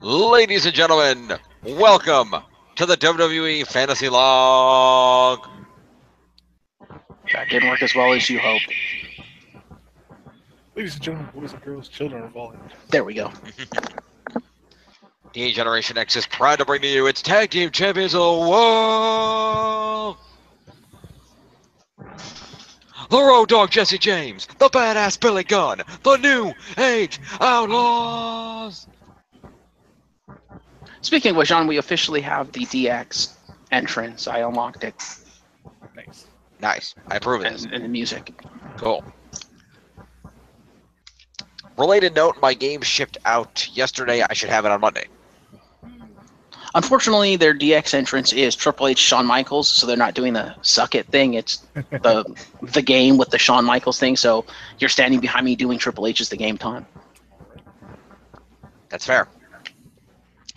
Ladies and gentlemen, welcome to the WWE Fantasy Log. That didn't work as well as you hoped. Ladies and gentlemen, boys and girls, children of all ages. There we go. The Generation X is proud to bring to you its Tag Team Champions of the World. The Road Dogg Jesse James, the Badass Billy Gunn, the New Age Outlaws. Speaking of which, John, we officially have the DX entrance. I unlocked it. Nice. Nice. I approve of this. And the music. Cool. Related note, my game shipped out yesterday. I should have it on Monday. Unfortunately, their DX entrance is Triple H, Shawn Michaels, so they're not doing the suck it thing. It's the game with the Shawn Michaels thing. So you're standing behind me doing Triple H's the game time. That's fair.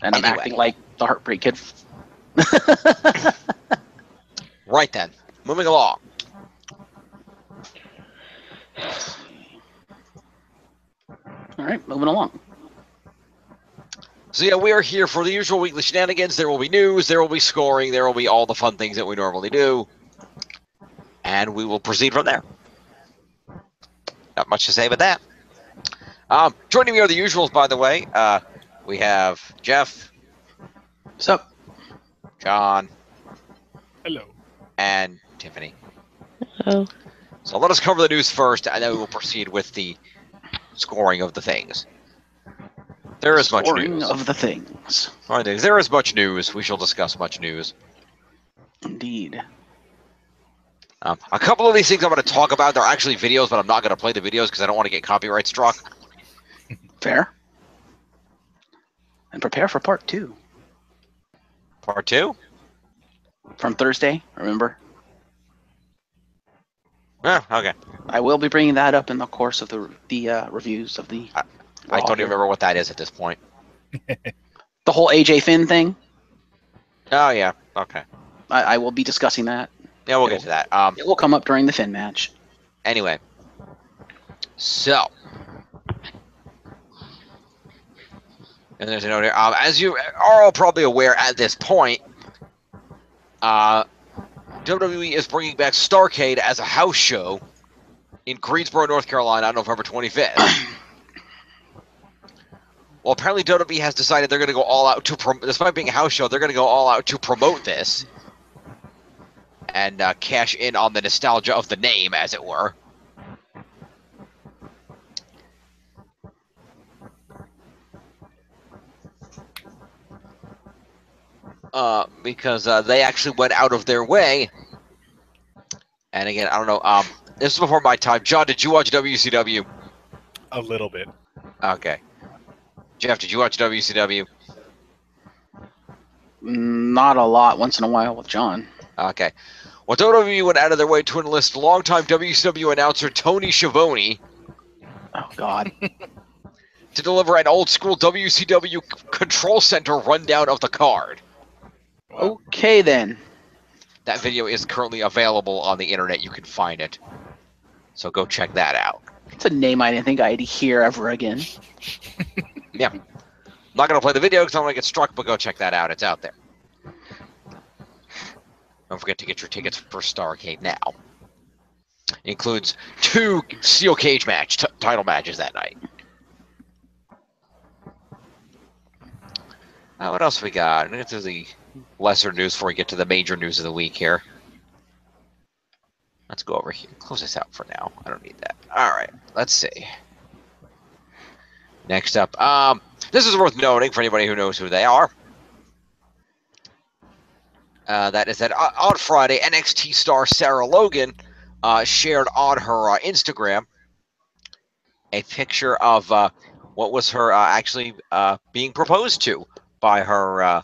And I'm acting like the Heartbreak Kid. Right then. Moving along. All right, moving along. So yeah, we are here for the usual weekly shenanigans. There will be news, there will be scoring, there will be all the fun things that we normally do. And we will proceed from there. Not much to say about that. Joining me are the usuals, by the way. We have Jeff. What's up? John. Hello. And Tiffany. Hello. So let us cover the news first, and then we will proceed with the scoring of the things. There is much news. Of the things. All right, there is much news. We shall discuss much news. Indeed. A couple of these things I'm going to talk about, they're actually videos, but I'm not going to play the videos because I don't want to get copyright struck. Fair. And prepare for part 2. Part 2? From Thursday, remember? Yeah, okay. I will be bringing that up in the course of the reviews of the... I don't even remember what that is at this point. The whole AJ Finn thing. Oh, yeah. Okay. I will be discussing that. Yeah, we'll get to that. It will come up during the Finn match. Anyway. So. And there's a note here. As you are all probably aware at this point, WWE is bringing back Starrcade as a house show in Greensboro, North Carolina on November 25th. Well, apparently WWE has decided they're going to go all out to despite being a house show, they're going to go all out to promote this and cash in on the nostalgia of the name, as it were. Because they actually went out of their way. And again, I don't know. This is before my time. John, did you watch WCW? A little bit. Okay. Jeff, did you watch WCW? Not a lot. Once in a while with John. Okay. Well, WWE went out of their way to enlist longtime WCW announcer Tony Schiavone. Oh, God. To deliver an old-school WCW Control Center rundown of the card. Wow. Okay, then. That video is currently available on the internet. You can find it. So go check that out. It's a name I didn't think I'd hear ever again. Yeah. I'm not going to play the video because I'm going to get struck, but go check that out. It's out there. Don't forget to get your tickets for Starrcade now. It includes 2 steel cage title matches that night. What else we got? Let's get to the lesser news before we get to the major news of the week here. Let's go over here. Close this out for now. I don't need that. All right. Let's see. Next up, this is worth noting for anybody who knows who they are. That is that on Friday, NXT star Sarah Logan shared on her Instagram a picture of what was her actually being proposed to by her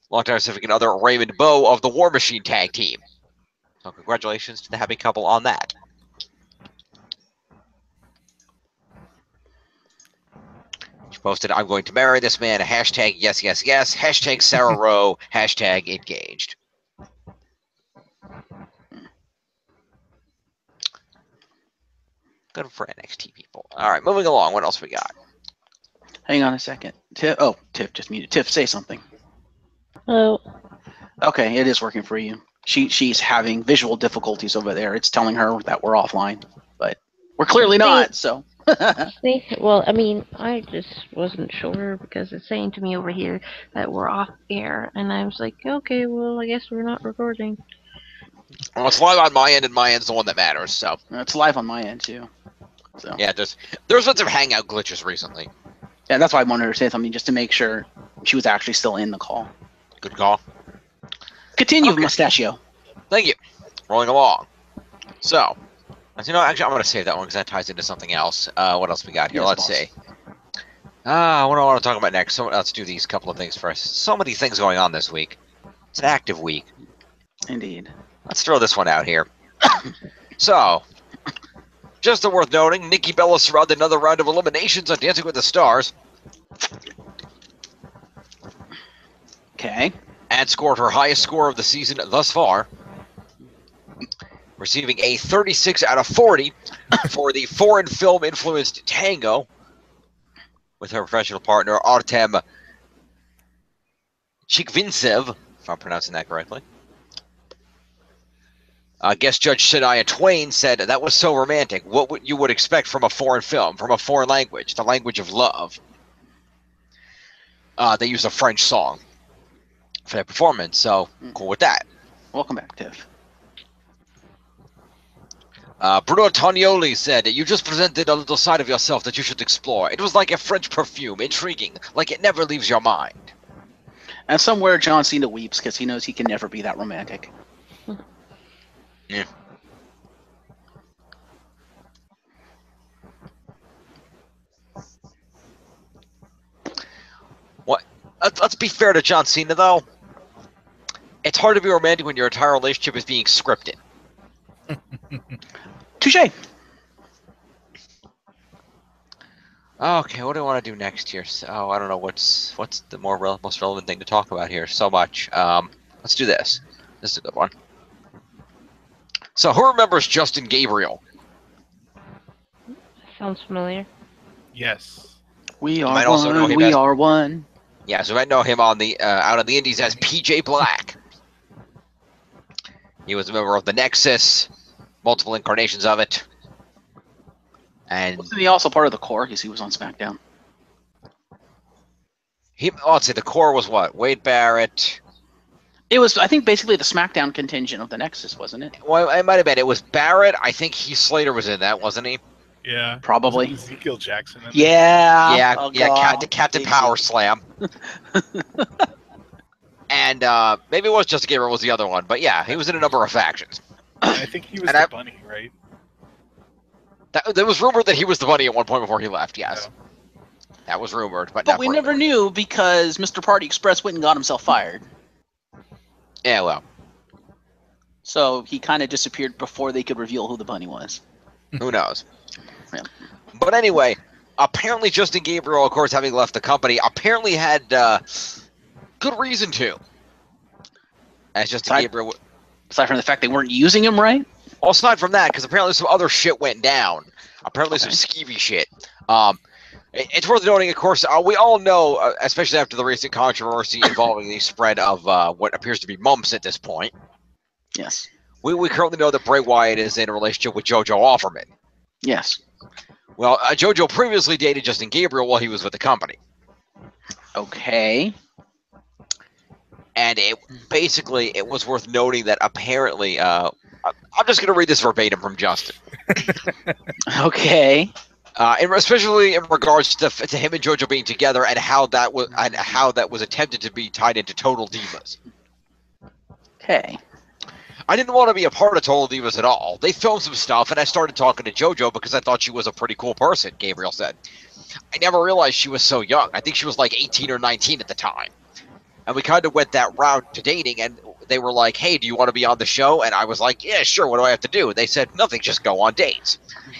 longtime significant other, Raymond Bowe of the War Machine Tag Team. So congratulations to the happy couple on that. She posted, "I'm going to marry this man," hashtag yes, yes, yes, hashtag Sarah Rowe, hashtag engaged. Good for NXT people. All right, moving along. What else we got? Hang on a second. Tiff, oh, Tiff just muted. Tiff, say something. Oh, Okay, it is working for you. She's having visual difficulties over there. It's telling her that we're offline, but we're clearly not. So. see, well, I mean, I just wasn't sure because it's saying to me over here that we're off air, and I was like, okay, well, I guess we're not recording. Well, it's live on my end, and my end's the one that matters. So It's live on my end too. So yeah, there's been some hangout glitches recently. yeah, that's why I wanted her to say something just to make sure she was actually still in the call. Good call. Continue, Okay. Mustachio. Thank you. Rolling along. So, actually, I'm going to save that one because that ties into something else. What else we got here? Yes, Let's boss. see. What do I want to talk about next? So let's do these couple of things first. So many things going on this week. It's an active week. Indeed. Let's throw this one out here. So, just worth noting, Nikki Bella survived another round of eliminations on Dancing with the Stars Okay. and scored her highest score of the season thus far, receiving a 36 out of 40 for the foreign film-influenced tango with her professional partner Artem Chikvintsev, if I'm pronouncing that correctly. Guest judge Shania Twain said that was so romantic. What you would expect from a foreign film, from a foreign language, the language of love. They used a French song for their performance, so cool with that. Welcome back, Tiff. Bruno Tonioli said, "You just presented a little side of yourself that you should explore. It was like a French perfume, intriguing, like it never leaves your mind." And somewhere John Cena weeps because he knows he can never be that romantic. Yeah. What? Let's be fair to John Cena, though. It's hard to be romantic when your entire relationship is being scripted. Touche. Okay, what do I want to do next here? So I don't know what's the most relevant thing to talk about here. So much. Let's do this. This is a good one. So who remembers Justin Gabriel? Sounds familiar. Yes. We might are also know one. him We as- are one. Yeah, so I know him on the out on the Indies as PJ Black. He was a member of the Nexus, multiple incarnations of it, and Wasn't he also part of the core? Because he was on SmackDown. let's see, the core was what? Wade Barrett. It was, I think, basically the SmackDown contingent of the Nexus, wasn't it? Well, it might have been. It was Barrett. I think Heath Slater was in that, wasn't he? Yeah. Probably. Wasn't Ezekiel Jackson. In Yeah. Yeah, Oh, yeah, God. Captain Big Power deal. Slam. And maybe it was Justin Gabriel was the other one, but yeah, he was in a number of factions. I think he was And the I- bunny, right? There was rumored that he was the bunny at one point before he left. Yes, that was rumored, but But not we for- never knew because Mr. Party Express went and got himself fired. Yeah, well, So he kind of disappeared before they could reveal who the bunny was. who knows? Yeah. But anyway, apparently Justin Gabriel, of course, having left the company, apparently had good reason to. As Justin Aside- Gabriel. Aside from the fact they weren't using him right. Well, aside from that, because apparently some other shit went down. Apparently some Okay. skeevy shit. It's worth noting, of course, we all know, especially after the recent controversy involving the spread of what appears to be mumps at this point, Yes. we currently know that Bray Wyatt is in a relationship with JoJo Offerman. Yes. Well, JoJo previously dated Justin Gabriel while he was with the company. Okay. And it was worth noting that apparently, I'm just going to read this verbatim from Justin. Okay. And especially in regards to him and JoJo being together and how that was attempted to be tied into Total Divas. Okay. I didn't want to be a part of Total Divas at all. They filmed some stuff, and I started talking to JoJo because I thought she was a pretty cool person, Gabriel said. I never realized she was so young. I think she was like 18 or 19 at the time. And we kind of went that route to dating, and they were like, hey, do you want to be on the show? And I was like, yeah, sure, what do I have to do? And they said, nothing, just go on dates.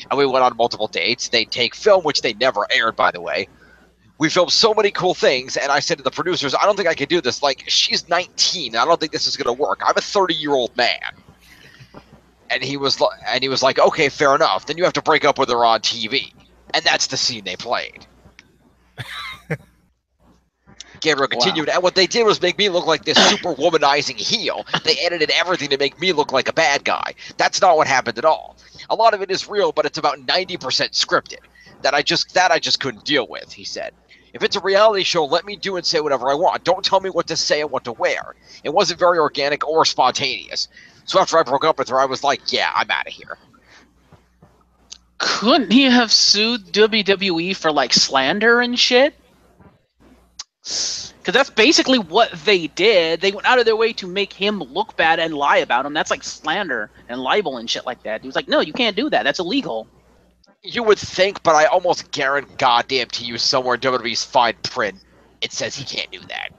And we went on multiple dates. They take film, which they never aired, by the way. We filmed so many cool things, and I said to the producers, I don't think I can do this. Like, she's 19. I don't think this is going to work. I'm a 30-year-old man. And he was like, okay, fair enough. Then you have to break up with her on TV. And that's the scene they played. Gabriel continued, and what they did was make me look like this super womanizing heel. They edited everything to make me look like a bad guy. That's not what happened at all. A lot of it is real, but it's about 90% scripted. That I just couldn't deal with, he said. If it's a reality show, let me do and say whatever I want. Don't tell me what to say and what to wear. It wasn't very organic or spontaneous. So after I broke up with her, I was like, yeah, I'm out of here. Couldn't he have sued WWE for like slander and shit? Because that's basically what they did. They went out of their way to make him look bad and lie about him. That's like slander and libel and shit like that. He was like, no, you can't do that. That's illegal. You would think, but I almost guarantee goddamn to you somewhere in WWE's fine print, it says he can't do that.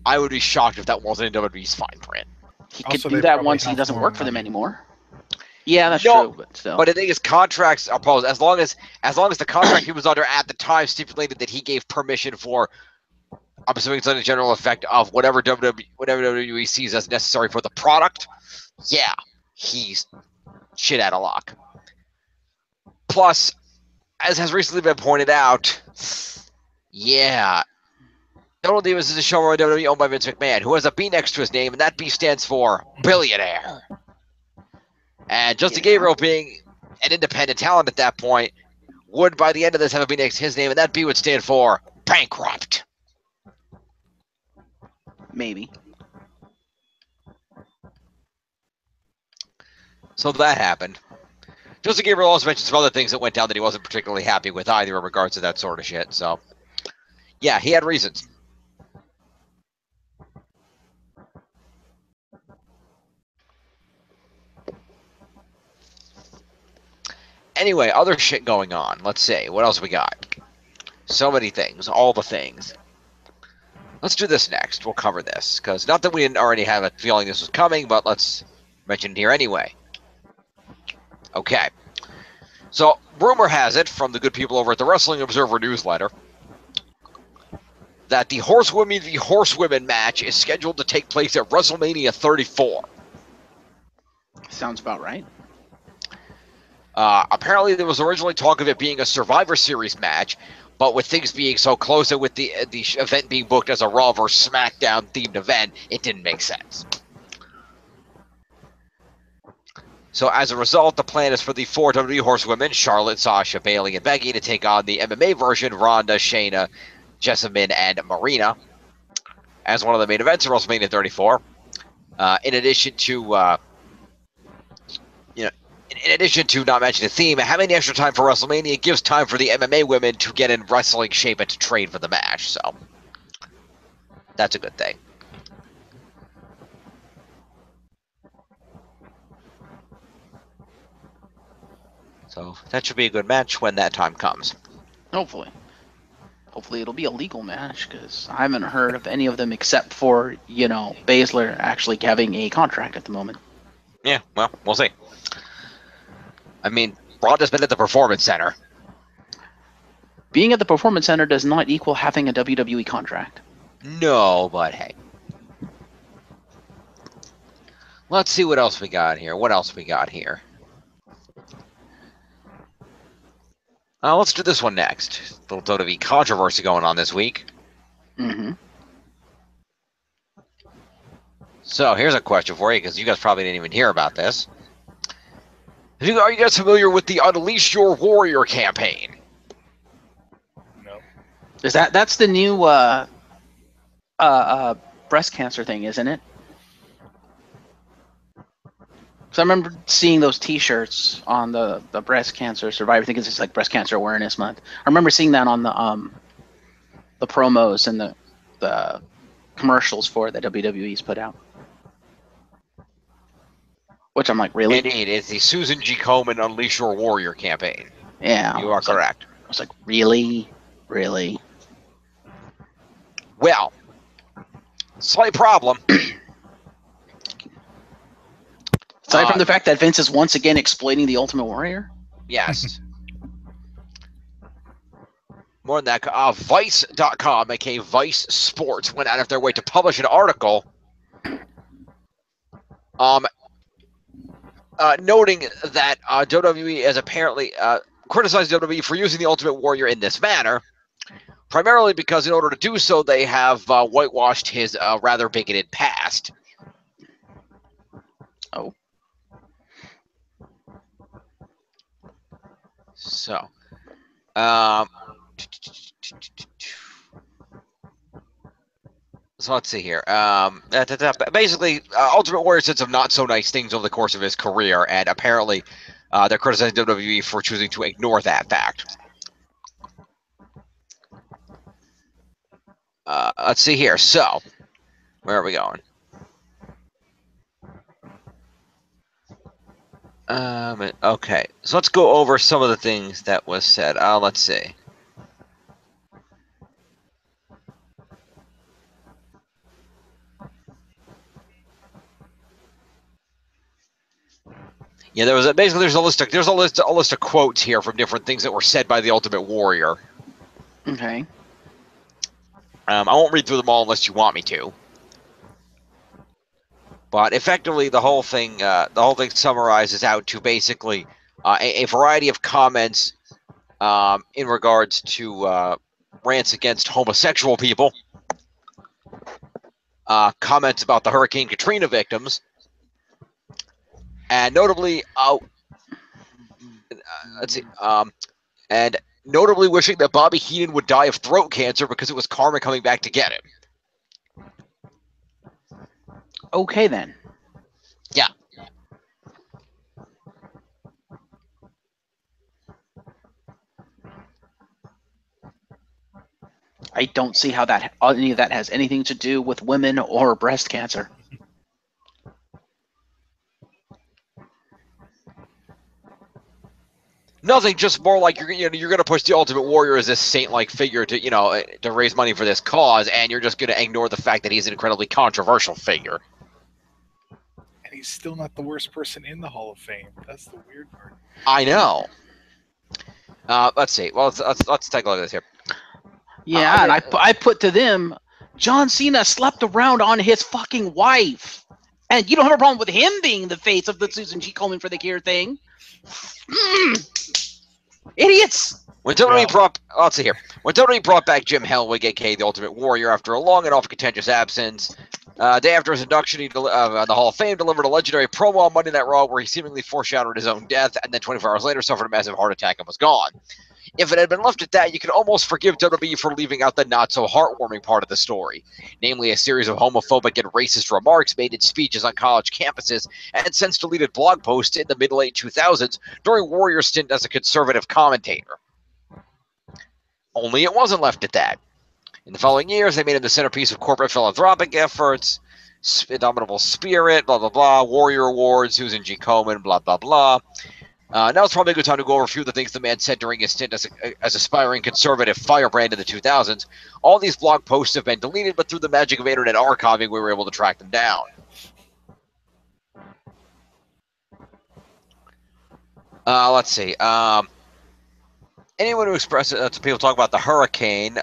I would be shocked if that wasn't in WWE's fine print. He could Also, do they that probably once he have doesn't more work for them money. anymore. Yeah, that's No, true, but still. But the thing is, contracts are posed as long as the contract he was under at the time stipulated that he gave permission for. I'm assuming it's on the general effect of whatever WWE sees as necessary for the product. Yeah, he's shit out of luck. Plus, as has recently been pointed out, yeah, Total Divas is a show on WWE owned by Vince McMahon, who has a B next to his name, and that B stands for billionaire. And Justin Gabriel, being an independent talent at that point, would by the end of this have a B next to his name, and that B would stand for bankrupt. Maybe. So that happened. Justin Gabriel also mentioned some other things that went down that he wasn't particularly happy with either in regards to that sort of shit. So, yeah, he had reasons. Anyway, other shit going on. Let's see. What else we got? So many things. All the things. Let's do this next. We'll cover this. Because not that we didn't already have a feeling this was coming, but let's mention it here anyway. Okay. So, rumor has it from the good people over at the Wrestling Observer newsletter that the Horsewomen v. Horsewomen match is scheduled to take place at WrestleMania 34. Sounds about right. Apparently, there was originally talk of it being a Survivor Series match, but with things being so close and with the event being booked as a Raw vs. SmackDown themed event, it didn't make sense. So as a result, the plan is for the four WWE Horsewomen, Charlotte, Sasha, Bayley, and Becky, to take on the MMA version, Ronda, Shayna, Jessamyn, and Marina, as one of the main events of WrestleMania 34. In addition to not mentioning the theme, having the extra time for WrestleMania gives time for the MMA women to get in wrestling shape and to train for the match. So that's a good thing. So that should be a good match when that time comes. Hopefully. Hopefully it'll be a legal match, because I haven't heard of any of them except for, Baszler actually having a contract at the moment. Yeah, well, we'll see. I mean, Ronda's been at the Performance Center. Being at the Performance Center does not equal having a WWE contract. No, but hey. Let's see what else we got here. Let's do this one next. A little WWE controversy going on this week. Mm-hmm. So here's a question for you, because you guys probably didn't even hear about this. Are you guys familiar with the Unleash Your Warrior campaign? No. That's the new breast cancer thing, isn't it? So I remember seeing those T-shirts on the breast cancer survivor. I think it's just like Breast Cancer Awareness Month. I remember seeing that on the promos and the commercials for that WWE's put out. Which I'm like, really? Indeed, it's the Susan G. Komen Unleash Your Warrior campaign. Yeah. You are correct. I was like, really? Really? Well, slight problem. Aside from the fact that Vince is once again exploiting the Ultimate Warrior? Yes. More than that, Vice.com, aka Vice Sports, went out of their way to publish an article noting that WWE is apparently criticized WWE for using the Ultimate Warrior in this manner, primarily because in order to do so, they have whitewashed his rather bigoted past. Oh. So, so let's see here. Basically, Ultimate Warrior said some not so nice things over the course of his career, and apparently, they're criticizing WWE for choosing to ignore that fact. Let's see here. So, where are we going? Okay, so let's go over some of the things that was said. Let's see. Yeah, there's a list of quotes here from different things that were said by the Ultimate Warrior. Okay. I won't read through them all unless you want me to. But effectively, the whole thing summarizes out to basically a variety of comments in regards to rants against homosexual people, comments about the Hurricane Katrina victims, and notably, let's see, and notably wishing that Bobby Heenan would die of throat cancer because it was karma coming back to get him. Okay, then. Yeah. I don't see how that any of that has anything to do with women or breast cancer. Nothing, just more like you're going to push the Ultimate Warrior as this saint-like figure to raise money for this cause, and you're just going to ignore the fact that he's an incredibly controversial figure. And he's still not the worst person in the Hall of Fame. That's the weird part. I know. Let's see. Well, let's take a look at this here. Yeah, and I put to them, John Cena slept around on his fucking wife, and you don't have a problem with him being the face of the Susan G. Komen for the Cure thing. Idiots. When WWE brought back Jim Hellwig, aka the Ultimate Warrior, after a long and often contentious absence, day after his induction in the Hall of Fame, delivered a legendary promo on Monday Night Raw where he seemingly foreshadowed his own death, and then 24 hours later suffered a massive heart attack and was gone. If it had been left at that, you could almost forgive WWE for leaving out the not-so-heartwarming part of the story, namely a series of homophobic and racist remarks made in speeches on college campuses and since-deleted blog posts in the mid-late 2000s during Warrior's stint as a conservative commentator. Only it wasn't left at that. In the following years, they made him the centerpiece of corporate philanthropic efforts, Indomitable Spirit, blah, blah, blah, Warrior Awards, Susan G. Komen, blah, blah, blah. Now it's probably a good time to go over a few of the things the man said during his stint as aspiring conservative firebrand in the 2000s. All these blog posts have been deleted, but through the magic of internet archiving, we were able to track them down. Let's see. Anyone who expresses people talk about the hurricane.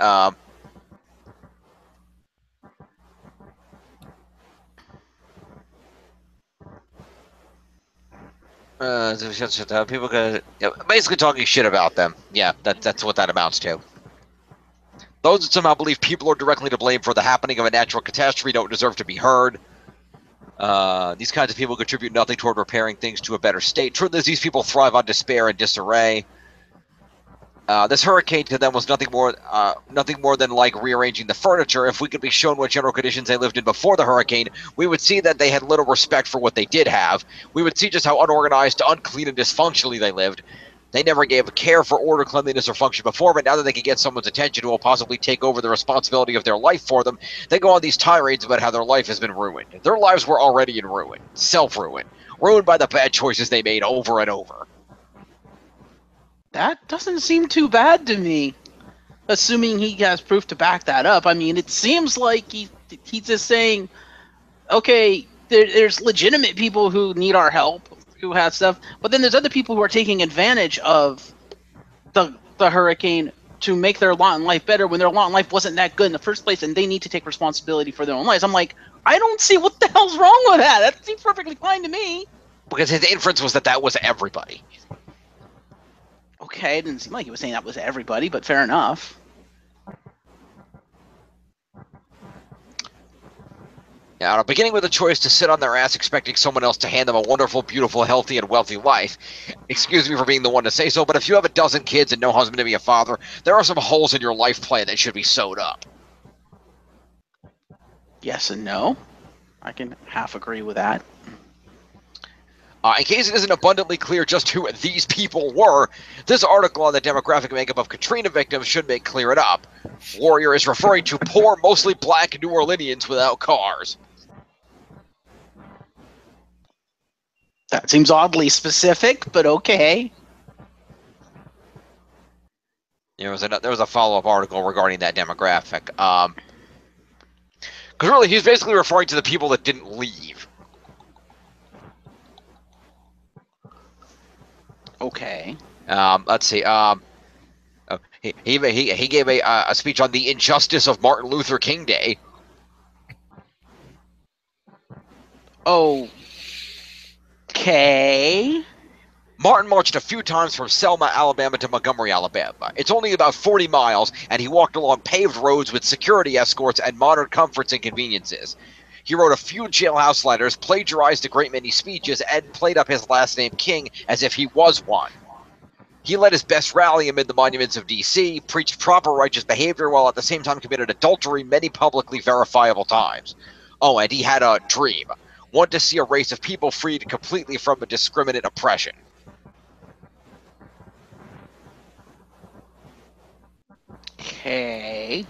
People basically talking shit about them. Yeah, that's what that amounts to. Those that somehow believe people are directly to blame for the happening of a natural catastrophe don't deserve to be heard. These kinds of people contribute nothing toward repairing things to a better state. Truth is, these people thrive on despair and disarray. This hurricane to them was nothing more than like rearranging the furniture. If we could be shown what general conditions they lived in before the hurricane, we would see that they had little respect for what they did have. We would see just how unorganized, unclean, and dysfunctionally they lived. They never gave a care for order, cleanliness, or function before, but now that they can get someone's attention who will possibly take over the responsibility of their life for them, they go on these tirades about how their life has been ruined. Their lives were already in ruin, self-ruin, ruined by the bad choices they made over and over. That doesn't seem too bad to me, assuming he has proof to back that up. I mean, it seems like he's just saying, okay, there's legitimate people who need our help, who have stuff, but then there's other people who are taking advantage of the hurricane to make their lot in life better when their lot in life wasn't that good in the first place, and they need to take responsibility for their own lives. I'm like, I don't see what the hell's wrong with that. That seems perfectly fine to me. Because his inference was that was everybody. okay. It didn't seem like he was saying that was everybody, but fair enough. Now, beginning with a choice to sit on their ass expecting someone else to hand them a wonderful, beautiful, healthy, and wealthy life. Excuse me for being the one to say so, but if you have a dozen kids and no husband to be a father, there are some holes in your life plan that should be sewed up. Yes and no. I can half agree with that. In case it isn't abundantly clear just who these people were, this article on the demographic makeup of Katrina victims should make clear it up. Warrior is referring to poor, mostly black New Orleanians without cars. That seems oddly specific, but okay. There was a follow-up article regarding that demographic. Because really, he's basically referring to the people that didn't leave. Okay. Let's see. He gave a speech on the injustice of Martin Luther King Day. Okay. Martin marched a few times from Selma, Alabama to Montgomery, Alabama. It's only about 40 miles, and he walked along paved roads with security escorts and modern comforts and conveniences. He wrote a few jailhouse letters, plagiarized a great many speeches, and played up his last name King as if he was one. He led his best rally amid the monuments of D.C., preached proper righteous behavior while at the same time committed adultery many publicly verifiable times. Oh, and he had a dream. Want to see a race of people freed completely from a discriminate oppression. Okay.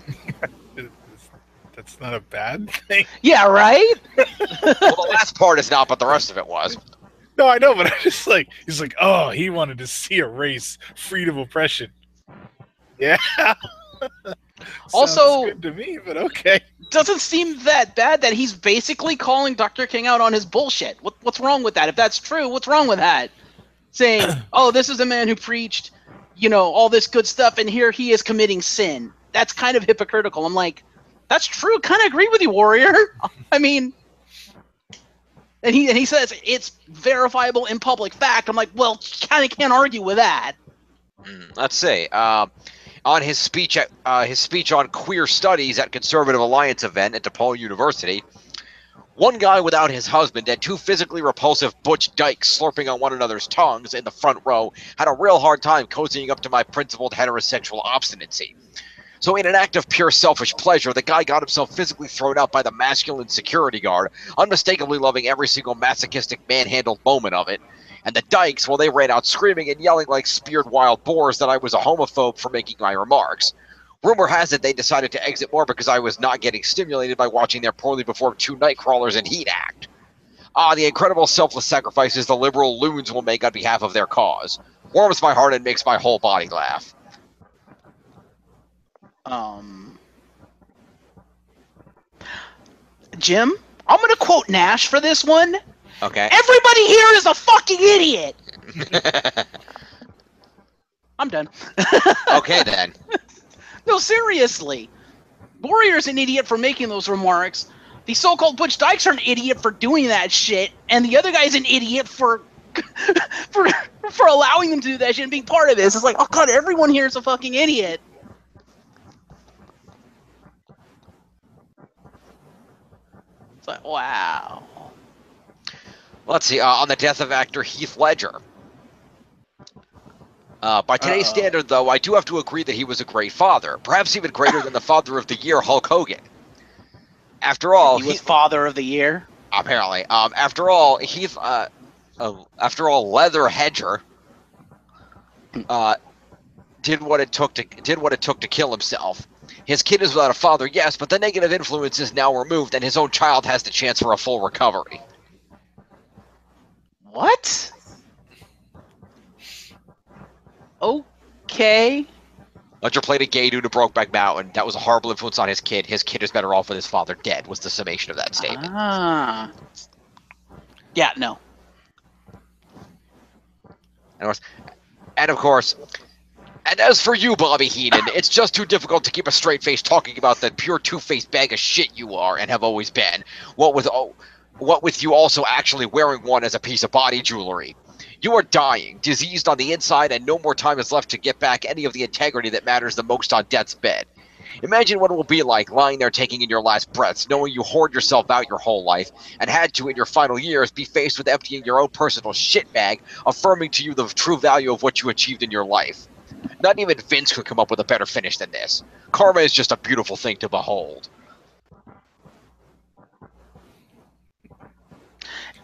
That's not a bad thing. Yeah, right? Well, the last part is not, but the rest of it was. No, I know, but I just like he's like, oh, he wanted to see a race freed of oppression. Yeah. Also, sounds good to me, but okay. Doesn't seem that bad that he's basically calling Dr. King out on his bullshit. What's wrong with that? If that's true, what's wrong with that? Saying, oh, this is a man who preached, all this good stuff, and here he is committing sin. That's kind of hypocritical. I'm like, that's true. Kind of agree with you, Warrior. I mean, and he says it's verifiable in public fact. I'm like, well, kind of can't argue with that. Let's see. On his speech on queer studies at Conservative Alliance event at DePaul University, one guy without his husband and two physically repulsive butch dykes slurping on one another's tongues in the front row had a real hard time cozying up to my principled heterosexual obstinacy. So in an act of pure selfish pleasure, the guy got himself physically thrown out by the masculine security guard, unmistakably loving every single masochistic manhandled moment of it. And the dykes, well, they ran out screaming and yelling like speared wild boars that I was a homophobe for making my remarks. Rumor has it they decided to exit more because I was not getting stimulated by watching their poorly performed two night crawlers in heat act. The incredible selfless sacrifices the liberal loons will make on behalf of their cause. Warms my heart and makes my whole body laugh. Jim, I'm going to quote Nash for this one. Okay. Everybody here is a fucking idiot. I'm done. Okay, then. No, seriously. Warrior's an idiot for making those remarks. The so-called Butch Dykes are an idiot for doing that shit, and the other guy's an idiot for for allowing them to do that shit and being part of this. It's like, oh god, everyone here is a fucking idiot. It's like, wow. Let's see. On the death of actor Heath Ledger. By today's standard, though, I do have to agree that he was a great father, perhaps even greater than the Father of the Year, Hulk Hogan. After all, he was Father of the Year. Apparently, after all, Leather Hedger did what it took to kill himself. His kid is without a father, yes, but the negative influence is now removed, and his own child has the chance for a full recovery. What? Okay. Ledger played a gay dude in Brokeback Mountain. That was a horrible influence on his kid. His kid is better off with his father dead, was the summation of that statement. Yeah, no. And of course, and as for you, Bobby Heenan, it's just too difficult to keep a straight face talking about that pure two-faced bag of shit you are and have always been. What with you also actually wearing one as a piece of body jewelry. You are dying, diseased on the inside, and no more time is left to get back any of the integrity that matters the most on death's bed. Imagine what it will be like lying there taking in your last breaths, knowing you hoard yourself out your whole life, and had to, in your final years, be faced with emptying your own personal shit bag, affirming to you the true value of what you achieved in your life. Not even Vince could come up with a better finish than this. Karma is just a beautiful thing to behold.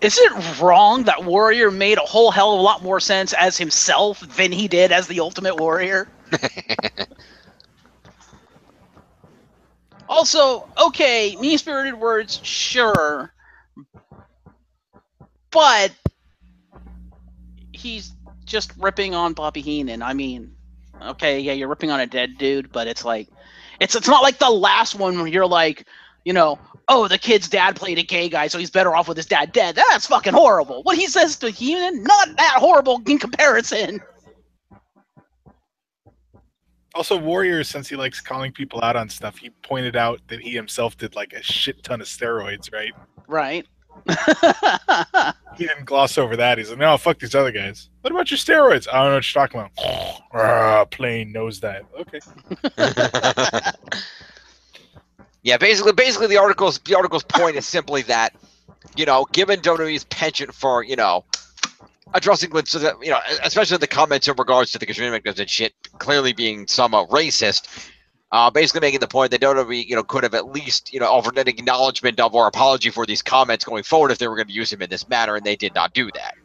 Is it wrong that Warrior made a whole hell of a lot more sense as himself than he did as the Ultimate Warrior? Also, okay, mean-spirited words, sure. But he's just ripping on Bobby Heenan. I mean, okay, yeah, you're ripping on a dead dude, but it's like, it's not like the last one where you're like, you know, oh, the kid's dad played a gay guy, so he's better off with his dad dead. That's fucking horrible. What he says to Heenan, not that horrible in comparison. Also, Warrior, since he likes calling people out on stuff, he pointed out that he himself did like a shit ton of steroids, right? Right. He didn't gloss over that. He's like, no, fuck these other guys. What about your steroids? I don't know what you're talking about. Plain knows that. Okay. Yeah, basically the article's point is simply that, you know, given WWE's penchant for, you know, addressing, you know, especially the comments in regards to the Katrina McNutt shit clearly being somewhat racist, basically making the point that WWE, you know, could have at least, you know, offered an acknowledgement of or apology for these comments going forward if they were going to use him in this manner, and they did not do that.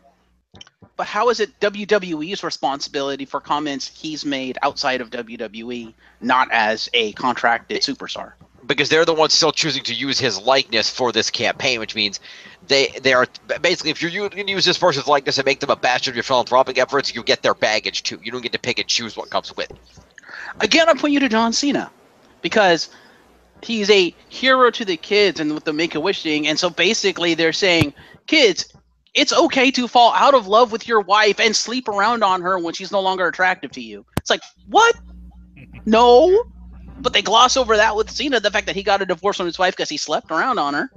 But how is it WWE's responsibility for comments he's made outside of WWE, not as a contracted superstar? Because they're the ones still choosing to use his likeness for this campaign, which means they are basically, if you're going to use this person's likeness and make them a bastard of your philanthropic efforts, you get their baggage too. You don't get to pick and choose what comes with it. Again, I point you to John Cena, because he's a hero to the kids and with the Make-A-Wish thing, and so basically they're saying, kids, it's okay to fall out of love with your wife and sleep around on her when she's no longer attractive to you. It's like, what? No. But they gloss over that with Cena, the fact that he got a divorce from his wife because he slept around on her.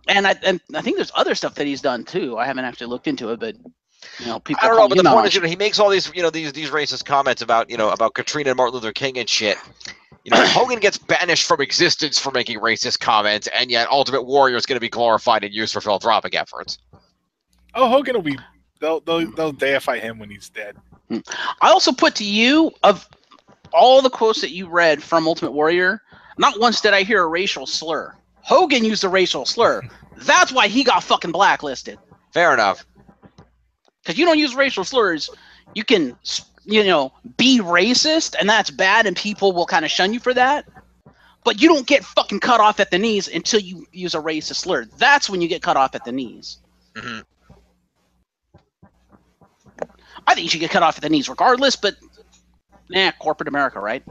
And I think there's other stuff that he's done too. I haven't actually looked into it, but you know, people. I don't know, but the point is, you know, he makes all these, you know, these racist comments about, you know, about Katrina and Martin Luther King and shit. You know, Hogan gets banished from existence for making racist comments, and yet Ultimate Warrior is going to be glorified and used for philanthropic efforts. Oh, Hogan will be. They'll deify him when he's dead. I also put to you, of all the quotes that you read from Ultimate Warrior, not once did I hear a racial slur. Hogan used a racial slur. That's why he got fucking blacklisted. Fair enough. Because you don't use racial slurs, you can, you know, be racist, and that's bad, and people will kind of shun you for that. But you don't get fucking cut off at the knees until you use a racist slur. That's when you get cut off at the knees. Mm-hmm. I think you should get cut off at the knees regardless, but corporate America, right?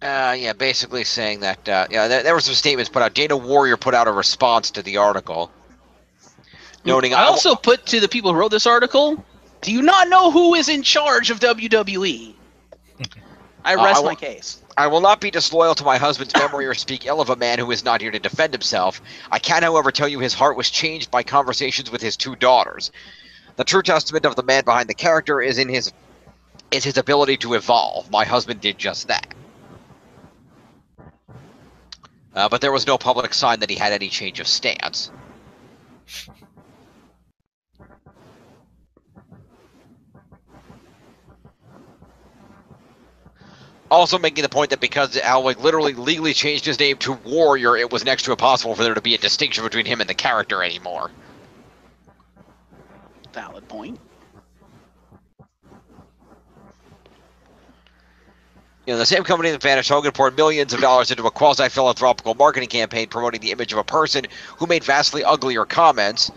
Yeah, basically saying that, yeah, there were some statements put out. Dana Warrior put out a response to the article, noting... I also put to the people who wrote this article, do you not know who is in charge of WWE? I rest my case. I will not be disloyal to my husband's memory or speak ill of a man who is not here to defend himself. I can, however, tell you his heart was changed by conversations with his two daughters. The true testament of the man behind the character is his ability to evolve. My husband did just that. But there was no public sign that he had any change of stance. Also making the point that because Alweg literally legally changed his name to Warrior, it was next to impossible for there to be a distinction between him and the character anymore. Valid point. You know, the same company that vanished Hogan poured millions of dollars into a quasi-philanthropical marketing campaign promoting the image of a person who made vastly uglier comments.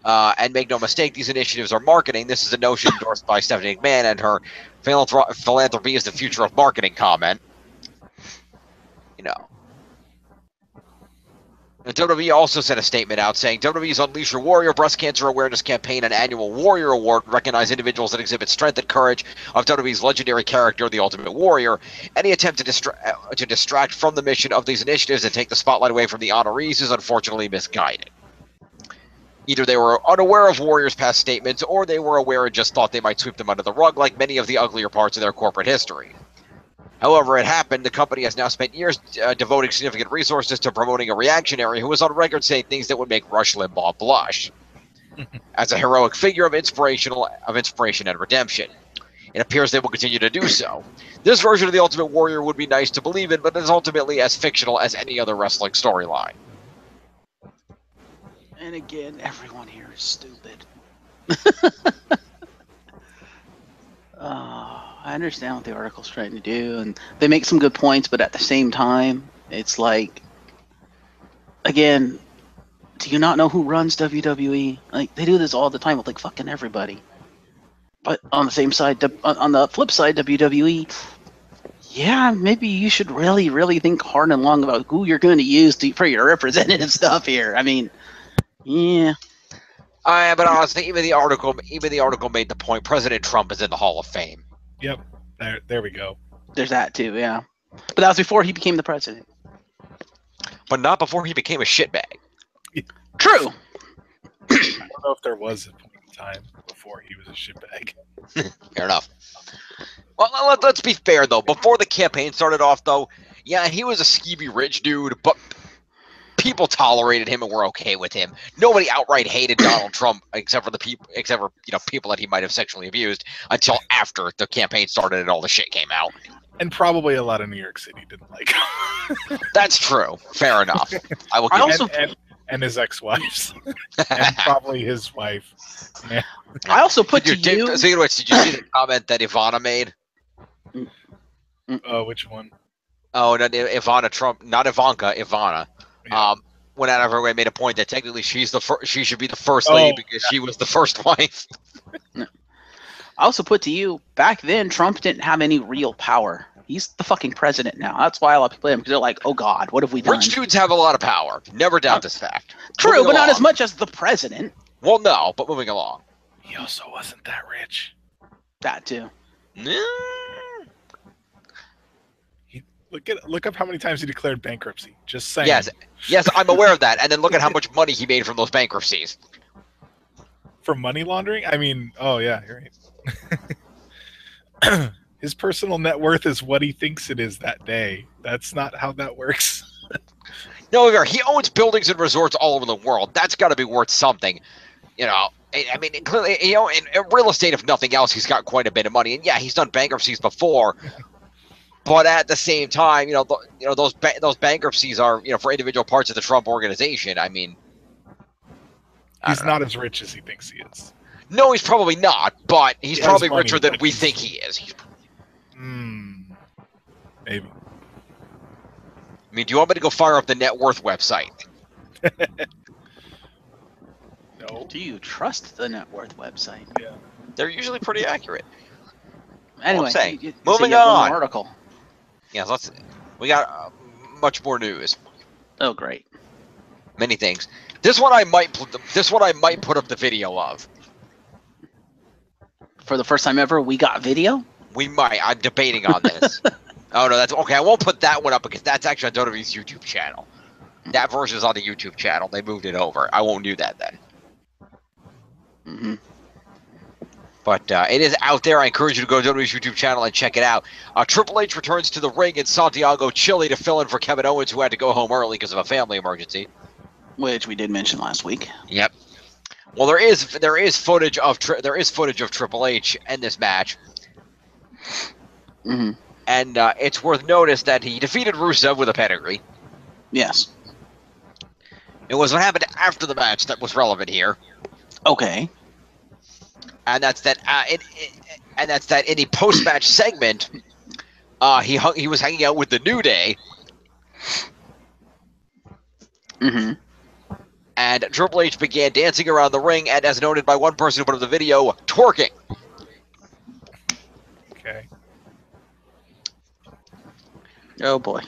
And make no mistake, these initiatives are marketing. This is a notion endorsed by Stephanie McMahon and her philanthropy is the future of marketing comment. You know. The WWE also sent a statement out saying WWE's Unleash Your Warrior Breast Cancer Awareness Campaign and annual Warrior Award recognize individuals that exhibit strength and courage of WWE's legendary character, the Ultimate Warrior. Any attempt to distract from the mission of these initiatives and take the spotlight away from the honorees is unfortunately misguided. Either they were unaware of Warrior's past statements, or they were aware and just thought they might sweep them under the rug like many of the uglier parts of their corporate history. However it happened, the company has now spent years devoting significant resources to promoting a reactionary who was on record saying things that would make Rush Limbaugh blush. As a heroic figure of inspiration and redemption. It appears they will continue to do so. This version of the Ultimate Warrior would be nice to believe in, but is ultimately as fictional as any other wrestling storyline. And again, everyone here is stupid. I understand what the article's trying to do, and they make some good points, but at the same time, it's like, again, do you not know who runs WWE? Like, they do this all the time with, like, fucking everybody. But on the same side, on the flip side, WWE, yeah, maybe you should really, really think hard and long about who you're going to use for your representative stuff here. I mean, yeah. But honestly, even the article made the point. President Trump is in the Hall of Fame. Yep. There we go. There's that too, yeah. But that was before he became the president. But not before he became a shitbag. True. I don't know if there was a point in time before he was a shitbag. Fair enough. Well, let's be fair, though. Before the campaign started off, though, yeah, he was a skeevy rich dude, but people tolerated him and were okay with him. Nobody outright hated Donald Trump, except for people that he might have sexually abused, until after the campaign started and all the shit came out. And probably a lot of New York City didn't like him. That's true. Fair enough. And his ex-wives. And probably his wife. Yeah. I also put to did you see the comment that Ivana made? Which one? Oh, no, Ivana Trump, not Ivanka, Ivana. Yeah. Went out of her way, made a point that technically she should be the first lady because she was the first wife. I also put to you, back then Trump didn't have any real power. He's the fucking president now. That's why a lot of people hate him, because they're like, oh God, what have we done? Rich dudes have a lot of power. Never doubt this fact. True, but not as much as the president. Well, no, but moving along. He also wasn't that rich. That too. Look up how many times he declared bankruptcy. Just saying. Yes, I'm aware of that. And then look at how much money he made from those bankruptcies. For money laundering? I mean, oh yeah, you're right. His personal net worth is what he thinks it is that day. That's not how that works. No, he owns buildings and resorts all over the world. That's got to be worth something. You know, I mean, clearly, in real estate, if nothing else, he's got quite a bit of money. And yeah, he's done bankruptcies before. But at the same time, those bankruptcies are, for individual parts of the Trump organization. I mean, he's not as rich as he thinks he is. No, he's probably not, but he's probably richer than we think he is. Maybe. I mean, do you want me to go fire up the net worth website? No. Do you trust the net worth website? Yeah. They're usually pretty accurate. Anyway, moving on. Article. Yeah, we got much more news. Oh, great. Many things. This one I might put up the video of. For the first time ever, we got video? We might. I'm debating on this. Oh, no, that's okay. I won't put that one up because that's actually on WWE's YouTube channel. That version is on the YouTube channel. They moved it over. I won't do that then. Mm-hmm. But it is out there. I encourage you to go to WWE's YouTube channel and check it out. Triple H returns to the ring in Santiago, Chile to fill in for Kevin Owens, who had to go home early because of a family emergency. Which we did mention last week. Yep. Well, there is footage of Triple H in this match. Mm-hmm. And it's worth notice that he defeated Rusev with a pedigree. Yes. It was what happened after the match that was relevant here. Okay. And that's that. In a post-match segment, he was hanging out with the New Day. Mm-hmm. And Triple H began dancing around the ring, and as noted by one person who put up the video, twerking. Okay. Oh boy.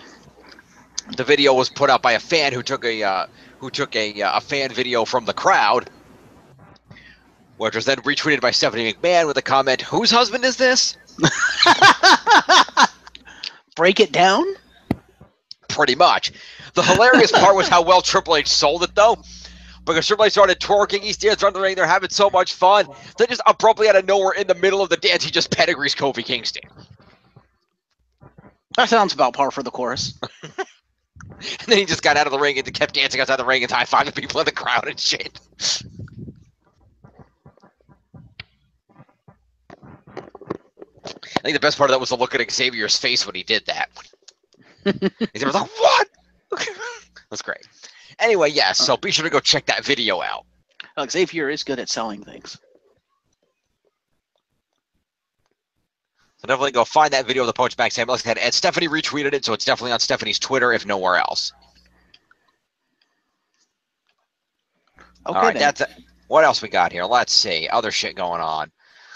The video was put out by a fan who took a fan video from the crowd, which was then retweeted by Stephanie McMahon with a comment, "Whose husband is this?" Break it down? Pretty much. The hilarious part was how well Triple H sold it, though, because Triple H started twerking, he's dancing around the ring, they're having so much fun. Then just abruptly out of nowhere, in the middle of the dance, he just pedigrees Kofi Kingston. That sounds about par for the course. And then he just got out of the ring and kept dancing outside the ring and high-fiving people in the crowd and shit. I think the best part of that was the look at Xavier's face when he did that. He was like, "What?" That's great. Anyway, yes, so be sure to go check that video out. Xavier is good at selling things. So definitely go find that video of the Poach Back Sam. And Stephanie retweeted it, so it's definitely on Stephanie's Twitter, if nowhere else. Okay, all right, then. that's it. What else we got here? Let's see. Other shit going on.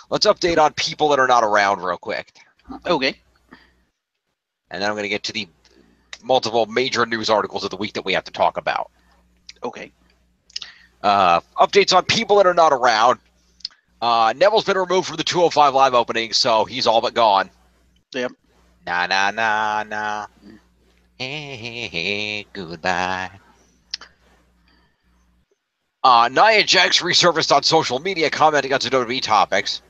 Let's update on people that are not around real quick. Okay. And then I'm going to get to the multiple major news articles of the week that we have to talk about. Okay. Updates on people that are not around. Neville's been removed from the 205 Live opening, so he's all but gone. Yep. Nah. Hey, goodbye. Nia Jax resurfaced on social media commenting on some WWE topics.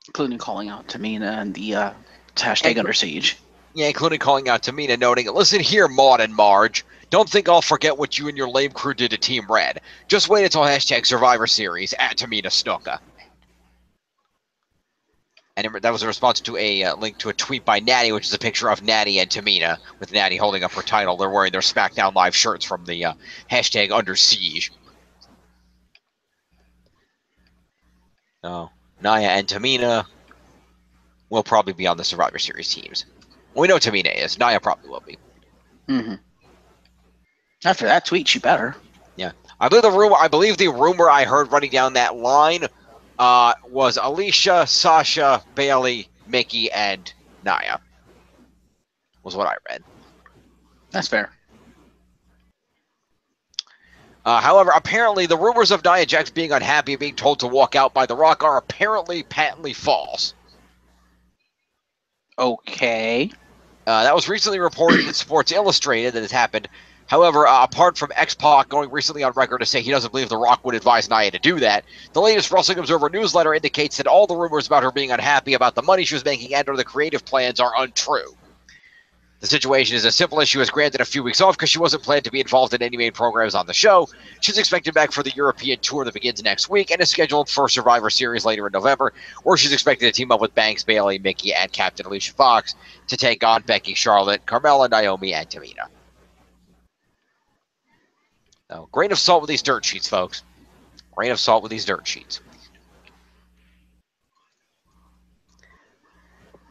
Including calling out Tamina and the hashtag Under Siege. Yeah, including calling out Tamina, noting, "Listen here, Maud and Marge. Don't think I'll forget what you and your lame crew did to Team Red. Just wait until hashtag Survivor Series at Tamina Snuka." And that was a response to a link to a tweet by Natty, which is a picture of Natty and Tamina, with Natty holding up her title. They're wearing their SmackDown Live shirts from the hashtag Under Siege. So, Nia and Tamina will probably be on the Survivor Series teams. We know Tamina is. Nia probably will be. Mm-hmm. After that tweet, she better. Yeah. I believe the rumor I heard running down that line was Alicia, Sasha, Bailey, Mickey, and Nia. Was what I read. That's fair. However, apparently the rumors of Nia Jax being unhappy and being told to walk out by The Rock are apparently patently false. Okay. That was recently reported in Sports Illustrated that has happened. However, apart from X-Pac going recently on record to say he doesn't believe The Rock would advise Nia to do that, the latest Wrestling Observer newsletter indicates that all the rumors about her being unhappy about the money she was making and or the creative plans are untrue. The situation is as simple as she was granted a few weeks off because she wasn't planned to be involved in any main programs on the show. She's expected back for the European tour that begins next week and is scheduled for Survivor Series later in November, where she's expected to team up with Banks, Bailey, Mickey, and Captain Alicia Fox to take on Becky, Charlotte, Carmella, Naomi, and Tamina. So, grain of salt with these dirt sheets, folks. Grain of salt with these dirt sheets.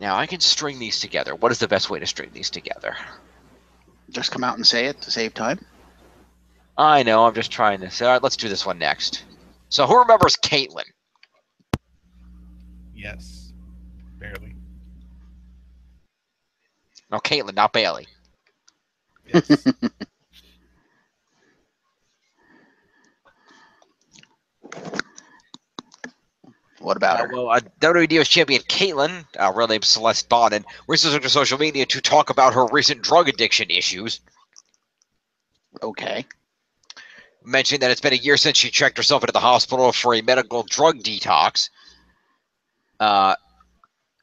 Now, I can string these together. What is the best way to string these together? Just come out and say it to save time. I know, I'm just trying this. All right, let's do this one next. So, who remembers Caitlyn? Yes. Barely. No, Caitlyn, not Bailey. Yes. What about her? Well, WWE Divas champion Caitlyn, real name Celeste Bonin, recently took to social media to talk about her recent drug addiction issues. Okay. Mentioning that it's been a year since she checked herself into the hospital for a medical drug detox.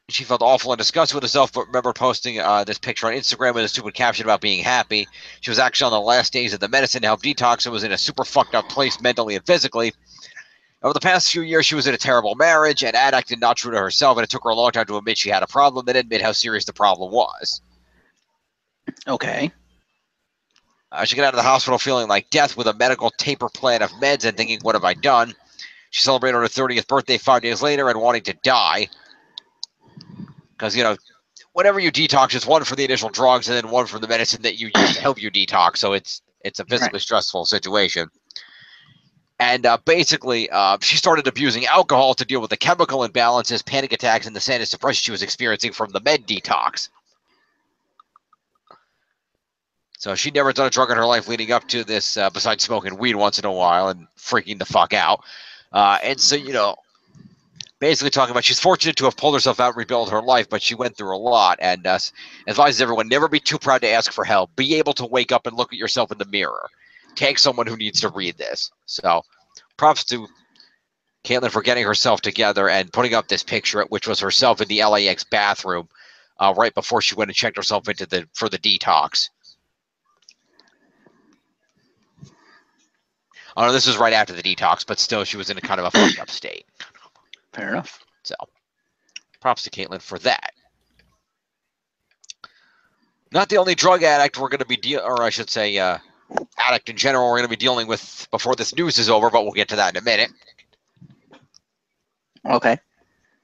She felt awful and disgusted with herself, but remember posting this picture on Instagram with a stupid caption about being happy. She was actually on the last days of the medicine to help detox and was in a super fucked up place mentally and physically. Over the past few years, she was in a terrible marriage and addict and not true to herself, and it took her a long time to admit she had a problem, then admit how serious the problem was. Okay. She got out of the hospital feeling like death with a medical taper plan of meds and thinking, what have I done? She celebrated her 30th birthday 5 days later and wanting to die. Because, you know, whenever you detox, it's one for the initial drugs and then one for the medicine that you use to help you detox. So it's a physically stressful situation. And basically, she started abusing alcohol to deal with the chemical imbalances, panic attacks, and the sadness depression she was experiencing from the med detox. So she'd never done a drug in her life leading up to this, besides smoking weed once in a while and freaking the fuck out. And so, basically talking about she's fortunate to have pulled herself out and rebuilt her life, but she went through a lot, and advises everyone, never be too proud to ask for help. Be able to wake up and look at yourself in the mirror. Take someone who needs to read this. So props to Caitlyn for getting herself together and putting up this picture, which was herself in the LAX bathroom right before she went and checked herself for the detox. Oh no, this was right after the detox, but still she was in a kind of a fucked up state. Fair enough. So props to Caitlyn for that. Not the only drug addict we're going to be addict in general we're going to be dealing with before this news is over, but we'll get to that in a minute. Okay.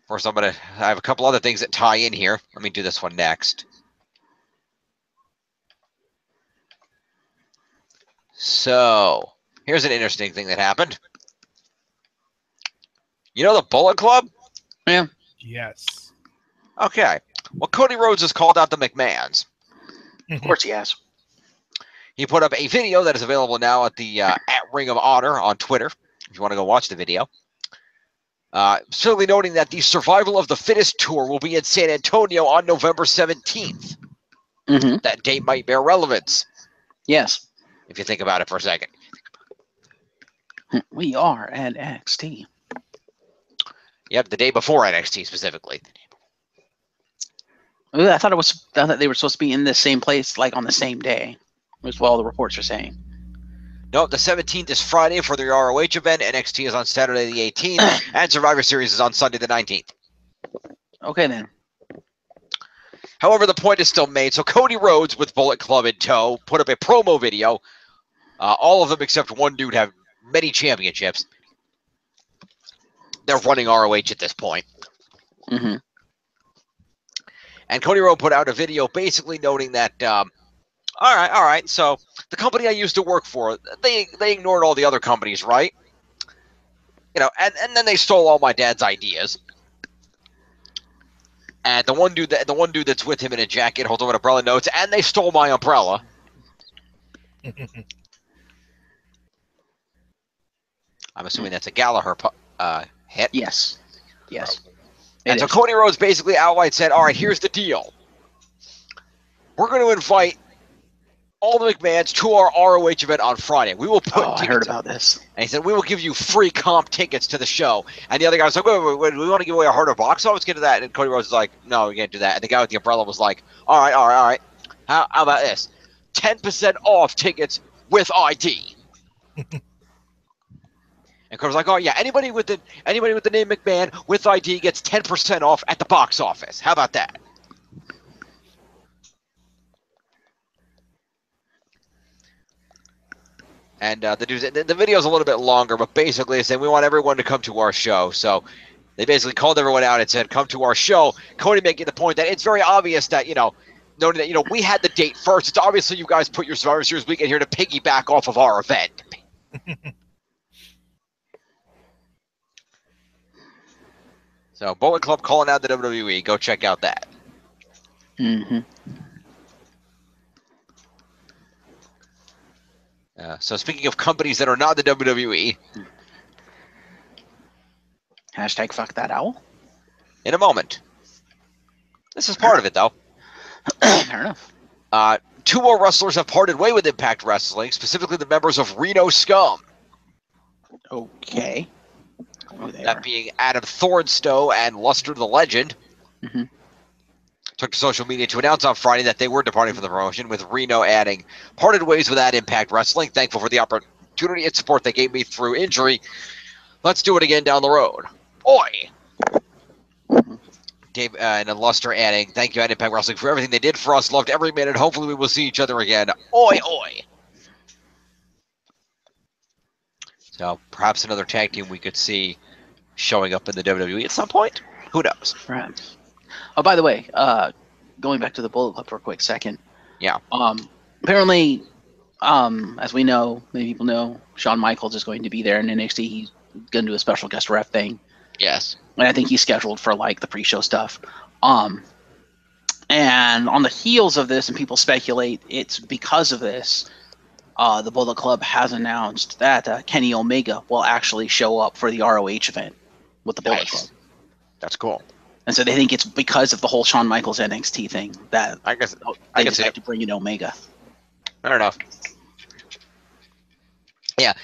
First, I have a couple other things that tie in here. Let me do this one next. So, here's an interesting thing that happened. You know the Bullet Club? Yeah. Yes. Okay. Well, Cody Rhodes has called out the McMahons. Of course he has. He put up a video that is available now at the at Ring of Honor on Twitter, if you want to go watch the video. Certainly noting that the Survival of the Fittest tour will be in San Antonio on November 17th. Mm-hmm. That date might bear relevance. Yes. If you think about it for a second. We are at NXT. Yep, the day before NXT specifically. I thought they were supposed to be in the same place, like on the same day, was what all the reports are saying. No, the 17th is Friday for the ROH event. NXT is on Saturday the 18th, and Survivor Series is on Sunday the 19th. Okay, then. However, the point is still made. So Cody Rhodes, with Bullet Club in tow, put up a promo video. All of them except one dude have many championships. They're running ROH at this point. Mm-hmm. And Cody Rhodes put out a video basically noting that, all right, so the company I used to work for, they ignored all the other companies, right? And then they stole all my dad's ideas. And the one dude that's with him in a jacket holds up an umbrella notes, and they stole my umbrella. I'm assuming that's a Gallagher hit. Yes. Yes. And so Cody Rhodes basically outright said, all right, here's the deal. We're going to invite all the McMahons to our ROH event on Friday. We will put tickets. I heard about this. And he said, we will give you free comp tickets to the show. And the other guy was like, wait, we want to give away a harder box office? Get to that. And Cody Rhodes was like, no, we can't do that. And the guy with the umbrella was like, all right. How about this? 10% off tickets with ID. And Cody's like, oh yeah, anybody with the name McMahon with ID gets 10% off at the box office. How about that? And the video's a little bit longer, but basically they said we want everyone to come to our show. So they basically called everyone out and said, come to our show. Cody making the point that it's very obvious that, noting that, we had the date first. It's obviously you guys put your Survivor Series weekend here to piggyback off of our event. So, Bullet Club calling out the WWE. Go check out that. Mm-hmm. So, speaking of companies that are not the WWE. Hashtag fuck that owl. In a moment. This is part of it, though. Fair enough. 2 more wrestlers have parted way with Impact Wrestling, specifically the members of Reno Scum. Okay. That being Adam Thornstowe and Luster the Legend. Mm-hmm. Took to social media to announce on Friday that they were departing from the promotion, with Reno adding, parted ways with that Impact Wrestling. Thankful for the opportunity and support they gave me through injury. Let's do it again down the road. Oi! Dave and Luster adding, thank you at Impact Wrestling for everything they did for us. Loved every minute. Hopefully we will see each other again. Oi, oi! So perhaps another tag team we could see showing up in the WWE at some point. Who knows? Perhaps. Oh, by the way, going back to the Bullet Club for a quick second. Yeah. Apparently, as we know, many people know, Shawn Michaels is going to be there in NXT. He's going to do a special guest ref thing. Yes. And I think he's scheduled for like the pre-show stuff. And And on the heels of this, and people speculate it's because of this, the Bullet Club has announced that Kenny Omega will actually show up for the ROH event with the Bullet Club. That's cool. And so they think it's because of the whole Shawn Michaels NXT thing that I guess they decided to bring in Omega. Fair enough. Yeah,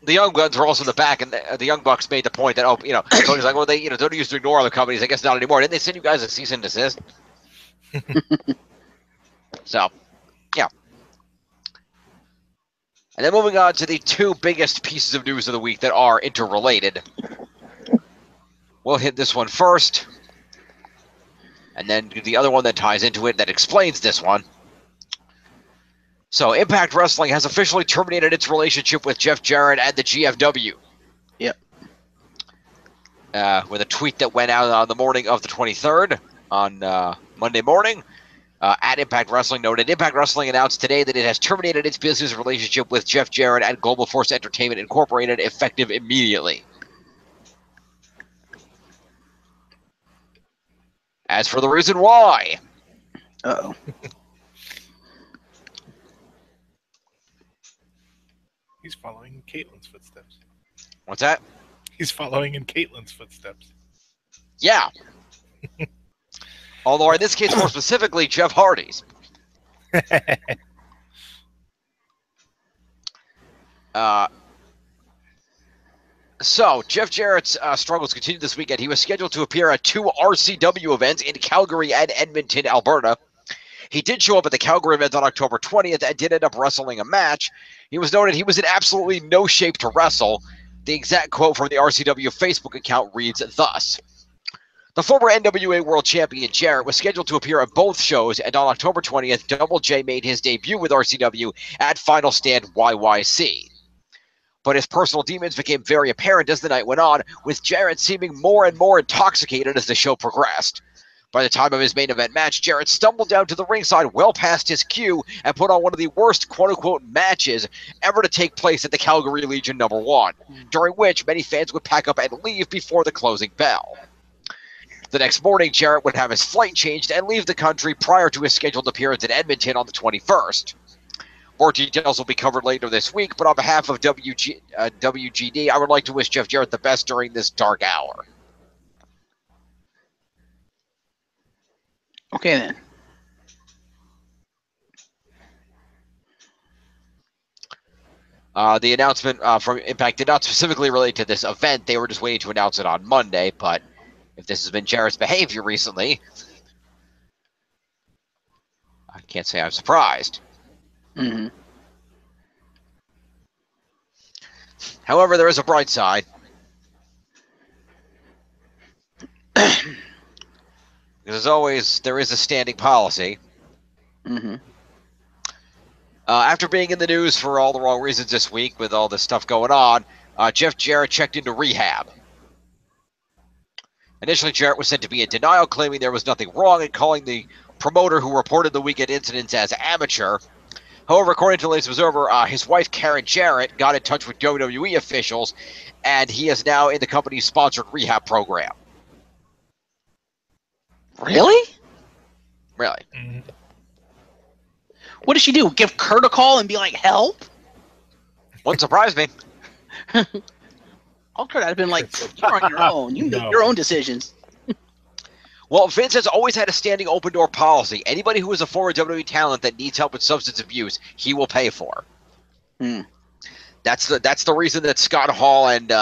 the Young Guns were also in the back, and the Young Bucks made the point that Tony's like, well, they don't used to ignore other companies. I guess not anymore. Didn't they send you guys a cease and desist? So, yeah. And then moving on to the two biggest pieces of news of the week that are interrelated. We'll hit this one first, and then the other one that ties into it that explains this one. So, Impact Wrestling has officially terminated its relationship with Jeff Jarrett and the GFW. Yep. With a tweet that went out on the morning of the 23rd, on Monday morning, at Impact Wrestling noted, Impact Wrestling announced today that it has terminated its business relationship with Jeff Jarrett and Global Force Entertainment Incorporated, effective immediately. As for the reason why... Uh-oh. He's following in Caitlin's footsteps. What's that? He's following in Caitlin's footsteps. Yeah. Although in this case, more specifically, Jeff Hardy's. So, Jeff Jarrett's struggles continued this weekend. He was scheduled to appear at 2 RCW events in Calgary and Edmonton, Alberta. He did show up at the Calgary event on October 20th and did end up wrestling a match. He was noted he was in absolutely no shape to wrestle. The exact quote from the RCW Facebook account reads thus. The former NWA World Champion Jarrett was scheduled to appear at both shows, and on October 20th, Double J made his debut with RCW at Final Stand YYC. But his personal demons became very apparent as the night went on, with Jarrett seeming more and more intoxicated as the show progressed. By the time of his main event match, Jarrett stumbled down to the ringside well past his cue and put on one of the worst quote-unquote matches ever to take place at the Calgary Legion No. 1, during which many fans would pack up and leave before the closing bell. The next morning, Jarrett would have his flight changed and leave the country prior to his scheduled appearance in Edmonton on the 21st. More details will be covered later this week, but on behalf of WGD, I would like to wish Jeff Jarrett the best during this dark hour. Okay, then. The announcement from Impact did not specifically relate to this event. They were just waiting to announce it on Monday, but if this has been Jarrett's behavior recently, I can't say I'm surprised. Mm-hmm. However, there is a bright side. Because as always, there is a standing policy. Mm-hmm. After being in the news for all the wrong reasons this week with all this stuff going on, Jeff Jarrett checked into rehab. Initially, Jarrett was said to be in denial, claiming there was nothing wrong and calling the promoter who reported the weekend incidents as amateur. However, according to the latest Observer, his wife, Karen Jarrett, got in touch with WWE officials, and he is now in the company's sponsored rehab program. Really? Really? Mm-hmm. What did she do? Give Kurt a call and be like, help? Wouldn't surprise me. All Kurt had been like, you're on your own. You make your own decisions. Well, Vince has always had a standing open door policy. Anybody who is a former WWE talent that needs help with substance abuse, he will pay for. Hmm. That's the reason that Scott Hall and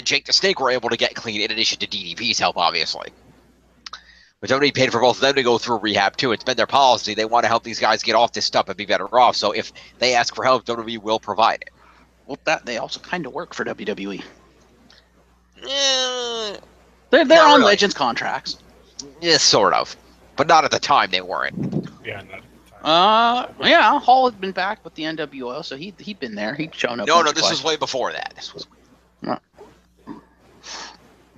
Jake the Snake were able to get clean, in addition to DDP's help, obviously. But WWE paid for both of them to go through rehab, too. It's been their policy. They want to help these guys get off this stuff and be better off. So if they ask for help, WWE will provide it. Well, they also kind of work for WWE. They're They're on really. Legends contracts. Yeah, sort of. But not at the time they weren't. Yeah, not at the time. Yeah, Hall had been back with the NWO, so he'd been there. He'd shown up. No, this was way before that. This was...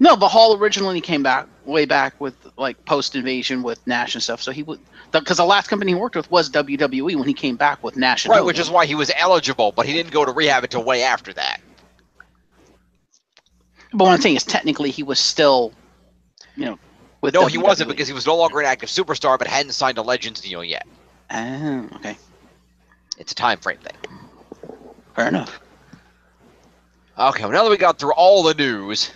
No, but Hall originally came back way back with like post invasion with Nash and stuff. So he would, because the last company he worked with was WWE when he came back with Nash. And right, Hogan. which is why he was eligible, but he didn't go to rehab until way after that. But what I'm saying is technically he was still, With No, he wasn't WWE. because he was no longer an active superstar, but hadn't signed a Legends deal yet. Oh, okay. It's a time frame thing. Fair enough. Okay, well, now that we got through all the news,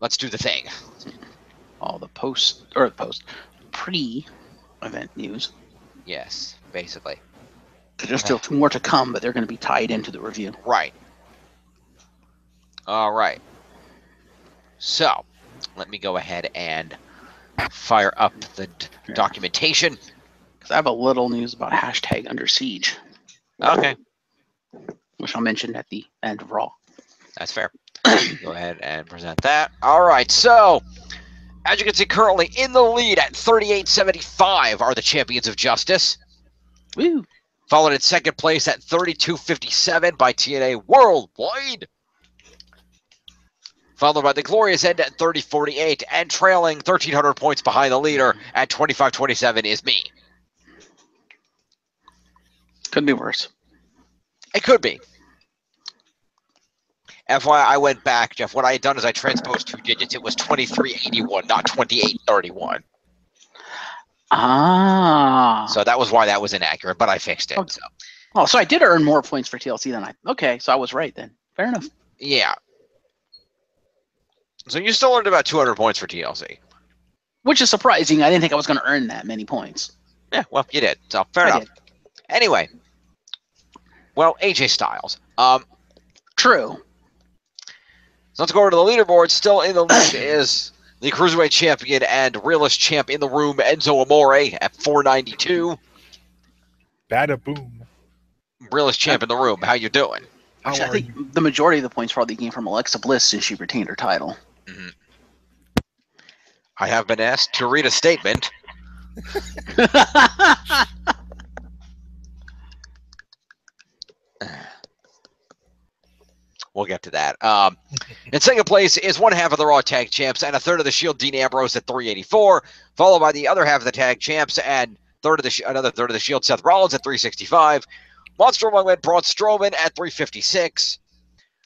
let's do the thing. All the pre-event news. Yes, basically. There's still 2 more to come, but they're going to be tied into the review. Right. All right. So, let me go ahead and fire up the documentation. Because I have a little news about hashtag Under Siege, Okay, which I'll mention at the end of Raw. that's fair. Go ahead and present that. All right, so as you can see, currently in the lead at 38.75 are the Champions of Justice. Woo! Followed in second place at 32.57 by TNA Worldwide. Followed by the Glorious End at 30.48, and trailing 1,300 points behind the leader at 25.27 is me. Could be worse. It could be. FYI, I went back, Jeff. What I had done is I transposed 2 digits. It was 23.81, not 28.31. Ah. So that was why that was inaccurate, but I fixed it. Okay. So Oh, so I did earn more points for TLC than I. Okay, so I was right then. Fair enough. yeah. So you still earned about 200 points for TLC. Which is surprising. I didn't think I was going to earn that many points. Yeah, well, you did. So fair I enough. did. Anyway, well, AJ Styles. True. So let's go over to the leaderboard. Still in the lead is the Cruiserweight Champion and Realist Champ in the room, Enzo Amore at 492. Bada boom. Realist Champ in the room. How you doing? Actually, I How are think you? the majority of the points probably came from Alexa Bliss since she retained her title. Mm-hmm. I have been asked to read a statement. We'll get to that. In second place is one half of the Raw Tag Champs and a third of the Shield, Dean Ambrose at 384, followed by the other half of the Tag Champs and another third of the Shield, Seth Rollins at 365. Monster Among Braun Strowman at 356.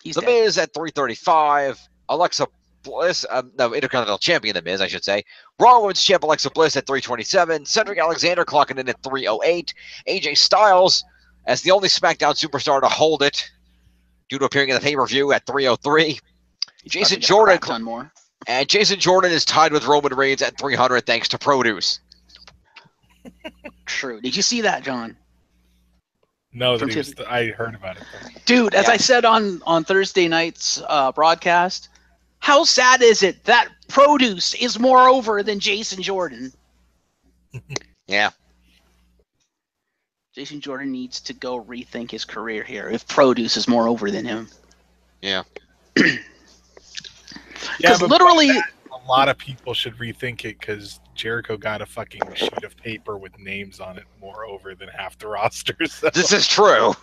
He's The dead. Miz at 335. Alexa Bliss, Intercontinental Champion The Miz, I should say. Raw Women's Champ Alexa Bliss at 327. Cedric Alexander clocking in at 308. AJ Styles as the only SmackDown superstar to hold it due to appearing in the pay-per-view at 303. He's Jason probably got a Jordan, crap ton more. and Jason Jordan is tied with Roman Reigns at 300 thanks to Produce. True. Did you see that, John? No, From that he was, I heard about it. Though. Dude, as Yeah. I said on Thursday night's broadcast, how sad is it that Produce is more over than Jason Jordan? Yeah. Jason Jordan needs to go rethink his career here if Produce is more over than him. Yeah. Because but literally, a lot of people should rethink it because Jericho got a fucking sheet of paper with names on it more over than half the roster. So. This is true.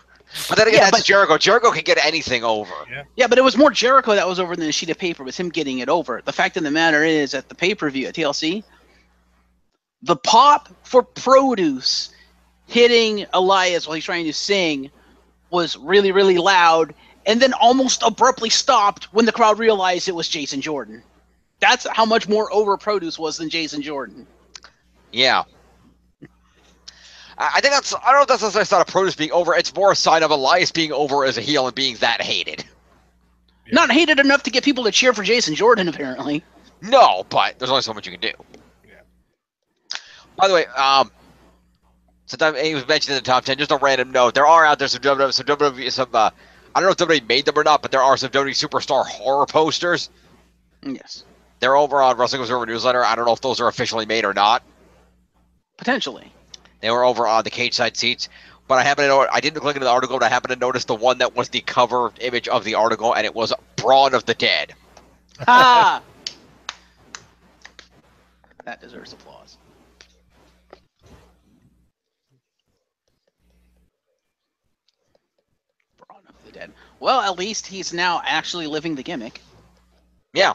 But then again, Yeah, that's but- Jericho. Jericho can get anything over. yeah, but it was more Jericho that was over than a sheet of paper. It was him getting it over. The fact of the matter is, at the pay-per-view at TLC, the pop for Produce hitting Elias while he's trying to sing was really, really loud, and then almost abruptly stopped when the crowd realized it was Jason Jordan. That's how much more over Produce was than Jason Jordan. Yeah. I think that's, I don't know if that's necessarily not a Produce being over. It's more a sign of Elias being over as a heel and being that hated. Yeah. Not hated enough to get people to cheer for Jason Jordan, apparently. No, but there's only so much you can do. Yeah. By the way, sometimes he was mentioned in the top 10, just a random note. There are out there some WWE, I don't know if WWE made them or not, but there are some WWE Superstar horror posters. Yes. They're over on Wrestling Observer Newsletter. I don't know if those are officially made or not. Potentially. They were over on the cage side seats. But I happened to know, I didn't click into the article, but I happened to notice the one that was the cover image of the article, and it was Braun of the Dead. Ah! That deserves applause. Braun of the Dead. Well, at least he's now actually living the gimmick. Yeah.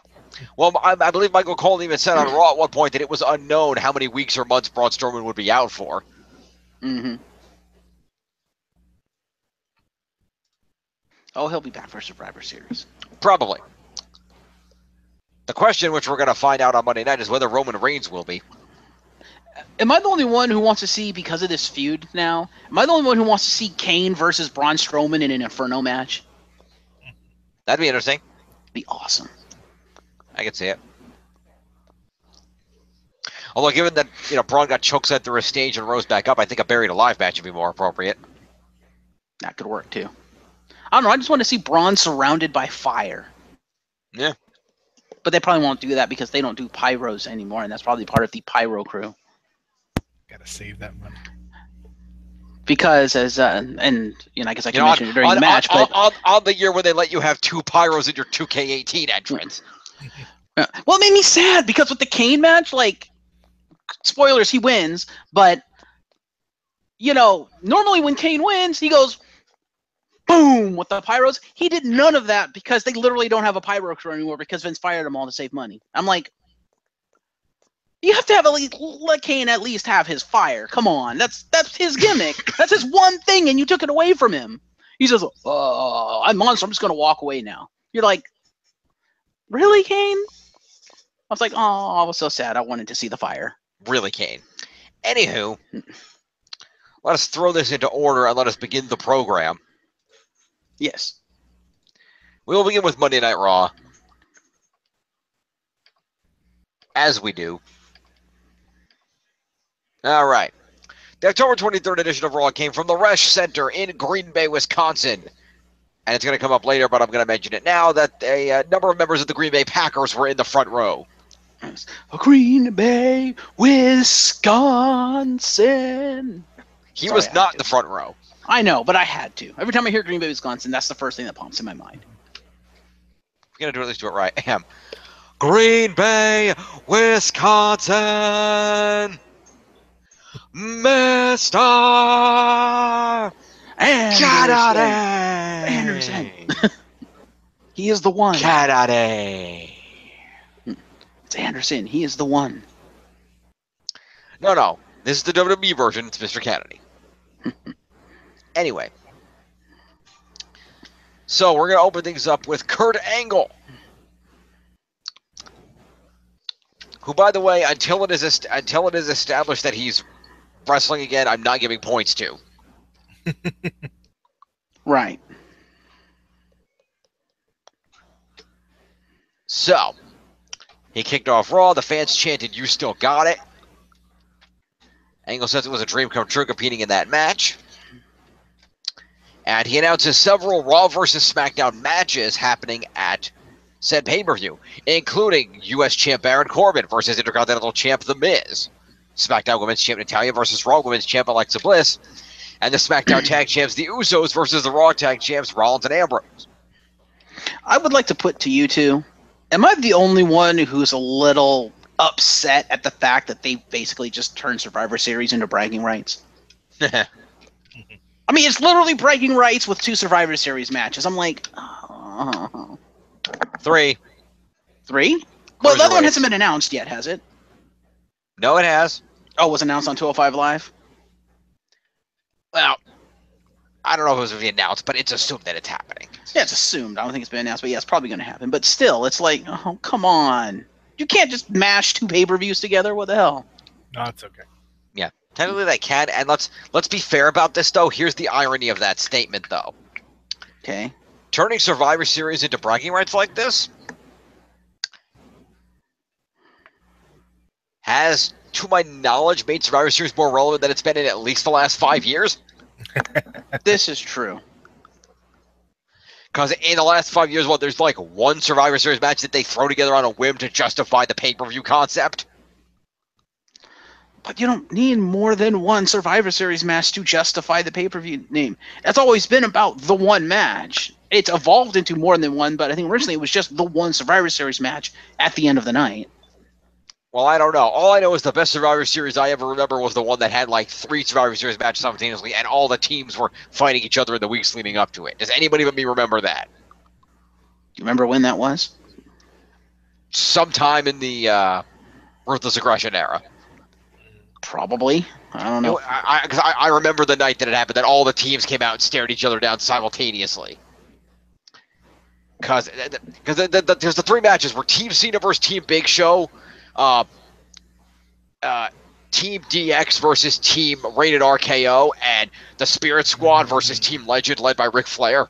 Well, I believe Michael Cole even said on Raw at one point that it was unknown how many weeks or months Braun Strowman would be out for. Mm-hmm. Oh, he'll be back for Survivor Series. Probably. The question, which we're going to find out on Monday night, is whether Roman Reigns will be. Am I the only one who wants to see, because of this feud now, am I the only one who wants to see Kane versus Braun Strowman in an Inferno match? That'd be interesting. Be awesome. I could see it. Although, given that Braun got chokeslammed through a stage and rose back up, I think a buried alive match would be more appropriate. That could work too. I don't know. I just want to see Braun surrounded by fire. Yeah. But they probably won't do that because they don't do pyros anymore, and that's probably part of the pyro crew. Gotta save that money. Because as I guess I can mention it during the match, but on the year where they let you have 2 pyros in your 2K18 entrance. Well, it made me sad because with the Kane match, like, spoilers, he wins, but normally when Kane wins, he goes boom with the pyros. He did none of that because they literally don't have a pyro crew anymore because Vince fired them all to save money. I'm like, you have to have let Kane at least have his fire. Come on, that's his gimmick. That's his one thing, and you took it away from him. He says, "Oh, I'm monster. I'm just gonna walk away now." You're like, really, Kane? I was like, oh, I was so sad. I wanted to see the fire. Really, Kane. Anywho, let us throw this into order and let us begin the program. Yes. We will begin with Monday Night Raw. As we do. All right. The October 23rd edition of Raw came from the Resch Center in Green Bay, Wisconsin. And it's going to come up later, but I'm going to mention it now, that a number of members of the Green Bay Packers were in the front row. Green Bay, Wisconsin. He was not in the front row. I know, but I had to. Every time I hear Green Bay, Wisconsin, that's the first thing that pops in my mind. We're going to at least do it right. Green Bay, Wisconsin. Mr. Anderson. He is the one. Kennedy. It's Anderson. He is the one. No. This is the WWE version. It's Mr. Kennedy. Anyway. So we're going to open things up with Kurt Angle. Who, by the way, until it is established that he's wrestling again, I'm not giving points to. Right. So, he kicked off Raw. The fans chanted, "You still got it." Angle says it was a dream come true competing in that match. And he announces several Raw versus SmackDown matches happening at said pay-per-view, including U.S. Champ Baron Corbin versus Intercontinental Champ The Miz, SmackDown Women's Champ Natalya versus Raw Women's Champ Alexa Bliss, and the SmackDown Tag Champs The Usos versus the Raw Tag Champs Rollins and Ambrose. I would like to put to you two, am I the only one who's a little upset at the fact that they basically just turned Survivor Series into bragging rights? I mean, it's literally bragging rights with 2 Survivor Series matches. I'm like, oh. 3. 3? Well, the other one hasn't been announced yet, has it? No, it has. Oh, it was announced on 205 Live? Well, I don't know if it was really announced, but it's assumed that it's happening. Yeah, it's assumed. I don't think it's been announced, but yeah, it's probably going to happen. But still, it's like, oh, come on. You can't just mash 2 pay-per-views together. What the hell? No, it's okay. Yeah, technically they can, and let's be fair about this, though. Here's the irony of that statement, though. Okay. Turning Survivor Series into bragging rights like this has, to my knowledge, made Survivor Series more relevant than it's been in at least the last 5 years. This is true. Because in the last 5 years, there's like 1 Survivor Series match that they throw together on a whim to justify the pay-per-view concept. But you don't need more than 1 Survivor Series match to justify the pay-per-view name. That's always been about the one match. It's evolved into more than 1, but I think originally it was just the 1 Survivor Series match at the end of the night. Well, I don't know. All I know is the best Survivor Series I ever remember was the one that had like 3 Survivor Series matches simultaneously, and all the teams were fighting each other in the weeks leading up to it. Does anybody but me remember that? Do you remember when that was? Sometime in the Ruthless Aggression era. Probably. I don't know. I remember the night that it happened, that all the teams came out and stared each other down simultaneously. Because there's the 3 matches where Team Cena versus Team Big Show, Team DX versus Team Rated RKO, and the Spirit Squad versus Team Legend led by Ric Flair.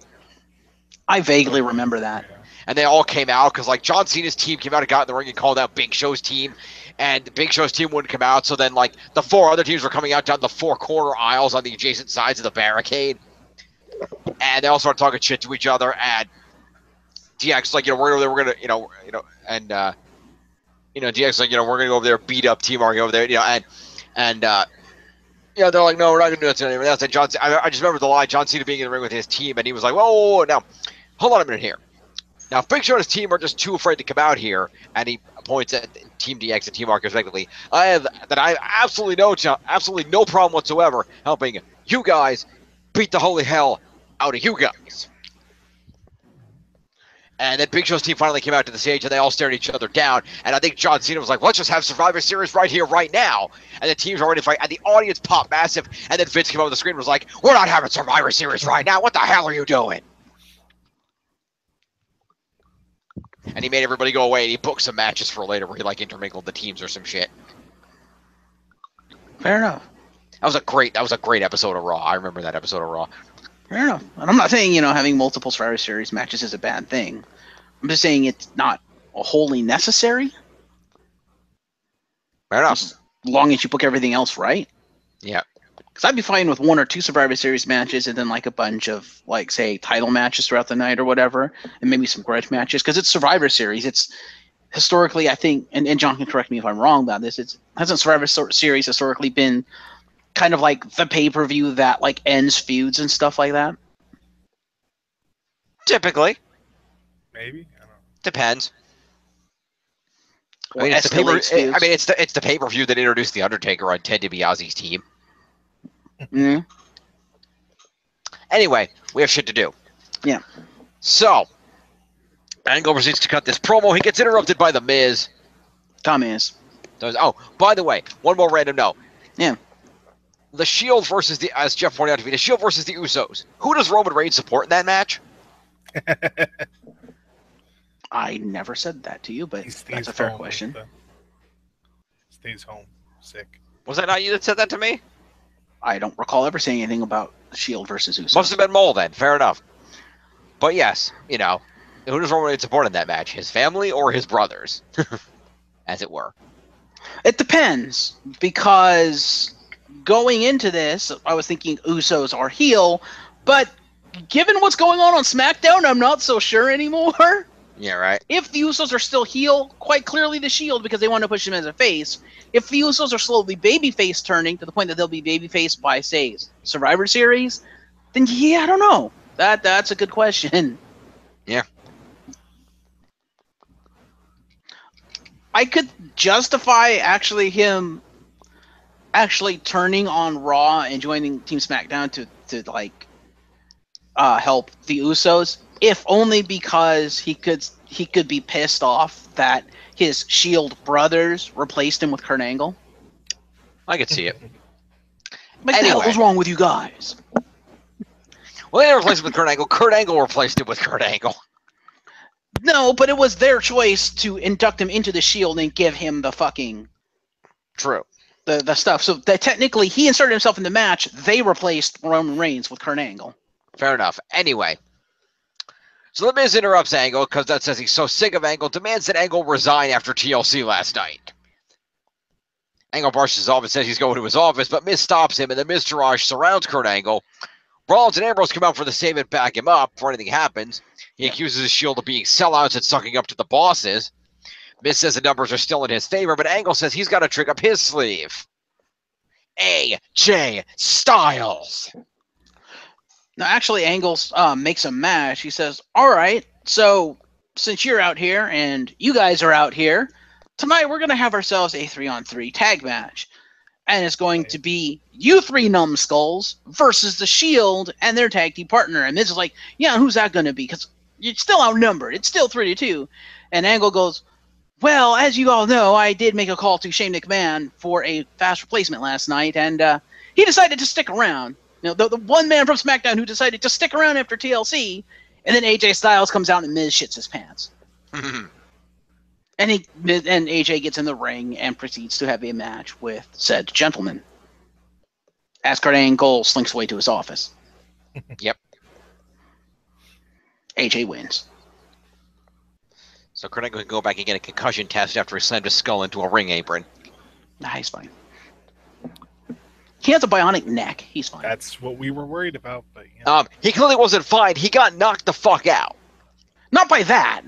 I vaguely remember that. And they all came out because like John Cena's team came out and got in the ring and called out Big Show's team, and Big Show's team wouldn't come out. So then like the 4 other teams were coming out down the 4 corner aisles on the adjacent sides of the barricade, and they all started talking shit to each other. And DX like, we're gonna DX like, we're gonna go over there, beat up Team RK over there, and they're like, no, we're not gonna do that anymore. That's John. I just remember the line, John Cena being in the ring with his team, and he was like, whoa, now hold on a minute here. Now, Big Show and his team are just too afraid to come out here, and he points at Team DX and Team RK respectively. I have absolutely no problem whatsoever helping you guys beat the holy hell out of you guys. And then Big Show's team finally came out to the stage, and they all stared each other down. And I think John Cena was like, let's just have Survivor Series right here, right now. And the teams are ready to fight, and the audience popped massive. And then Vince came over the screen and was like, we're not having Survivor Series right now. What the hell are you doing? And he made everybody go away, and he booked some matches for later where he like intermingled the teams or some shit. Fair enough. That was a great episode of Raw. I remember that episode of Raw. Fair enough. And I'm not saying, having multiple Survivor Series matches is a bad thing. I'm just saying it's not wholly necessary. Fair enough. As long as you book everything else right. Yeah. Because I'd be fine with 1 or 2 Survivor Series matches and then like a bunch of like, say, title matches throughout the night or whatever, and maybe some grudge matches. Because it's Survivor Series. It's historically, I think, and John can correct me if I'm wrong about this, hasn't Survivor Series historically been kind of like the pay-per-view that like ends feuds and stuff like that? Typically. Maybe? I don't know. Depends. Or I mean, it's escalates feuds. it's the pay-per-view that introduced The Undertaker on Ted DiBiase's team. Mm-hmm. Anyway, we have shit to do. Yeah. So, Angle proceeds to cut this promo. He gets interrupted by The Miz. Tom is. Oh, by the way, one more random note. Yeah. The Shield versus as Jeff pointed out to me, the Shield versus the Usos. Who does Roman Reigns support in that match? I never said that to you, but that's a fair question. Stays home, sick. Was that not you that said that to me? I don't recall ever saying anything about Shield versus Usos. Must have been Mole then. Fair enough. But yes, who does Roman Reigns support in that match? His family or his brothers? As it were. It depends, because going into this, I was thinking Usos are heel, but given what's going on SmackDown, I'm not so sure anymore. Yeah, right. If the Usos are still heel, quite clearly the Shield, because they want to push him as a face. If the Usos are slowly babyface turning to the point that they'll be babyface by, say, Survivor Series, then yeah, I don't know. That's a good question. Yeah. I could justify him turning on Raw and joining Team SmackDown to help the Usos, if only because he could be pissed off that his Shield brothers replaced him with Kurt Angle. I could see it. What the hell was wrong with you guys? Well, they didn't replace him with Kurt Angle. Kurt Angle replaced him with Kurt Angle. No, but it was their choice to induct him into the Shield and give him the fucking... True. The stuff. So that technically, he inserted himself in the match. They replaced Roman Reigns with Kurt Angle. Fair enough. Anyway. So The Miz interrupts Angle because that says he's so sick of Angle, demands that Angle resign after TLC last night. Angle brushes off and says he's going to his office, but Miz stops him, and the Miztourage surrounds Kurt Angle. Rollins and Ambrose come out for the save and back him up before anything happens. He accuses his Shield of being sellouts and sucking up to the bosses. Miz says the numbers are still in his favor, but Angle says he's got a trick up his sleeve. AJ Styles. Now, actually, Angle makes a match. He says, all right, so since you're out here and you guys are out here, tonight we're going to have ourselves a 3-on-3 tag match. And it's going to be you 3 numbskulls versus the Shield and their tag team partner. And Miz is like, yeah, who's that going to be? Because you're still outnumbered. It's still 3-2. And Angle goes, well, as you all know, I did make a call to Shane McMahon for a fast replacement last night, and he decided to stick around. The one man from SmackDown who decided to stick around after TLC And then AJ Styles comes out and Miz shits his pants. And AJ gets in the ring and proceeds to have a match with said gentleman. As Kurt Angle slinks away to his office. Yep. AJ wins. So Kurt Angle can go back and get a concussion test after he slammed his skull into a ring apron. Nah, he's fine. He has a bionic neck. He's fine. That's what we were worried about. But yeah. He clearly wasn't fine. He got knocked the fuck out. Not by that.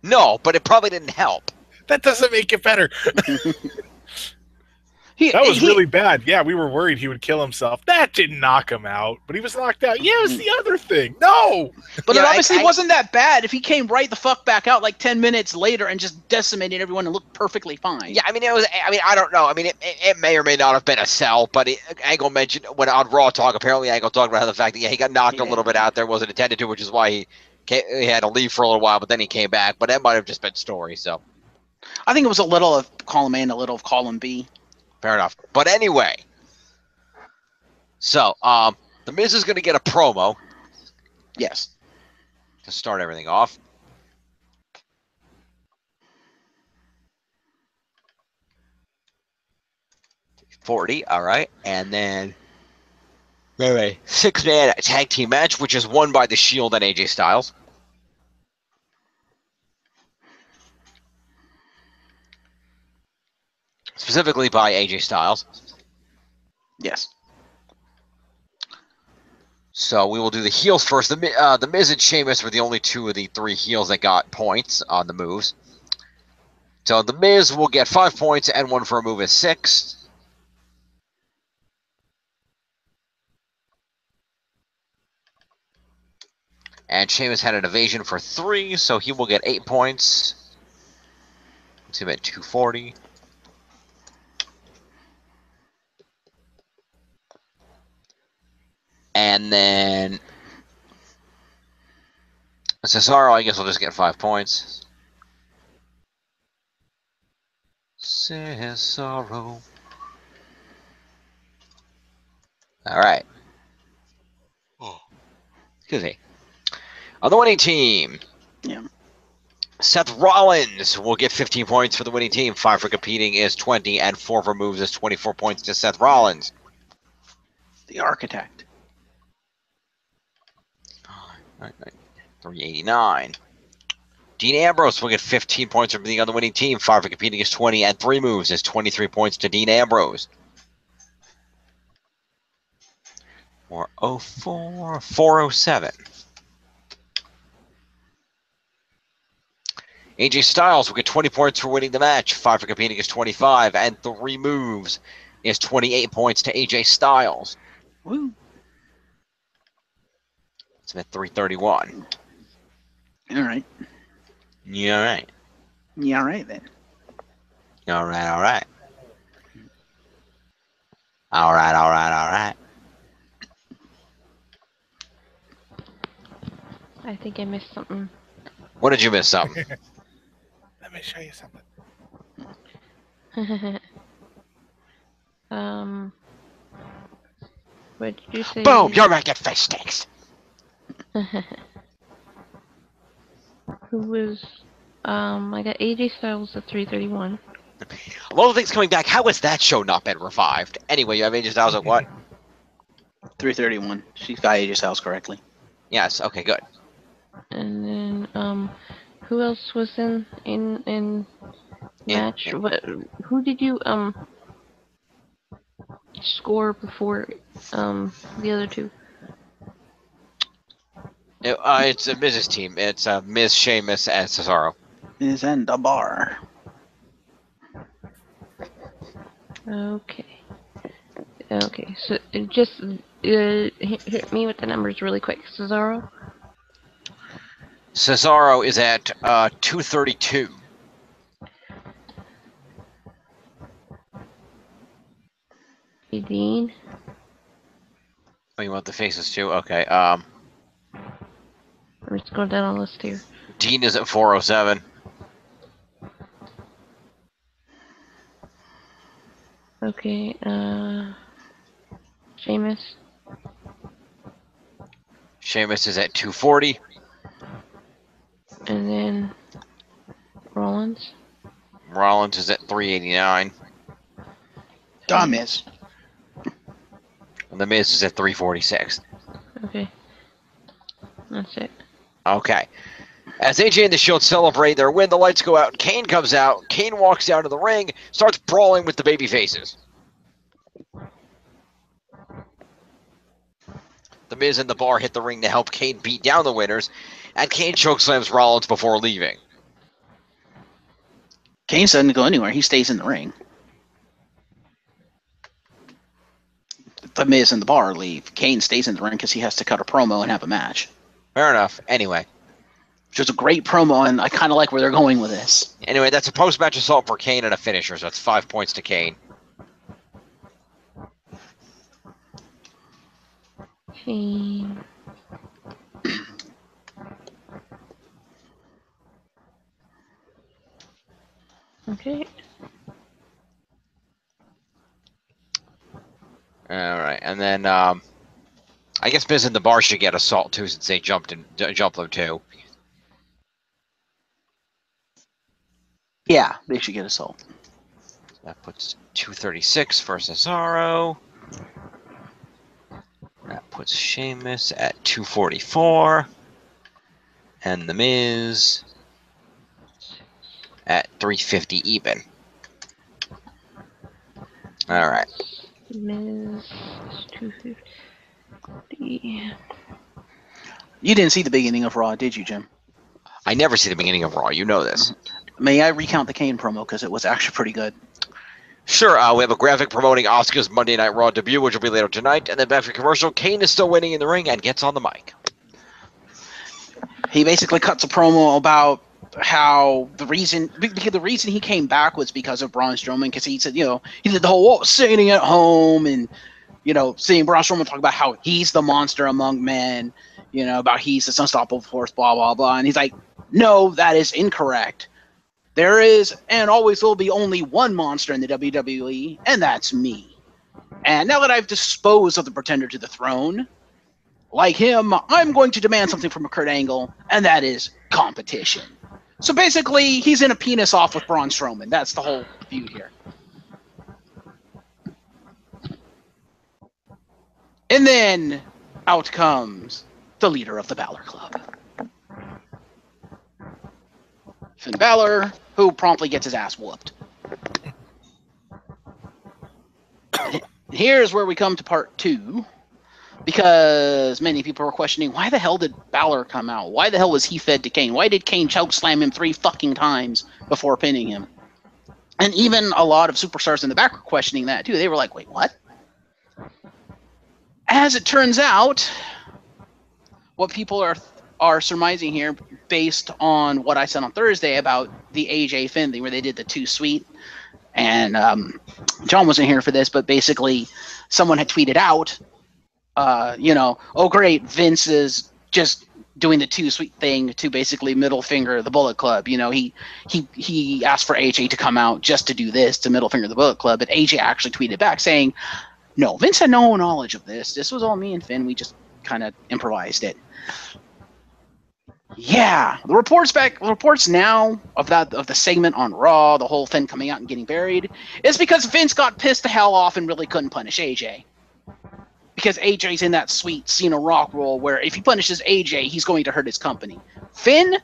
No, but it probably didn't help. That doesn't make it better. That was really bad. Yeah, we were worried he would kill himself. That didn't knock him out, but he was knocked out. Yeah, it was the other thing. No! But Yeah, it obviously wasn't that bad if he came right the fuck back out like 10 minutes later and just decimated everyone and looked perfectly fine. Yeah, I mean, I don't know. I mean, it may or may not have been a sell, but Angle mentioned, when on Raw Talk, apparently Angle talked about the fact that, he got knocked a little bit out there, wasn't intended to, which is why he had to leave for a little while, but then he came back. But that might have just been story, so. I think it was a little of column A and a little of column B. Fair enough. But anyway, so the Miz is going to get a promo. Yes. To start everything off. $40, all right, and then a 6-man tag team match, which is won by the Shield and AJ Styles. Specifically by AJ Styles. Yes. So we will do the heels first. The Miz and Sheamus were the only two of the three heels that got points on the moves. So the Miz will get 5 points and one for a move is 6. And Sheamus had an evasion for 3, so he will get 8 points. Let's see, I'm at 240. And then Cesaro, I guess, will just get 5 points. Cesaro. All right. Excuse me. On the winning team, Yeah. Seth Rollins will get 15 points for the winning team. 5 for competing is 20, and 4 for moves is 24 points to Seth Rollins. The Architect. 389. Dean Ambrose will get 15 points for being on the winning team. 5 for competing is 20, and 3 moves is 23 points to Dean Ambrose. 404, 407. AJ Styles will get 20 points for winning the match. 5 for competing is 25, and 3 moves is 28 points to AJ Styles. Woo. It's at 331. All right. Yeah, all right. Yeah, all right then. All right, all right. All right, all right, all right. I think I missed something. What did you miss something? Let me show you something. What did you say? Boom! Your racket face stinks. Who was? I got AJ Styles at 331. A lot of things coming back. How has that show not been revived? Anyway, you have AJ Styles at what? 331. She's got AJ Styles correctly. Yes. Okay. Good. And then who else was in match? Yeah. What? Who did you score before the other two? It's a Miz's team. It's Miz, Sheamus, and Cesaro. Is in the bar. Okay. Okay. So just hit me with the numbers really quick, Cesaro. Cesaro is at 232. Dean. Oh, you want the faces too? Okay. Let's go down the list here. Dean is at 407. Okay. Sheamus. Sheamus is at 240. And then Rollins. Rollins is at 389. Dumbass. And The Miz is at 346. Okay. That's it. Okay. As AJ and the Shield celebrate their win, the lights go out and Kane comes out. Kane walks down to the ring, starts brawling with the baby faces. The Miz and the Bar hit the ring to help Kane beat down the winners, and Kane chokeslams Rollins before leaving. Kane doesn't go anywhere. He stays in the ring. The Miz and the Bar leave. Kane stays in the ring because he has to cut a promo and have a match. Fair enough. Anyway, Which is a great promo, and I kind of like where they're going with this. that's a post-match assault for Kane and a finisher, so that's 5 points to Kane. Kane. Okay. All right, and then I guess Miz and the Bar should get assault too, since they jumped them too. Yeah, they should get assault. That puts 236 for Cesaro. That puts Sheamus at 244. And The Miz at 350 even. All right. Miz is 250. You didn't see the beginning of Raw, did you, Jim? I never see the beginning of Raw. You know this. May I recount the Kane promo because it was actually pretty good. Sure, we have a graphic promoting Asuka's Monday Night Raw debut, which will be later tonight, and then back to commercial. Kane is still winning in the ring and gets on the mic. He basically cuts a promo about how the reason he came back was because of Braun Strowman, because he said, he did the whole sitting at home and, seeing Braun Strowman talk about how he's the monster among men, about he's this unstoppable force, blah, blah, blah. And he's like, no, that is incorrect. There is and always will be only one monster in the WWE, and that's me. And now that I've disposed of the pretender to the throne, like him, I'm going to demand something from Kurt Angle, and that is competition. So basically, he's in a penis off with Braun Strowman. That's the whole feud here. And then out comes the leader of the Balor Club, Finn Balor, who promptly gets his ass whooped. Here's where we come to part 2, because many people were questioning, why the hell did Balor come out? Why the hell was he fed to Kane? Why did Kane choke slam him 3 fucking times before pinning him? And even a lot of superstars in the back were questioning that too. They were like, wait, what? As it turns out, what people are surmising here, based on what I said on Thursday about the AJ Finn thing, where they did the 2 Sweet, and John wasn't here for this, but basically someone had tweeted out, oh great, Vince is just doing the 2 Sweet thing to basically middle finger the Bullet Club. He asked for AJ to come out just to do this, to middle finger the Bullet Club, but AJ actually tweeted back saying, no, Vince had no knowledge of this. This was all me and Finn. We just kind of improvised it. Yeah, the reports now of the segment on Raw, the whole Finn coming out and getting buried, is because Vince got pissed the hell off and really couldn't punish AJ. Because AJ's in that sweet Cena Rock role where if he punishes AJ, he's going to hurt his company. Finn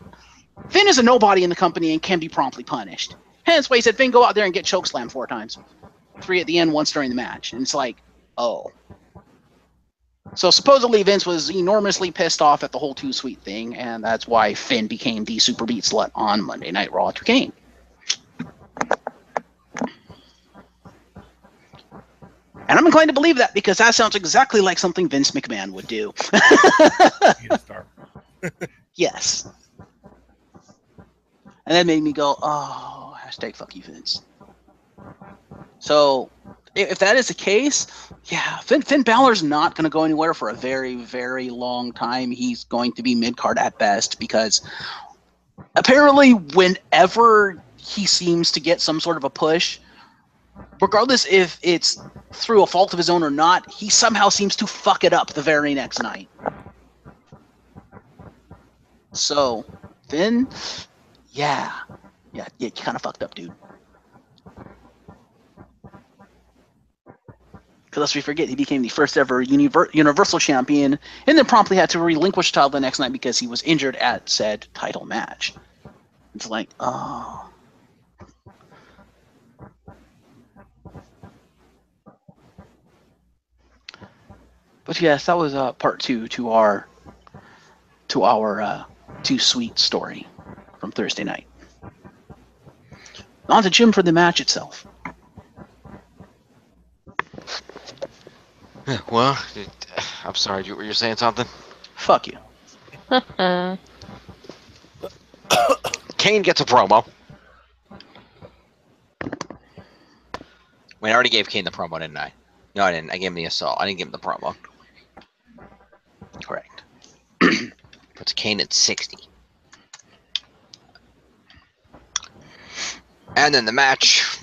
is a nobody in the company and can be promptly punished. Hence why he said, Finn, go out there and get chokeslammed 4 times. 3 at the end, once during the match. And it's like, oh. So supposedly Vince was enormously pissed off at the whole 2 Sweet thing, and that's why Finn became the super beat slut on Monday Night Raw to Kane. And I'm inclined to believe that because that sounds exactly like something Vince McMahon would do. Yes. And that made me go, oh, hashtag fuck you, Vince. So, if that is the case, yeah, Finn Balor's not going to go anywhere for a very, very long time. He's going to be mid-card at best because apparently whenever he seems to get some sort of a push, regardless if it's through a fault of his own or not, he somehow seems to fuck it up the very next night. So, Finn, yeah, you kind of fucked up, dude. Because lest we forget, he became the first ever Universal Champion, and then promptly had to relinquish the title the next night because he was injured at said title match. It's like, oh. But yes, that was part 2 to our Too Sweet story from Thursday night. On to Jim for the match itself. Well, I'm sorry. You were saying something? Fuck you. Kane gets a promo. Wait, I already gave Kane the promo, didn't I? No, I didn't. I gave him the assault. I didn't give him the promo. Correct. Puts Kane at 60. And then the match.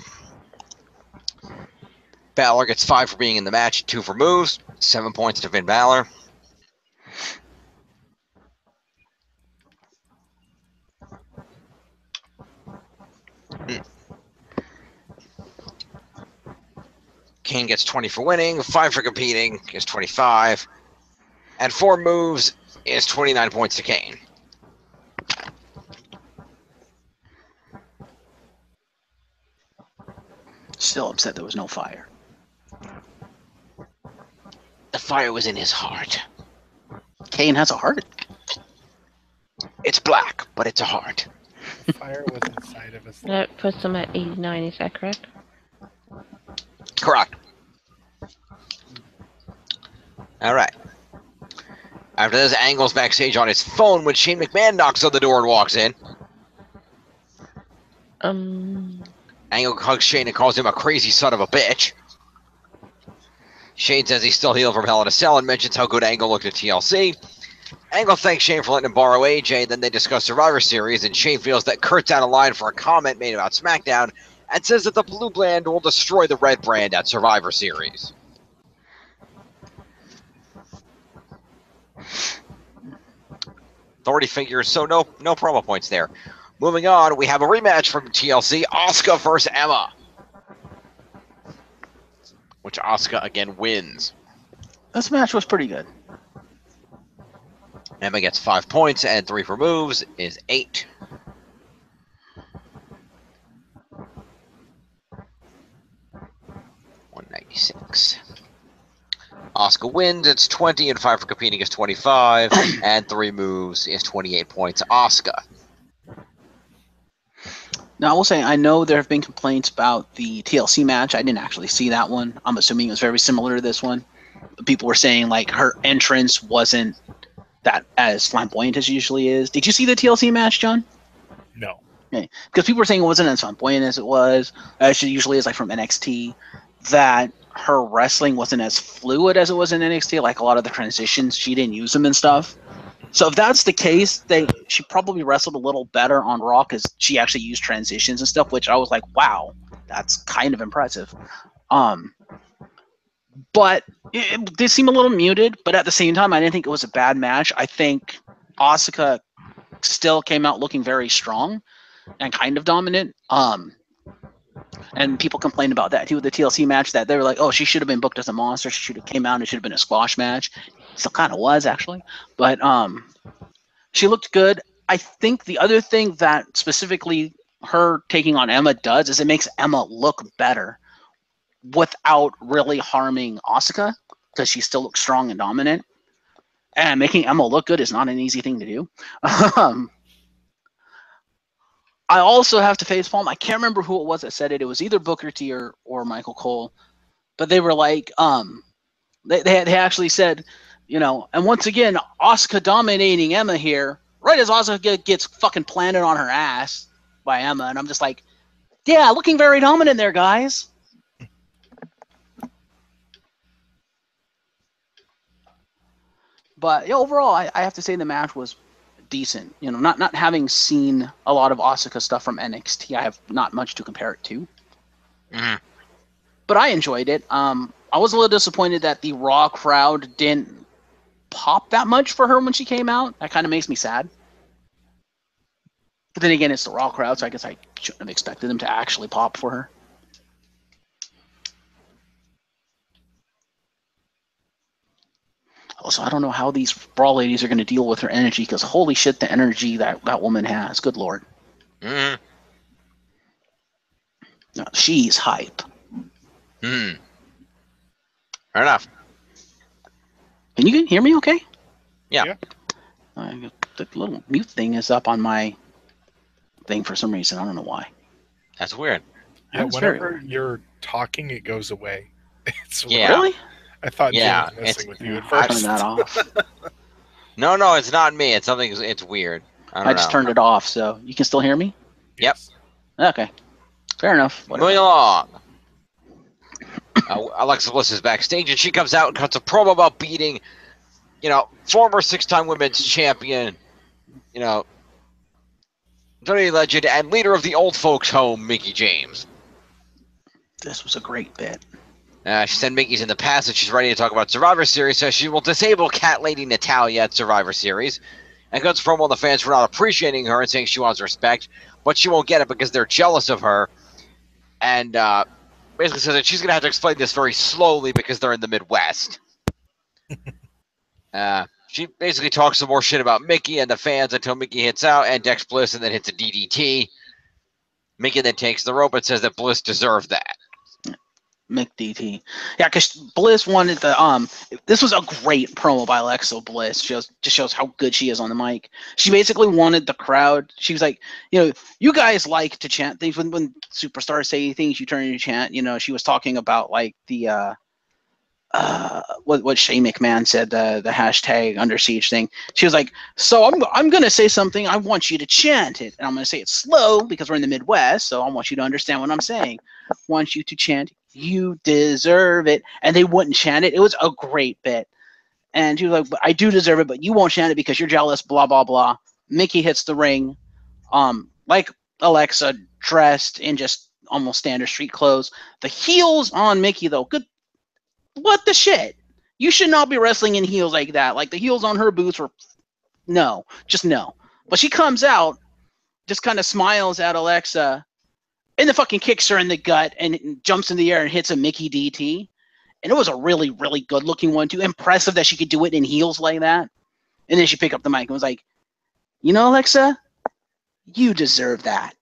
Balor gets 5 for being in the match, 2 for moves, 7 points to Finn Balor. Kane gets 20 for winning, 5 for competing, is 25. And 4 moves is 29 points to Kane. Still upset there was no fire. The fire was in his heart. Kane has a heart. It's black, but it's a heart. Fire was inside of us. That puts him at 89, is that correct? Correct. All right. After this, Angle's backstage on his phone when Shane McMahon knocks on the door and walks in. Angle hugs Shane and calls him a crazy son of a bitch. Shane says he's still healed from Hell in a Cell and mentions how good Angle looked at TLC. Angle thanks Shane for letting him borrow AJ, then they discuss Survivor Series, and Shane feels that Kurt's out of line for a comment made about SmackDown and says that the blue brand will destroy the red brand at Survivor Series. Authority figures, so no promo points there. Moving on, we have a rematch from TLC, Asuka versus Emma. Which Asuka again wins. This match was pretty good. Emma gets 5 points and 3 for moves is 8. $196. Asuka wins, it's 20 and 5 for competing is 25, and 3 moves is 28 points. Asuka. Now, I will say, I know there have been complaints about the TLC match. I didn't actually see that one. I'm assuming it was very similar to this one. People were saying, like, her entrance wasn't that as flamboyant as it usually is. Did you see the TLC match, John? No. Okay. Because people were saying it wasn't as flamboyant as it was, as she usually is, like, from NXT. That her wrestling wasn't as fluid as it was in NXT. Like, a lot of the transitions, she didn't use them and stuff. So if that's the case, she probably wrestled a little better on Raw because she actually used transitions and stuff, which I was like, wow, that's kind of impressive. But it did seem a little muted, but at the same time, I didn't think it was a bad match. I think Asuka still came out looking very strong and kind of dominant. And people complained about that too with the TLC match, that they were like, oh, she should have been booked as a monster. She should have came out and it should have been a squash match. Still kind of was, actually. But she looked good. I think the other thing that specifically her taking on Emma does is it makes Emma look better without really harming Asuka, because she still looks strong and dominant. And making Emma look good is not an easy thing to do. I also have to facepalm. I can't remember who it was that said it. It was either Booker T or Michael Cole. But they were like, they actually said, you know, and once again, Asuka dominating Emma here, right as Asuka gets fucking planted on her ass by Emma. And I'm just like, yeah, looking very dominant there, guys. But yeah, overall, I have to say the match was decent. You know, not having seen a lot of Asuka stuff from NXT, I have not much to compare it to. Mm-hmm. But I enjoyed it. I was a little disappointed that the Raw crowd didn't pop that much for her when she came out. That kind of makes me sad. But then again, it's the Raw crowd, so I guess I shouldn't have expected them to actually pop for her. Also, I don't know how these Raw ladies are going to deal with her energy, because holy shit, the energy that woman has. Good lord. Mm. No, she's hype. Hmm. Fair enough. Can you hear me okay? Yeah. The little mute thing is up on my thing for some reason. I don't know why. That's weird. Yeah, That's very whenever weird. you're talking, it goes away. It's Yeah. Really? I thought Yeah, Jim was messing with you at I'll first. turn that off. No, it's not me. It's something. It's weird. I I don't just know. turned it off, so you can still hear me? Yep. Yes. Okay. Fair enough. Whatever. Moving along. Alexa Bliss is backstage, and she comes out and cuts a promo about beating, former 6-time women's champion, WWE legend and leader of the old folks' home, Mickie James. This was a great bit. She said Mickey's in the past and she's ready to talk about Survivor Series, so she will disable Cat Lady Natalia at Survivor Series. And cuts promo on the fans for not appreciating her and saying she wants respect, but she won't get it because they're jealous of her. And basically says that she's going to have to explain this very slowly because they're in the Midwest. She basically talks some more shit about Mickie and the fans until Mickie hits out and Dex Bliss and then hits a DDT. Mickie then takes the rope and says that Bliss deserved that. McDT. Yeah, because Bliss wanted the this was a great promo by Alexa Bliss. Just shows how good she is on the mic. She basically wanted the crowd. She was like, you guys like to chant things when superstars say things, you turn into chant. She was talking about like the what Shane McMahon said, the hashtag under siege thing. She was like, so I'm gonna say something, I want you to chant it, and I'm gonna say it slow because we're in the Midwest, so I want you to understand what I'm saying. I want you to chant, you deserve it, and they wouldn't chant it. It was a great bit, and she was like, but I do deserve it, but you won't chant it because you're jealous, blah blah blah. Mickie hits the ring, like Alexa, dressed in just almost standard street clothes. The heels on Mickie though, good. What the shit? You should not be wrestling in heels like that. Like the heels on her boots were no. But she comes out, just kind of smiles at Alexa, and then fucking kicks her in the gut and jumps in the air and hits a Mickie DT. And it was a really, really good looking one too. Impressive that she could do it in heels like that. And then she picked up the mic and was like, Alexa, you deserve that.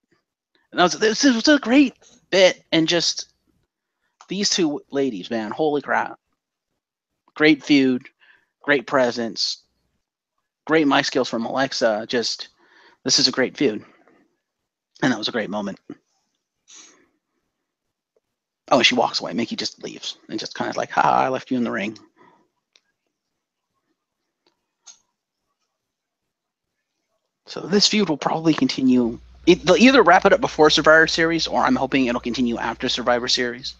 And this was a great bit, and just these two ladies, man, holy crap. Great feud, great presence, great mic skills from Alexa. Just, this is a great feud. And that was a great moment. Oh, and she walks away. Mickie just leaves and just kind of like, ha, I left you in the ring. So this feud will probably continue. They'll either wrap it up before Survivor Series, or I'm hoping it'll continue after Survivor Series.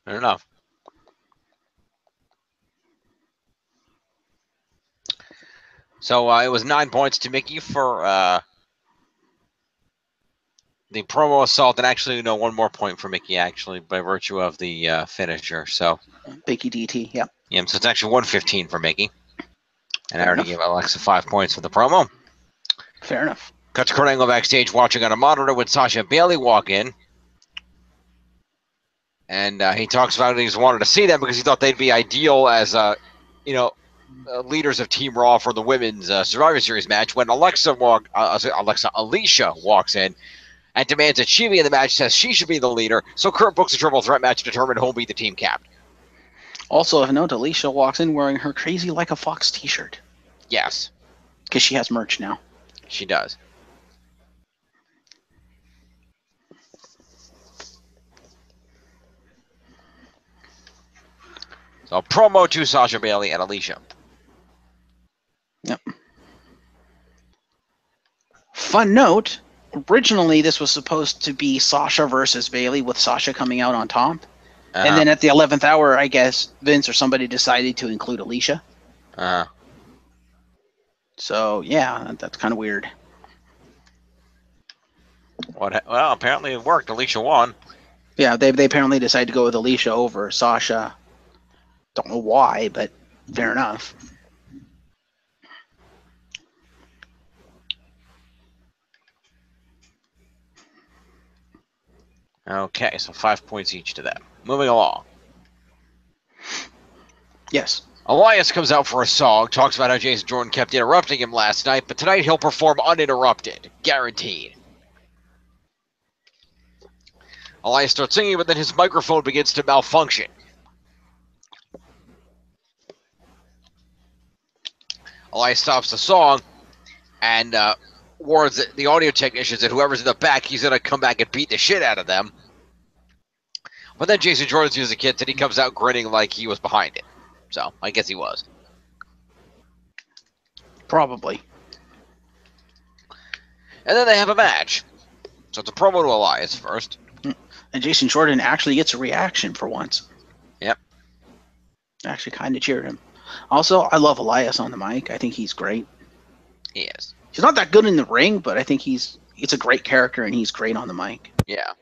Fair enough. So it was 9 points to Mickie for the promo assault, and actually, one more point for Mickie, actually, by virtue of the finisher. So Mickie DT, yep. Yeah, so it's actually 115 for Mickie. And I Fair already enough. gave Alexa 5 points for the promo. Fair enough. Cut to Kurt Angle backstage watching on a monitor with Sasha Bailey walk in. And he talks about he's wanted to see them because he thought they'd be ideal as, leaders of Team Raw for the women's Survivor Series match. When Alicia walks in and demands that she be in the match, says she should be the leader. So Kurt books a triple threat match to determine who'll be the team captain. Also, if note, Alicia walks in wearing her Crazy Like a Fox t-shirt. Yes. Because she has merch now. She does. So promo to Sasha Bailey and Alicia. Yep. Fun note, originally this was supposed to be Sasha versus Bailey, with Sasha coming out on top. Uh-huh. And then at the 11th hour, I guess, Vince or somebody decided to include Alicia. Uh-huh. So, yeah, that's kind of weird. Well, apparently it worked. Alicia won. Yeah, they apparently decided to go with Alicia over Sasha. Don't know why, but fair enough. Okay, so 5 points each to them. Moving along. Yes. Elias comes out for a song, talks about how Jason Jordan kept interrupting him last night, but tonight he'll perform uninterrupted. Guaranteed. Elias starts singing, but then his microphone begins to malfunction. Elias stops the song and warns the audio technicians that whoever's in the back, he's going to come back and beat the shit out of them. But then Jason Jordan's music hits and he comes out grinning like he was behind it. So, I guess he was. Probably. And then they have a match. So it's a promo to Elias first. And Jason Jordan actually gets a reaction for once. Yep. Actually kind of cheered him. Also, I love Elias on the mic. I think he's great. He is. He's not that good in the ring, but I think it's a great character and he's great on the mic. Yeah.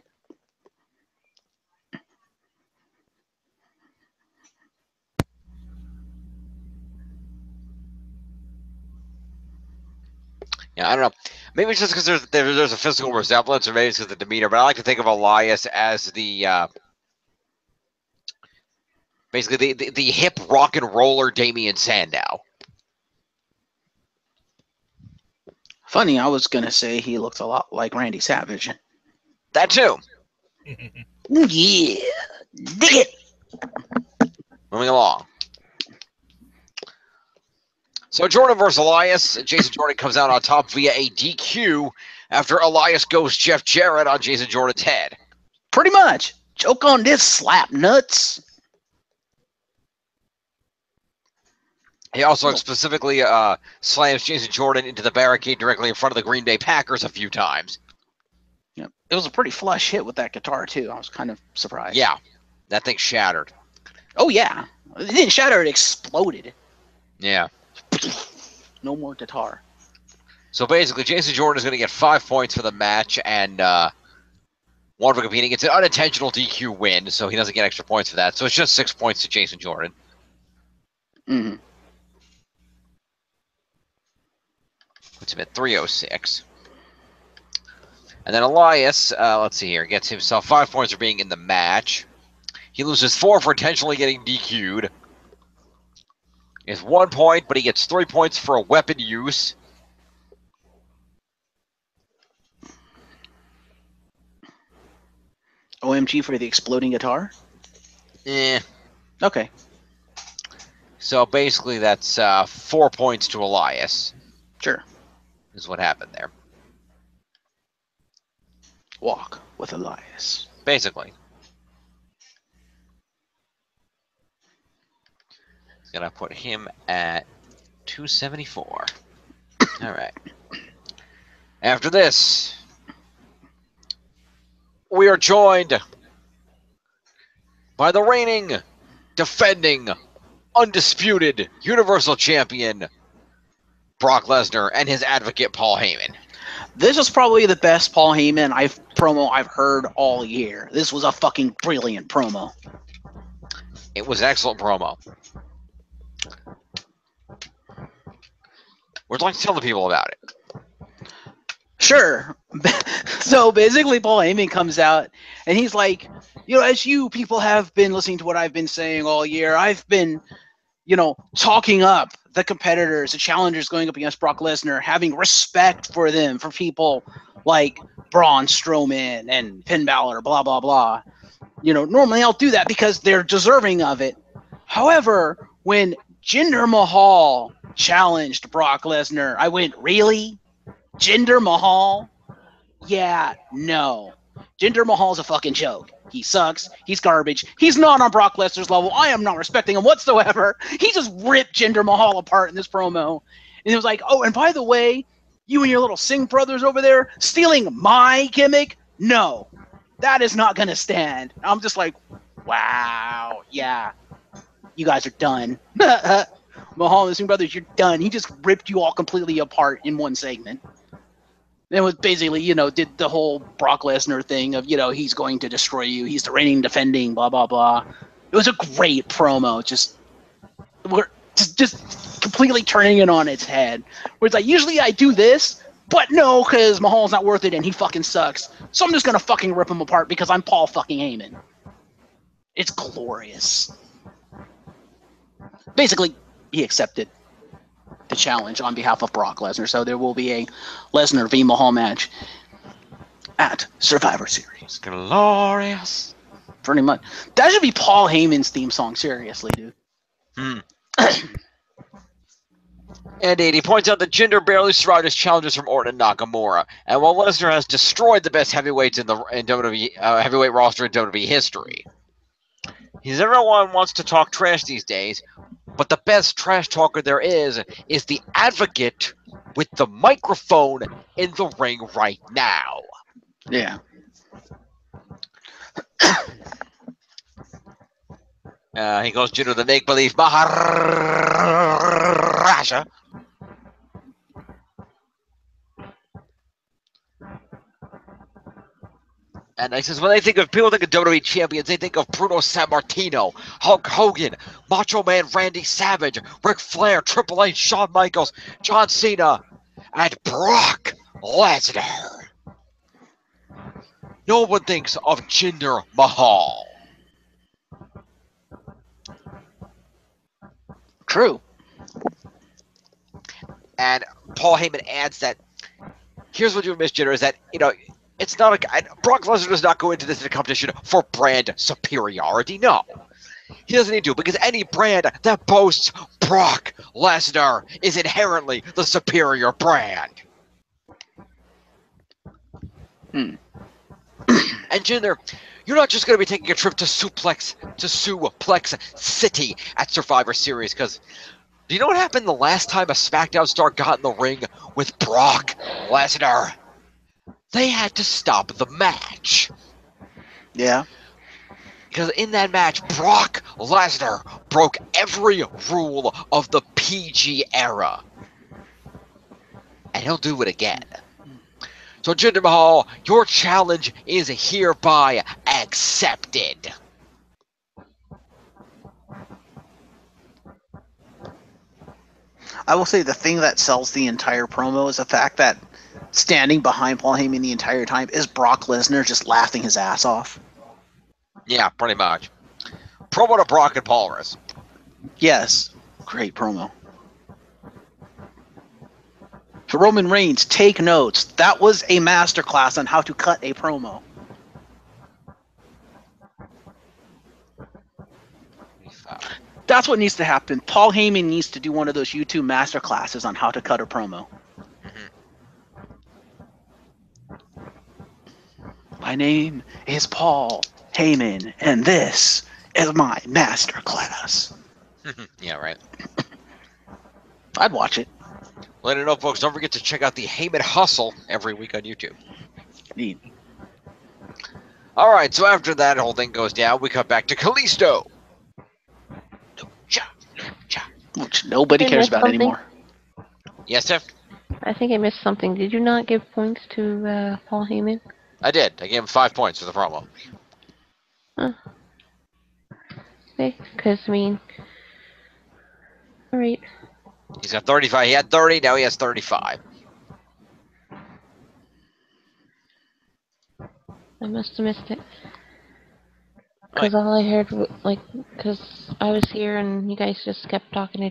Yeah, I don't know. Maybe it's just because there's a physical resemblance, or maybe it's because of the demeanor. But I like to think of Elias as the basically the hip rock and roller Damian Sandow. Funny, I was gonna say he looks a lot like Randy Savage. That too. Ooh, yeah, dig it. Moving along. So Jordan versus Elias. Jason Jordan comes out on top via a DQ after Elias goes Jeff Jarrett on Jason Jordan's head. Pretty much. Joke on this, slap nuts. He also specifically slams Jason Jordan into the barricade directly in front of the Green Bay Packers a few times. Yep. It was a pretty flush hit with that guitar, too. I was kind of surprised. Yeah, that thing shattered. Oh, yeah. It didn't shatter, it exploded. Yeah. No more guitar. So basically, Jason Jordan is going to get 5 points for the match and 1 for competing. It's an unintentional DQ win, so he doesn't get extra points for that. So it's just 6 points to Jason Jordan. Mm-hmm. Puts him at 306. And then Elias, let's see here, gets himself 5 points for being in the match. He loses 4 for intentionally getting DQ'd. He has 1 point, but he gets 3 points for a weapon use. OMG for the exploding guitar? Eh. Okay. So basically that's 4 points to Elias. Sure. Is what happened there. Walk with Elias. Basically. He's going to put him at 274. All right. After this, we are joined by the reigning, defending, undisputed Universal Champion, Brock Lesnar, and his advocate, Paul Heyman. This is probably the best Paul Heyman promo I've heard all year. This was a fucking brilliant promo. It was an excellent promo. Would like to tell the people about it. Sure. So basically, Paul Heyman comes out and he's like, as you people have been listening to what I've been saying all year, I've been, talking up the competitors, the challengers going up against Brock Lesnar, having respect for them, for people like Braun Strowman and Finn Balor, blah, blah, blah. Normally I'll do that because they're deserving of it. However, when Jinder Mahal challenged Brock Lesnar, I went, really? Jinder Mahal? Yeah, no. Jinder Mahal's a fucking joke. He sucks. He's garbage. He's not on Brock Lesnar's level. I am not respecting him whatsoever. He just ripped Jinder Mahal apart in this promo. And it was like, oh, and by the way, you and your little Singh brothers over there stealing my gimmick? No, that is not going to stand. I'm just like, wow, yeah, you guys are done. Mahal and the Singh brothers, you're done. He just ripped you all completely apart in one segment. It was basically, did the whole Brock Lesnar thing of, he's going to destroy you. He's the reigning, defending, blah, blah, blah. It was a great promo. Just completely turning it on its head. Where it's like, usually I do this, But no, because Mahal's not worth it and he fucking sucks. So I'm just gonna fucking rip him apart because I'm Paul fucking Heyman. It's glorious. Basically, he accepted the challenge on behalf of Brock Lesnar, so there will be a Lesnar v Mahal match at Survivor Series. Glorious. Pretty much. That should be Paul Heyman's theme song, seriously, dude. Indeed, he points out that Jinder barely survived his challenges from Orton and Nakamura, and while Lesnar has destroyed the best heavyweights in WWE heavyweight roster in WWE history, he says everyone wants to talk trash these days, but the best trash talker there is the advocate with the microphone in the ring right now. Yeah. He goes Jinder the make-believe Maharaja. And he says, when people think of WWE champions, they think of Bruno Sammartino, Hulk Hogan, Macho Man Randy Savage, Ric Flair, Triple H, Shawn Michaels, John Cena, and Brock Lesnar. No one thinks of Jinder Mahal. True. And Paul Heyman adds that, here's what you miss, Jinder, is that, it's not Brock Lesnar does not go into this competition for brand superiority. No, he doesn't need to, because any brand that boasts Brock Lesnar is inherently the superior brand. And Jinder, you're not just going to be taking a trip to Suplex City at Survivor Series, because do you know what happened the last time a SmackDown star got in the ring with Brock Lesnar? They had to stop the match. Yeah. Because in that match, Brock Lesnar broke every rule of the PG era. And he'll do it again. So Jinder Mahal, your challenge is hereby accepted. I will say the thing that sells the entire promo is the fact that standing behind Paul Heyman the entire time is Brock Lesnar just laughing his ass off. Yeah, pretty much. Promo to Brock and Paulus. Yes. Great promo. For Roman Reigns, take notes. That was a masterclass on how to cut a promo. That's what needs to happen. Paul Heyman needs to do one of those YouTube masterclasses on how to cut a promo. My name is Paul Heyman, and this is my masterclass. Yeah, right. I'd watch it. Let it know, folks. Don't forget to check out the Heyman Hustle every week on YouTube. Neat. All right, so after that whole thing goes down, we cut back to Kalisto. Which nobody cares about anymore. Yes, Tiff? I think I missed something. Did you not give points to Paul Heyman? I did. I gave him 5 points for the promo. Huh. Okay, because, alright. He's got 35. He had 30, now he has 35. I must have missed it. Because all I heard, because I was here and you guys just kept talking. I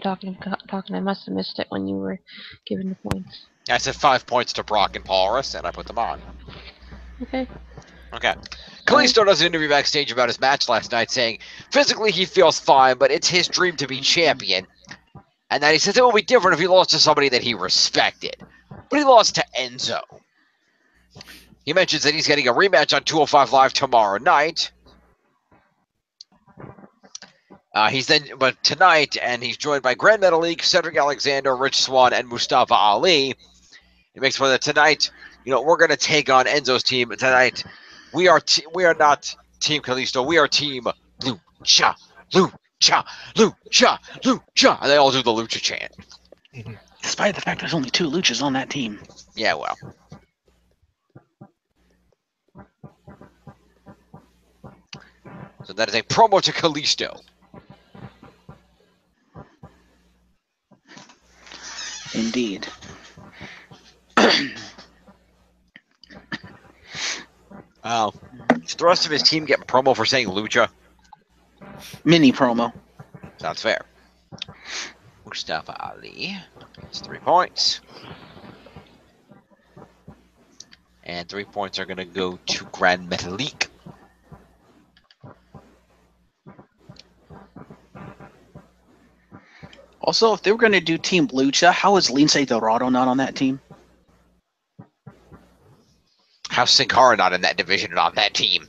must have missed it when you were giving the points. I said 5 points to Brock and Paulus, and I put them on. Okay. Okay. Kalisto does an interview backstage about his match last night, saying physically he feels fine, but it's his dream to be champion. And then he says it will be different if he lost to somebody that he respected. But he lost to Enzo. He mentions that he's getting a rematch on 205 Live tomorrow night. But tonight, and he's joined by Grand Metalik, Cedric Alexander, Rich Swann, and Mustafa Ali. It makes clear that tonight, we're going to take on Enzo's team tonight. We are not Team Kalisto. We are Team Lucha, Lucha, Lucha, Lucha, and they all do the Lucha chant. Despite the fact there's only 2 Luchas on that team. Yeah, well. So that is a promo to Kalisto. Indeed. Wow. Does the rest of his team get promo for saying Lucha? Mini promo. Sounds fair. Mustafa Ali. It's 3 points. And 3 points are going to go to Grand Metalik. Also, if they were going to do Team Lucha, how is Lince Dorado not on that team? How's Sin Cara not in that division and on that team?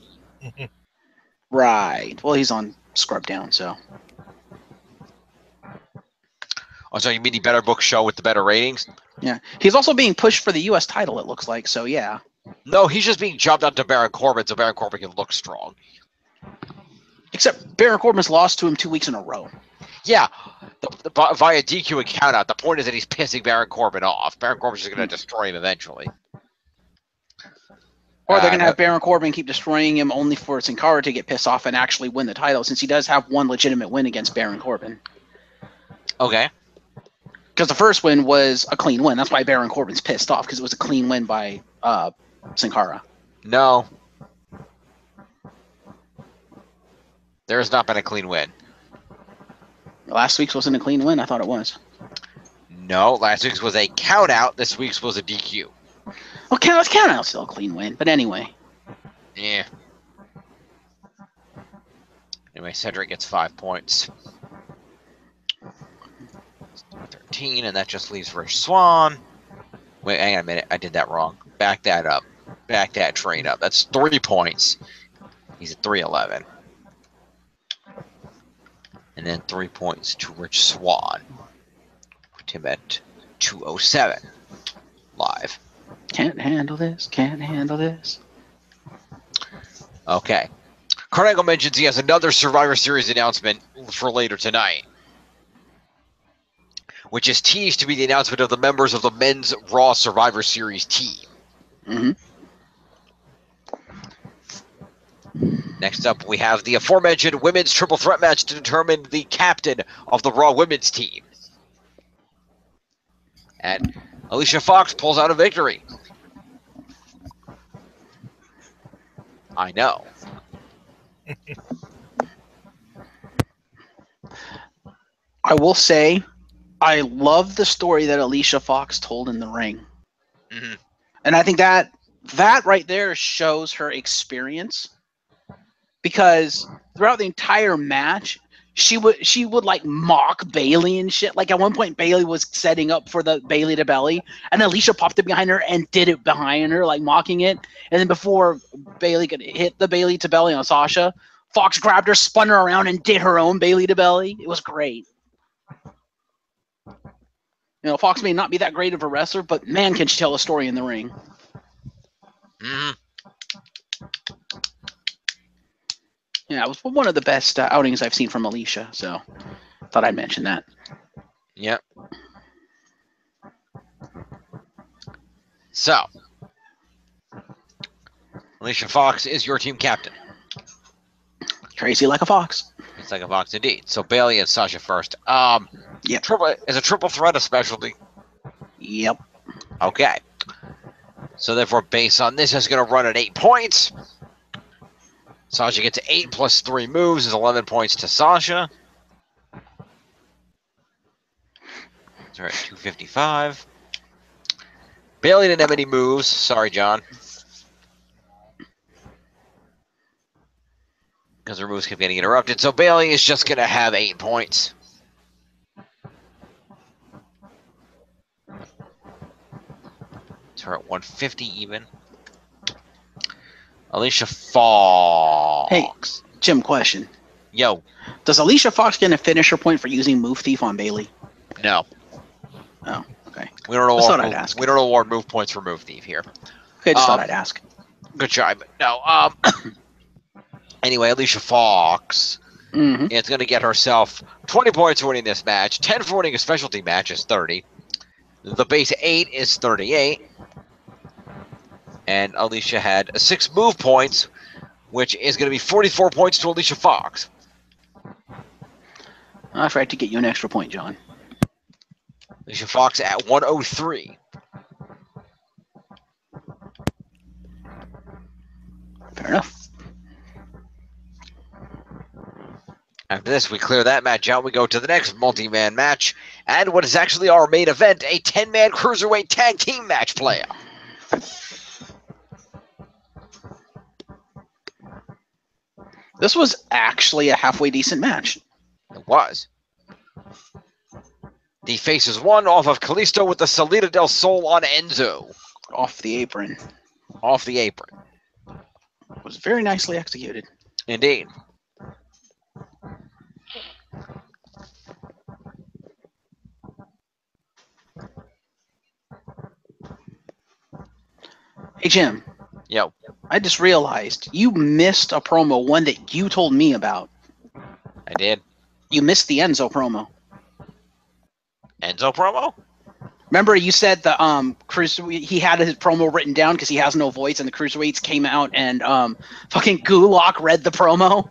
Right. Well, he's on Scrub Down, so. Oh, so you mean the better book show with the better ratings? Yeah. He's also being pushed for the U.S. title, it looks like, so yeah. No, he's just being jumped onto Baron Corbin so Baron Corbin can look strong. Except Baron Corbin's lost to him 2 weeks in a row. Yeah, via DQ and countout. The point is that he's pissing Baron Corbin off. Baron Corbin's just going to destroy him eventually. Or they're going to have Baron Corbin keep destroying him only for Sin Cara to get pissed off and actually win the title, since he does have one legitimate win against Baron Corbin. Okay. Because the first win was a clean win. That's why Baron Corbin's pissed off, because it was a clean win by Sin Cara. No. There has not been a clean win. Last week's wasn't a clean win. I thought it was. No, last week's was a count out. This week's was a DQ. Well, count out still a clean win. But anyway. Yeah. Anyway, Cedric gets 5 points. 13, and that just leaves Rich Swann. Wait, hang on a minute. I did that wrong. Back that up. Back that train up. That's 3 points. He's at 311. And then 3 points to Rich Swann. Put him at 207. Live. Can't handle this. Can't handle this. Okay. Kurt Angle mentions he has another Survivor Series announcement for later tonight, which is teased to be the announcement of the members of the Men's Raw Survivor Series team. Mm-hmm. Next up, we have the aforementioned women's triple threat match to determine the captain of the Raw women's team. And Alicia Fox pulls out a victory. I know. I will say, I love the story that Alicia Fox told in the ring. Mm-hmm. And I think that right there shows her experience. Because throughout the entire match, she would like mock Bayley and shit. Like at one point, Bayley was setting up for the Bayley to belly, and Alicia popped it behind her and did it behind her, like mocking it. And then before Bayley could hit the Bayley to belly on Sasha, Fox grabbed her, spun her around, and did her own Bayley to belly. It was great. You know, Fox may not be that great of a wrestler, but man, can she tell a story in the ring. Mm-hmm. Yeah, it was one of the best outings I've seen from Alicia, so thought I'd mention that. Yep. So, Alicia Fox is your team captain. Crazy like a fox. It's like a Fox indeed. So Bayley and Sasha first. Yeah. Is a triple threat a specialty? Yep. Okay. So therefore, based on this, it's going to run at 8 points. Sasha gets 8 plus 3 moves is 11 points to Sasha. So we're at 255. Bayley didn't have any moves. Sorry, John. Because her moves kept getting interrupted. So Bayley is just going to have 8 points. So we're at 150 even. Alicia Fox. Hey, Jim, question. Yo. Does Alicia Fox get a finisher point for using Move Thief on Bayley? No. Oh, okay. We don't I'd ask. We don't award move points for Move Thief here. Okay, just thought I'd ask. Good try, but no. Anyway, Alicia Fox is going to get herself 20 points for winning this match. 10 for winning a specialty match is 30. The base 8 is 38. And Alicia had 6 move points, which is going to be 44 points to Alicia Fox. I tried to get you an extra point, John. Alicia Fox at 103. enough. After this, we clear that match out. We go to the next multi-man match, and what is actually our main event, a 10-man cruiserweight tag team match playoff. This was actually a halfway decent match. It was. The faces won off of Kalisto with the Salida del Sol on Enzo. Off the apron. Off the apron. It was very nicely executed. Indeed. Hey, Jim. Yo. I just realized you missed a promo, one that you told me about. I did. You missed the Enzo promo. Enzo promo? Remember you said the he had his promo written down because he has no voice, and the cruiserweights came out and fucking Gulak read the promo.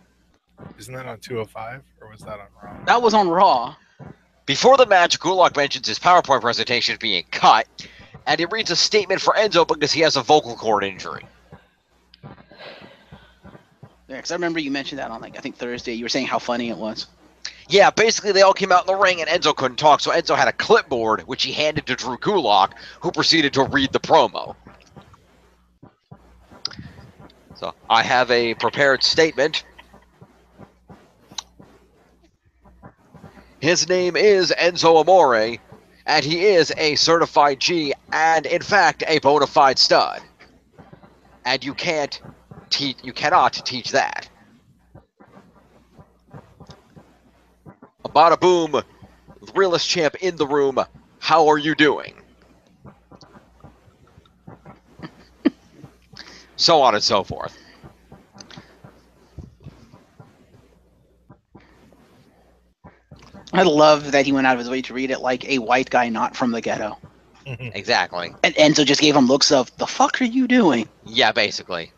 Isn't that on 205 or was that on Raw? That was on Raw. Before the match, Gulak mentions his PowerPoint presentation being cut, and he reads a statement for Enzo because he has a vocal cord injury. Yeah, because I remember you mentioned that on, like, I think Thursday. You were saying how funny it was. Yeah, basically they all came out in the ring and Enzo couldn't talk, so Enzo had a clipboard, which he handed to Drew Gulak, who proceeded to read the promo. So I have a prepared statement. His name is Enzo Amore, and he is a certified G and, in fact, a bona fide stud. And you cannot teach that. Bada boom, realest champ in the room. How are you doing? So on and so forth. I love that he went out of his way to read it like a white guy not from the ghetto. Exactly. And Enzo just gave him looks of, the fuck are you doing? Yeah, basically.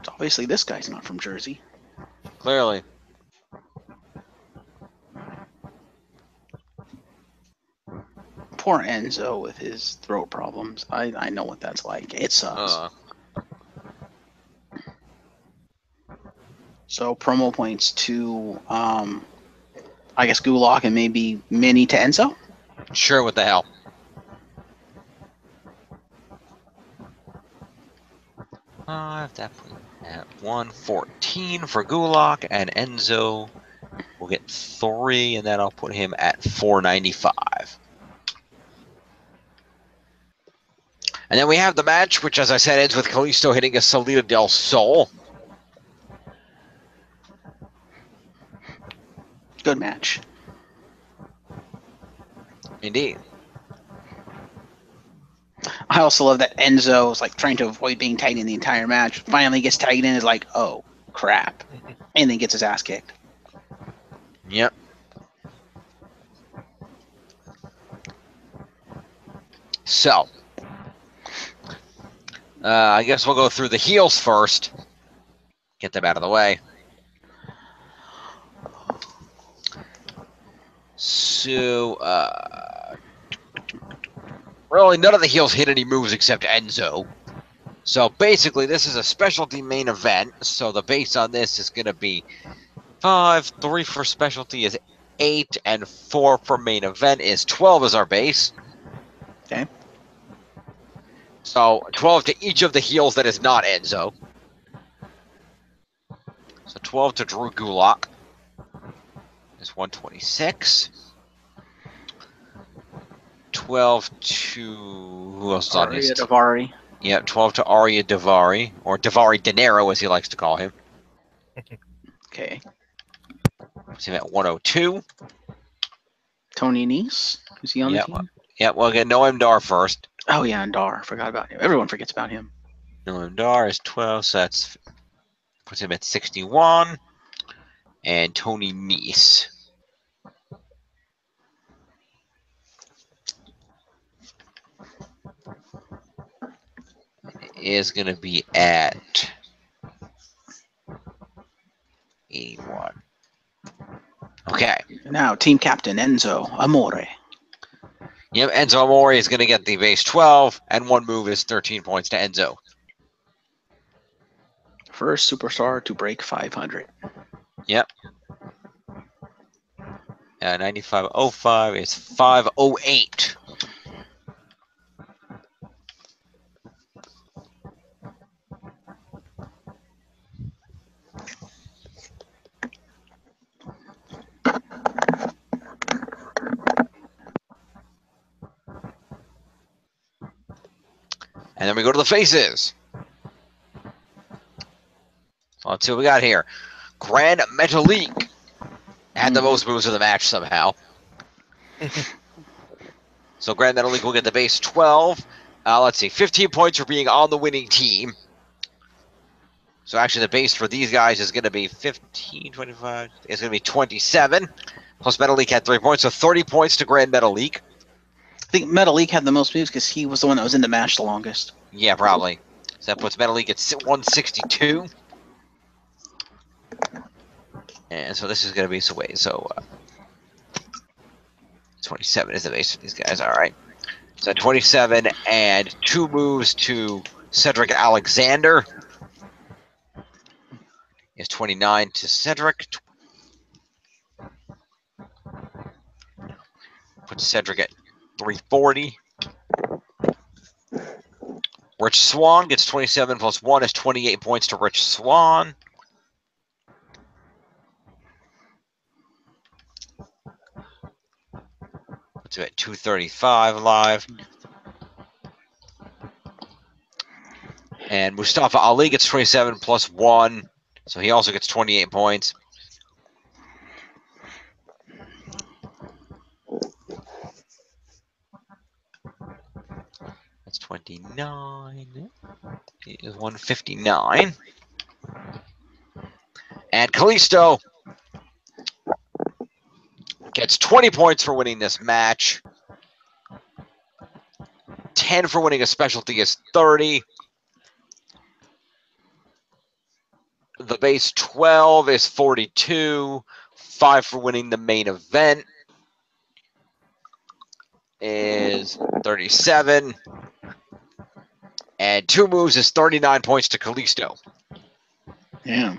Obviously, this guy's not from Jersey. Clearly. Poor Enzo with his throat problems. I know what that's like. It sucks. So promo points to, I guess Gulak and maybe Mini to Enzo? Sure, what the hell. That put at 114 for Gulak, and Enzo will get 3, and then I'll put him at 495. And then we have the match, which, as I said, ends with Kalisto hitting a Salida del Sol. Good match. Indeed. I also love that Enzo is like trying to avoid being tagged in the entire match. Finally gets tagged in, is like, oh crap, and then gets his ass kicked. Yep. So, I guess we'll go through the heels first. Get them out of the way. So, really, none of the heels hit any moves except Enzo. So basically, this is a specialty main event. So the base on this is going to be 5, 3 for specialty is 8, and 4 for main event is 12 as our base. Okay. So 12 to each of the heels that is not Enzo. So 12 to Drew Gulak is 126. 12 to who else is on Arya his Davari. Yeah, 12 to Arya Davari, or Davari Dinero as he likes to call him. Okay. Puts him at 102. Tony Nese. Is he on the team? Yeah, well, again, Noam Dar first. Oh yeah, and Dar. Forgot about him. Everyone forgets about him. Noam Dar is 12, so that's puts him at 61. And Tony Nese is going to be at 81. Okay. Now, team captain Enzo Amore. Yep, Enzo Amore is going to get the base 12, and one move is 13 points to Enzo. First superstar to break 500. Yep. 95.05 is 508. And then we go to the faces. So let's see what we got here. Grand Metalik had the most moves of the match somehow. So Grand Metalik will get the base 12. Let's see, 15 points for being on the winning team. So actually the base for these guys is going to be 15, 25. It's going to be 27. Plus Metalik had 3 points, so 30 points to Grand Metalik. I think Metalik had the most moves because he was the one that was in the match the longest. Yeah, probably. So that puts Metalik at 162. And so this is going to be 27 is the base for these guys. All right. So 27 and 2 moves to Cedric Alexander is 29 to Cedric. Put Cedric at 340. Rich Swann gets 27 plus 1 is 28 points to Rich Swann. Puts him at 235 live. And Mustafa Ali gets 27 plus 1, so he also gets 28 points. That's 29. It is 159. And Kalisto gets 20 points for winning this match. 10 for winning a specialty is 30. The base 12 is 42. 5 for winning the main event is 37. And 2 moves is 39 points to Kalisto. Yeah.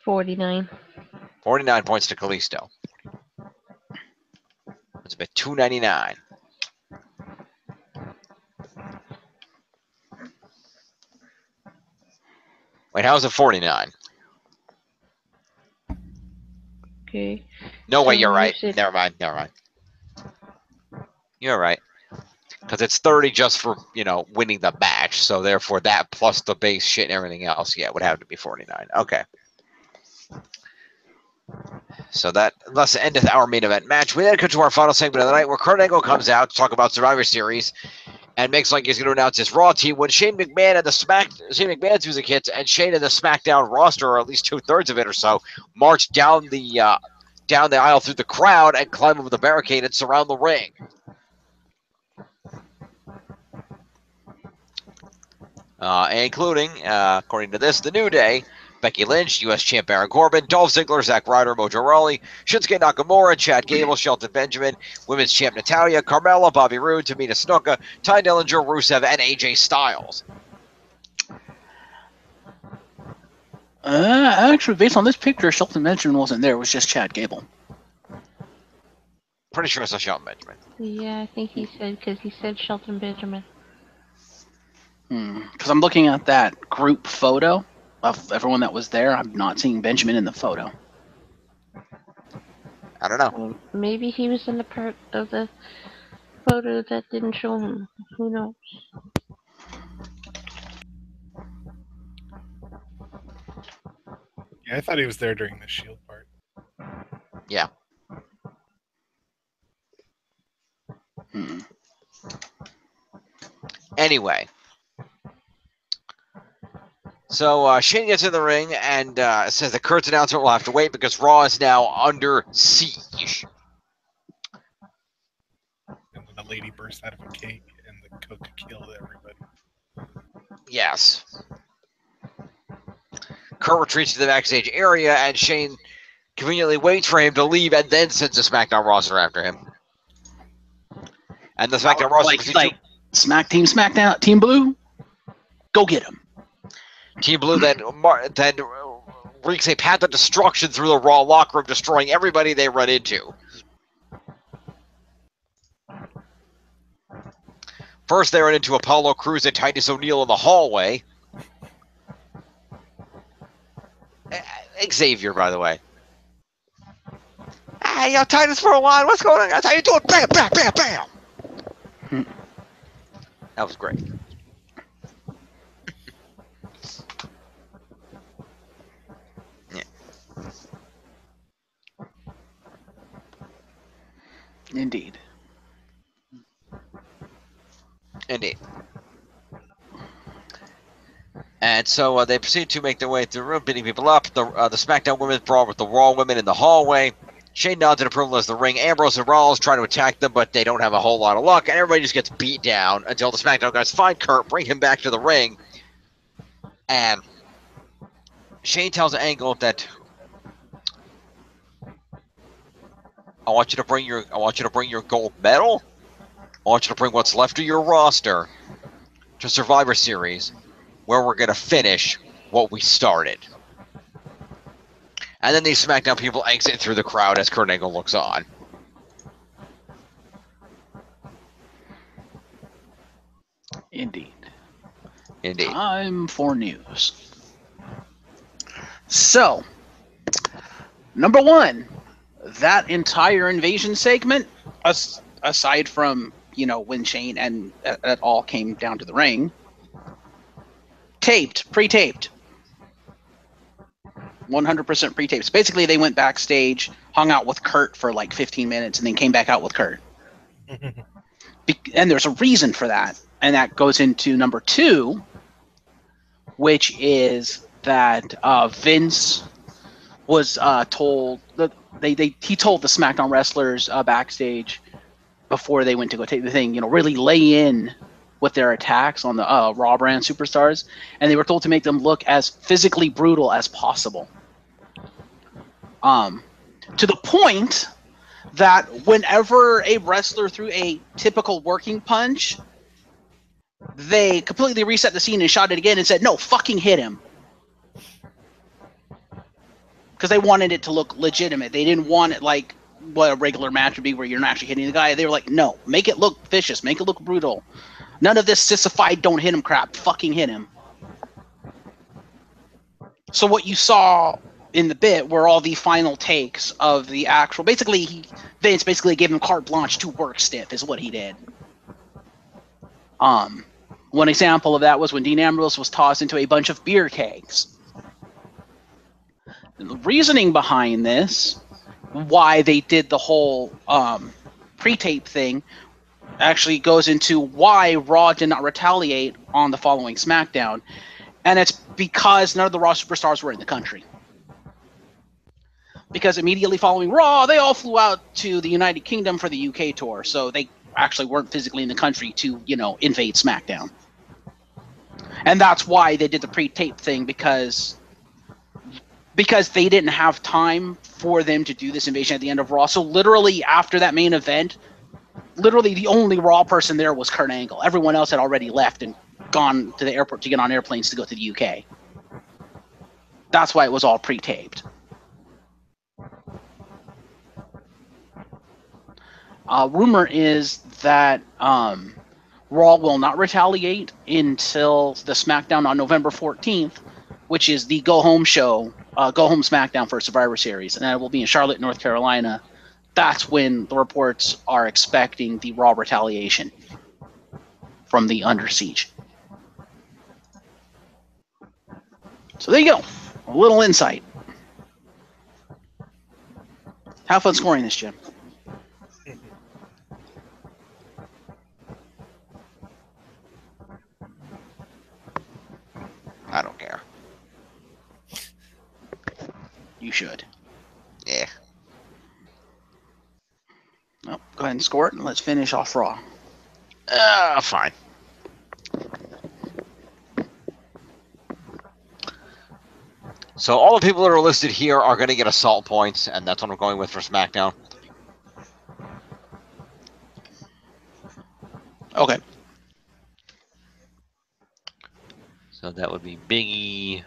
49. 49 points to Kalisto. It's about 299. Wait, how's it 49? Okay. No, wait, So you're you right. said- Never mind. You're right. Because it's 30 just for, winning the match. So therefore that plus the base shit and everything else, yeah, would have to be 49. Okay. So that thus endeth our main event match. We then come to our final segment of the night where Kurt Angle comes out to talk about Survivor Series and makes like he's going to announce his Raw team when Shane McMahon's music hits and Shane and the SmackDown roster, or at least 2/3 of it or so, march down the aisle through the crowd and climb over the barricade and surround the ring. Including, according to this, The New Day, Becky Lynch, U.S. Champ Baron Corbin, Dolph Ziggler, Zack Ryder, Mojo Rawley, Shinsuke Nakamura, Chad Gable, Shelton Benjamin, Women's Champ Natalya, Carmella, Bobby Roode, Tamina Snuka, Ty Dillinger, Rusev, and AJ Styles. Actually, based on this picture, Shelton Benjamin wasn't there. It was just Chad Gable. Pretty sure it's a Shelton Benjamin. Yeah, I think he said Shelton Benjamin. Because I'm looking at that group photo of everyone that was there. I'm not seeing Benjamin in the photo. I don't know. Well, maybe he was in the part of the photo that didn't show him. Who knows? Yeah, I thought he was there during the Shield part. Yeah. Anyway. So Shane gets in the ring and says that Kurt's announcement will have to wait because Raw is now under siege. And then the lady burst out of a cake and the cook killed everybody. Yes. Kurt retreats to the backstage area and Shane conveniently waits for him to leave and then sends the SmackDown roster after him. And the SmackDown roster SmackDown, Team Blue, go get him. Team Blue then wreaks a path of destruction through the Raw locker room, destroying everybody they run into. First, they run into Apollo Crews and Titus O'Neil in the hallway. Xavier, by the way. Hey, yo, Titus for a while. What's going on? That's how you do it. Bam, bam, bam, bam. That was great. Yeah. Indeed. Indeed. And so they proceed to make their way through the room, beating people up. The SmackDown women's brawl with the Raw women in the hallway. Shane nods in approval as the ring. Ambrose and Rollins try to attack them, but they don't have a whole lot of luck, and everybody just gets beat down until the SmackDown guys find Kurt, bring him back to the ring, and Shane tells Angle that I want you to bring your gold medal. I want you to bring what's left of your roster to Survivor Series, where we're going to finish what we started. And then these SmackDown people exit through the crowd as Kurt Angle looks on. Indeed. Indeed. Time for news. So, number one, that entire invasion segment, aside from, when Shane and it all came down to the ring, pre-taped. 100% pre-taped. So basically, they went backstage, hung out with Kurt for like 15 minutes, and then came back out with Kurt. And there's a reason for that. And that goes into number two, which is that Vince was told that he told the SmackDown wrestlers backstage before they went to go take the thing, really lay in with their attacks on the Raw brand superstars, and they were told to make them look as physically brutal as possible. To the point that whenever a wrestler threw a typical working punch, they completely reset the scene and shot it again and said, "No, fucking hit him." Because they wanted it to look legitimate. They didn't want it like what a regular match would be where you're not actually hitting the guy. They were like, no, make it look vicious, make it look brutal. None of this sissified don't hit him crap. Fucking hit him. So what you saw in the bit were all the final takes of the actual... Vince basically gave him carte blanche to work stiff is what he did. One example of that was when Dean Ambrose was tossed into a bunch of beer kegs. And the reasoning behind this, why they did the whole pre-tape thing, actually goes into why Raw did not retaliate on the following SmackDown. And it's because none of the Raw superstars were in the country. Because immediately following Raw, they all flew out to the United Kingdom for the UK tour. So they actually weren't physically in the country to, invade SmackDown. And that's why they did the pre-tape thing, because they didn't have time for them to do this invasion at the end of Raw. So literally after that main event, literally the only Raw person there was Kurt Angle. Everyone else had already left and gone to the airport to get on airplanes to go to the UK. That's why it was all pre-taped. Rumor is that Raw will not retaliate until the SmackDown on November 14th, which is the go-home show, go-home SmackDown for Survivor Series, and that will be in Charlotte, North Carolina. That's when the reports are expecting the Raw retaliation from the Under Siege. So there you go. A little insight. Have fun scoring this, Jim. I don't care. You should. Yeah. Well, go ahead and score it, and let's finish off Raw. Fine. So all the people that are listed here are going to get assault points, and that's what I'm going with for SmackDown. Okay. So that would be Biggie.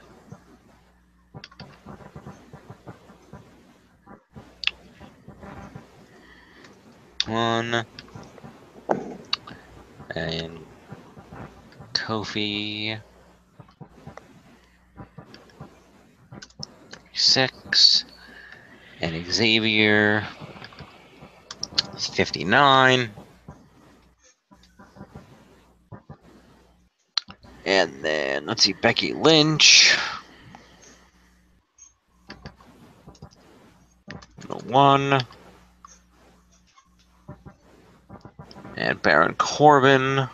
One. And Kofi. 6. And Xavier. 59. And then, let's see, Becky Lynch. 1. And Baron Corbin.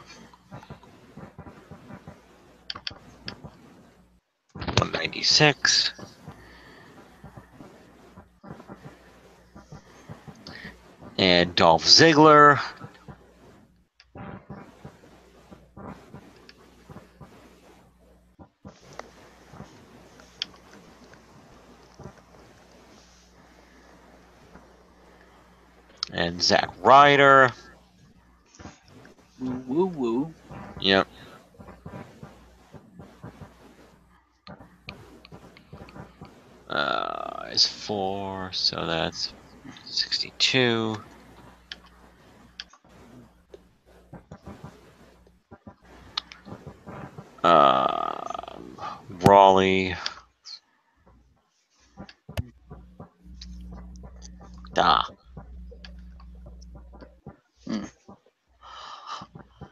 196. And Dolph Ziggler. And Zack Ryder. Woo woo woo. Yep. Is 4, so that's 62. Raleigh.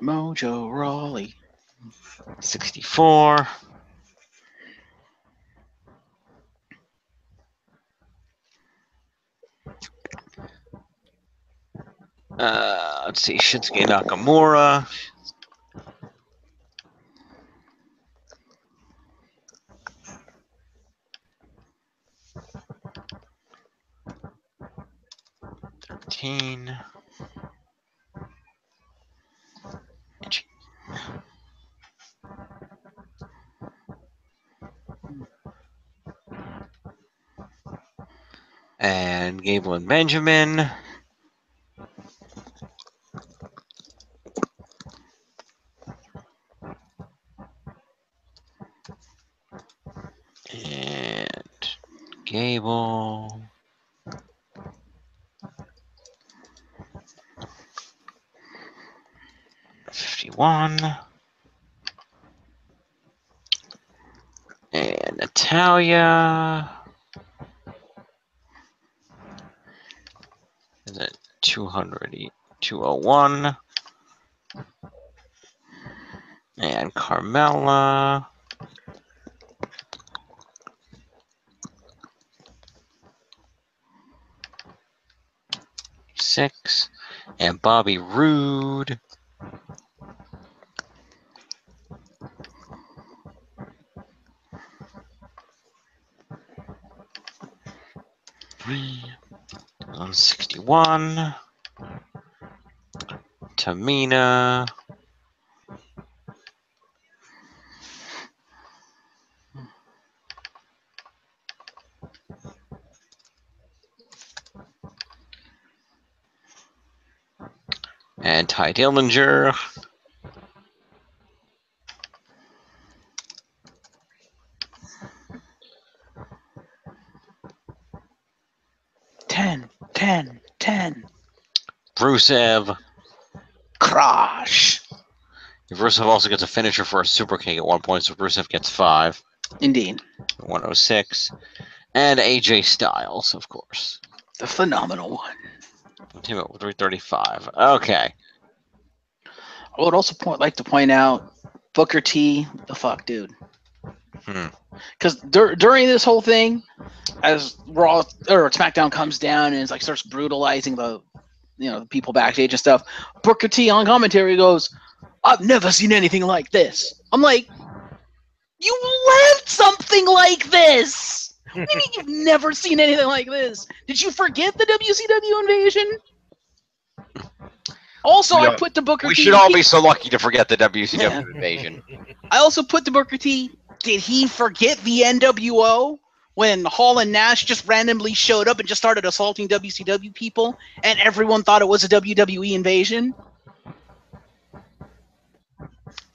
Mojo Rawley. 64. Let's see, Shinsuke Nakamura. $13. And Gable and Benjamin. And Gable. $51. And Natalia. Is it 200? 201. And Carmella. 6. And Bobby Roode. 61. Tamina. And Ty Dillinger. Ten. Rusev. Crash. Rusev also gets a finisher for a super kick at 1 point, so Rusev gets 5. Indeed. 106. And AJ Styles, of course. The phenomenal one. 335. Okay. I would also like to point out Booker T. The fuck, dude. Because during this whole thing, as Raw or SmackDown comes down and it's like starts brutalizing the people backstage and stuff, Booker T on commentary goes, "I've never seen anything like this." I'm like, you left something like this. What do you mean you've never seen anything like this? Did you forget the WCW invasion? Also, I put to Booker T. We should all be so lucky to forget the WCW invasion. I also put to Booker T. Did he forget the NWO when Hall and Nash just randomly showed up and just started assaulting WCW people, and everyone thought it was a WWE invasion?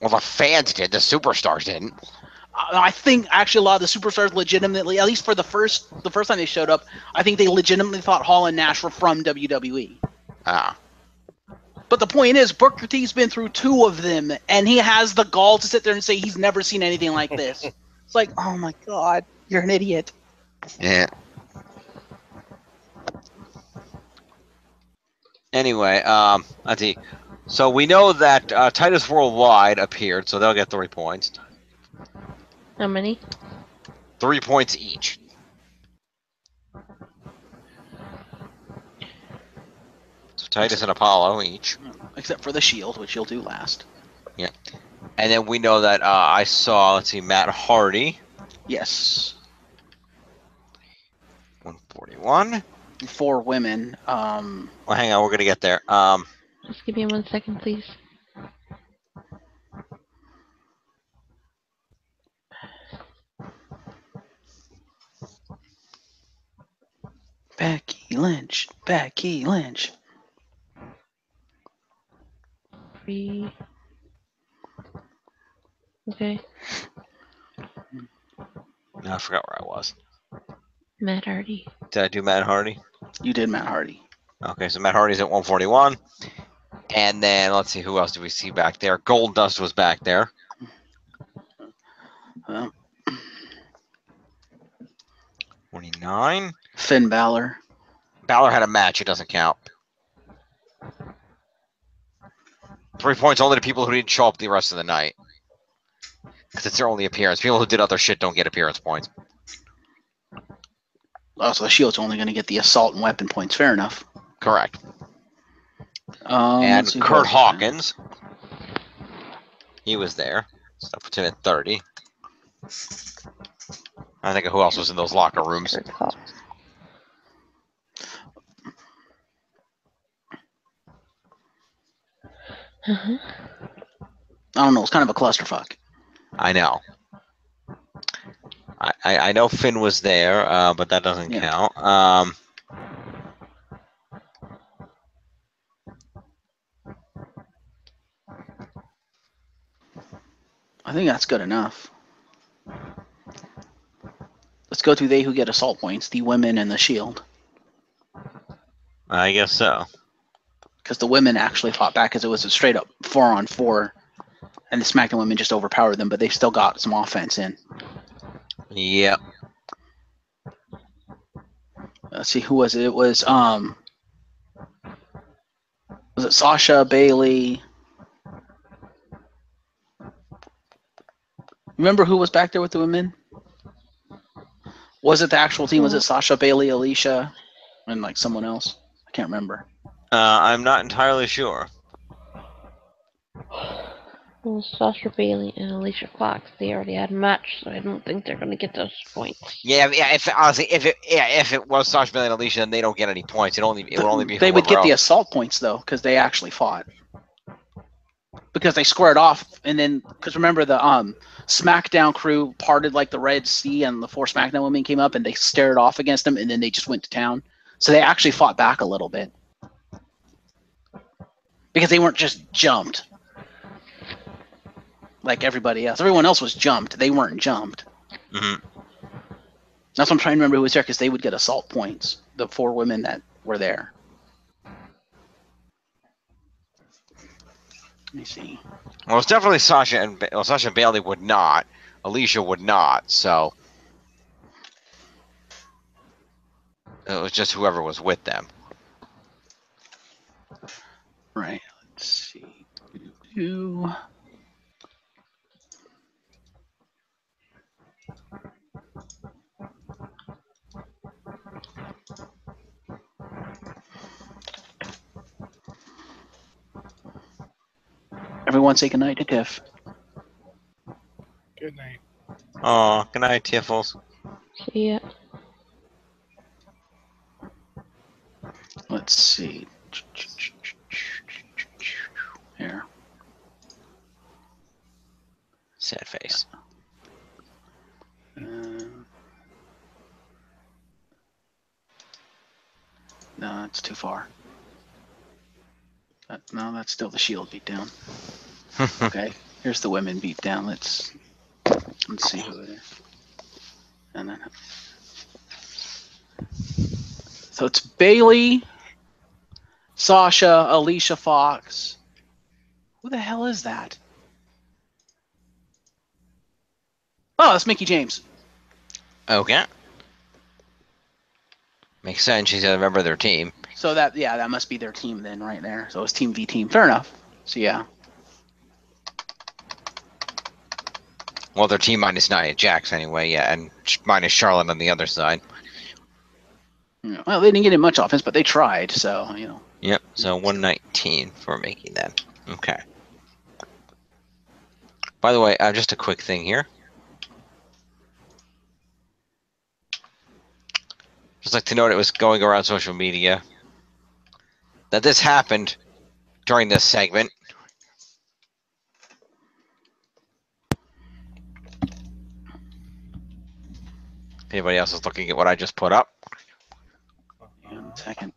Well, the fans did. The superstars didn't. I think actually a lot of the superstars legitimately, at least for the first time they showed up, I think they legitimately thought Hall and Nash were from WWE. Ah. But the point is, Booker T's been through 2 of them, and he has the gall to sit there and say he's never seen anything like this. It's like, oh my god, you're an idiot. Yeah. Anyway, let's see. So we know that Titus Worldwide appeared, so they'll get 3 points. How many? 3 points each. So Titus and Apollo each. Except for the Shield, which you'll do last. Yeah. And then we know that I saw, let's see, Matt Hardy. Yes. 141. 4 women. Well, hang on, we're going to get there. Just give me 1 second, please. Becky Lynch. Becky Lynch. 3. Okay. No, I forgot where I was. Matt Hardy. Did I do Matt Hardy? You did Matt Hardy. Okay, so Matt Hardy's at 141. And then let's see, who else do we see back there? Gold Dust was back there. 29. Finn Balor. Balor had a match. It doesn't count. 3 points only to people who didn't show up the rest of the night. Because it's their only appearance. People who did other shit don't get appearance points. Oh, so the Shield's only going to get the assault and weapon points. Fair enough. Correct. And let's see Kurt who else Hawkins. He was there. So that puts him at 30. I think of who else was in those locker rooms. Kurt Hawkins. I don't know. It's kind of a clusterfuck. I know. I know Finn was there, but that doesn't count. I think that's good enough. Let's go to they who get assault points, the women and the Shield. I guess so. Because the women actually fought back because it was a straight up 4-on-4. And the SmackDown women just overpowered them, but they still got some offense in. Yep. Let's see, who was it? It was it Sasha, Bailey? Remember who was back there with the women? Was it the actual team? Was it Sasha, Bailey, Alicia, and like someone else? I can't remember. I'm not entirely sure. Well, Sasha Bailey and Alicia Fox, they already had a match, so I don't think they're going to get those points. Yeah. If honestly, if it was Sasha Bailey and Alicia, then they don't get any points. It would only be. They would get the else. assault points though, because they actually fought. Because they squared off, and then because remember the SmackDown crew parted like the Red Sea, and the 4 SmackDown women came up, and they stared off against them, and then they just went to town. So they actually fought back a little bit because they weren't just jumped like everybody else. Everyone else was jumped. They weren't jumped. Mm-hmm. That's what I'm trying to remember who was there because they would get assault points. The 4 women that were there. Let me see. Well, it's definitely Sasha and Sasha Bailey would not. Alicia would not. So it was just whoever was with them. Right. Let's see. Who? Everyone say goodnight to Tiff. Good night. Oh, good night, Tiffles. See ya. Let's see. Here. Sad face. No, that's too far. No, that's still the Shield beat down. Okay. Here's the women beat down. Let's see who it is. And then, so it's Bailey, Sasha, Alicia Fox. Who the hell is that? Oh, that's Mickey James. Okay. Makes sense. She's a member of their team. So that must be their team then, right there. So it's team v team. Fair enough. So yeah. Well, their team minus Nia Jax anyway, yeah, and minus Charlotte on the other side. Well, they didn't get in much offense, but they tried. So Yep. So 119 for making that. Okay. By the way, just a quick thing here. Just like to note, it was going around social media that this happened during this segment. If anybody else is looking at what I just put up. Yeah, 1 second.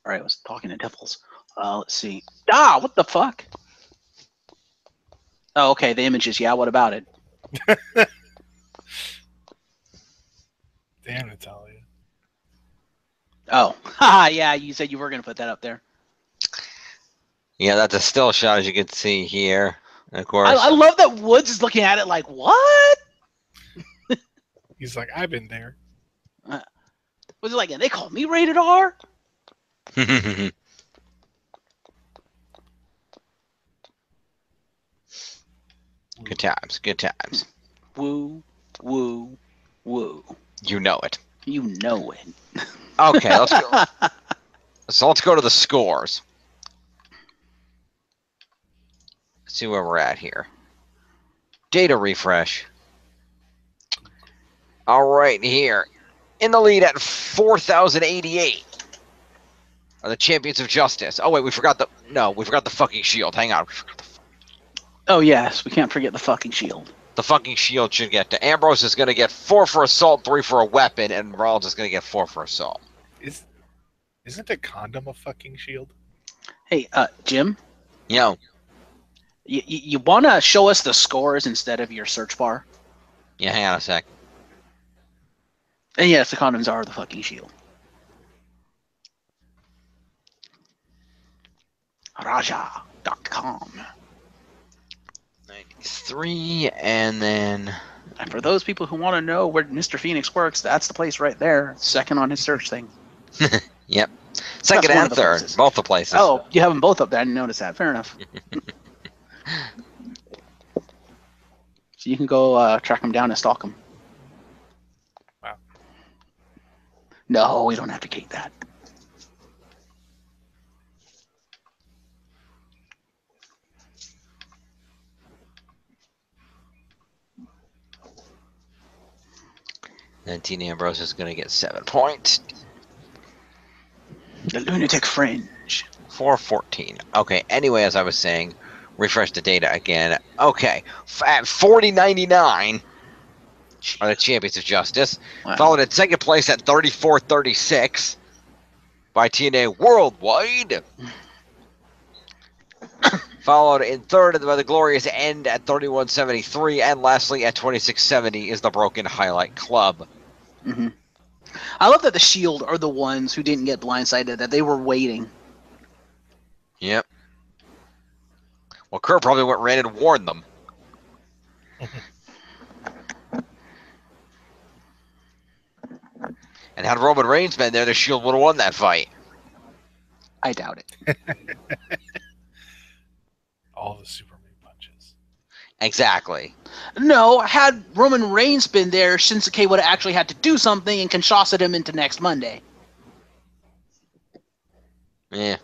All right, I was talking to Devils. Let's see. What the fuck? Oh, okay, the images. Yeah, what about it? Damn, Natalia. Oh, yeah, you said you were going to put that up there. Yeah, that's a still shot, as you can see here. And of course, I love that Woods is looking at it like, what? He's like, I've been there. Was it like, they call me rated R? good times, good times. Woo, woo, woo. You know it. You know it. Okay, let's go. So let's go to the scores. Let's see where we're at here. Data refresh. All right, here. In the lead at 4,088 are the Champions of Justice. Oh, wait, we forgot the fucking Shield. Hang on. Oh, yes, we can't forget the fucking Shield. The fucking Shield should get to. Ambrose is going to get 4 for assault, 3 for a weapon, and Rollins is going to get 4 for assault. Isn't a condom a fucking shield? Hey, Jim? Yo. You want to show us the scores instead of your search bar? Yeah, hang on a sec. And yes, the condoms are the fucking Shield. Raja.com. 93, and then... And for those people who want to know where Mr. Phoenix works, that's the place right there. Second on his search thing. Yep. Second one and of the third. places. Both the places. Oh, you have them both up there. I didn't notice that. Fair enough. So you can go track them down and stalk them. Wow. No, we don't advocate that. Then Dean Ambrose is going to get 7 points. The lunatic fringe. 414. Okay, anyway, as I was saying, refresh the data again. Okay, at 40.99 are the Champions of Justice. Wow. Followed in second place at 34.36 by TNA Worldwide. Followed in third by the Glorious End at 31.73. And lastly at 26.70 is the Broken Highlight Club. Mm-hmm. I love that the Shield are the ones who didn't get blindsided, that they were waiting. Yep. Well, Kurt probably went ran and warned them. And had Roman Reigns been there, the Shield would have won that fight. I doubt it. All the Superman punches. Exactly. No, had Roman Reigns been there, Shinsuke would have actually had to do something and Kinshasa him into next Monday. Yeah.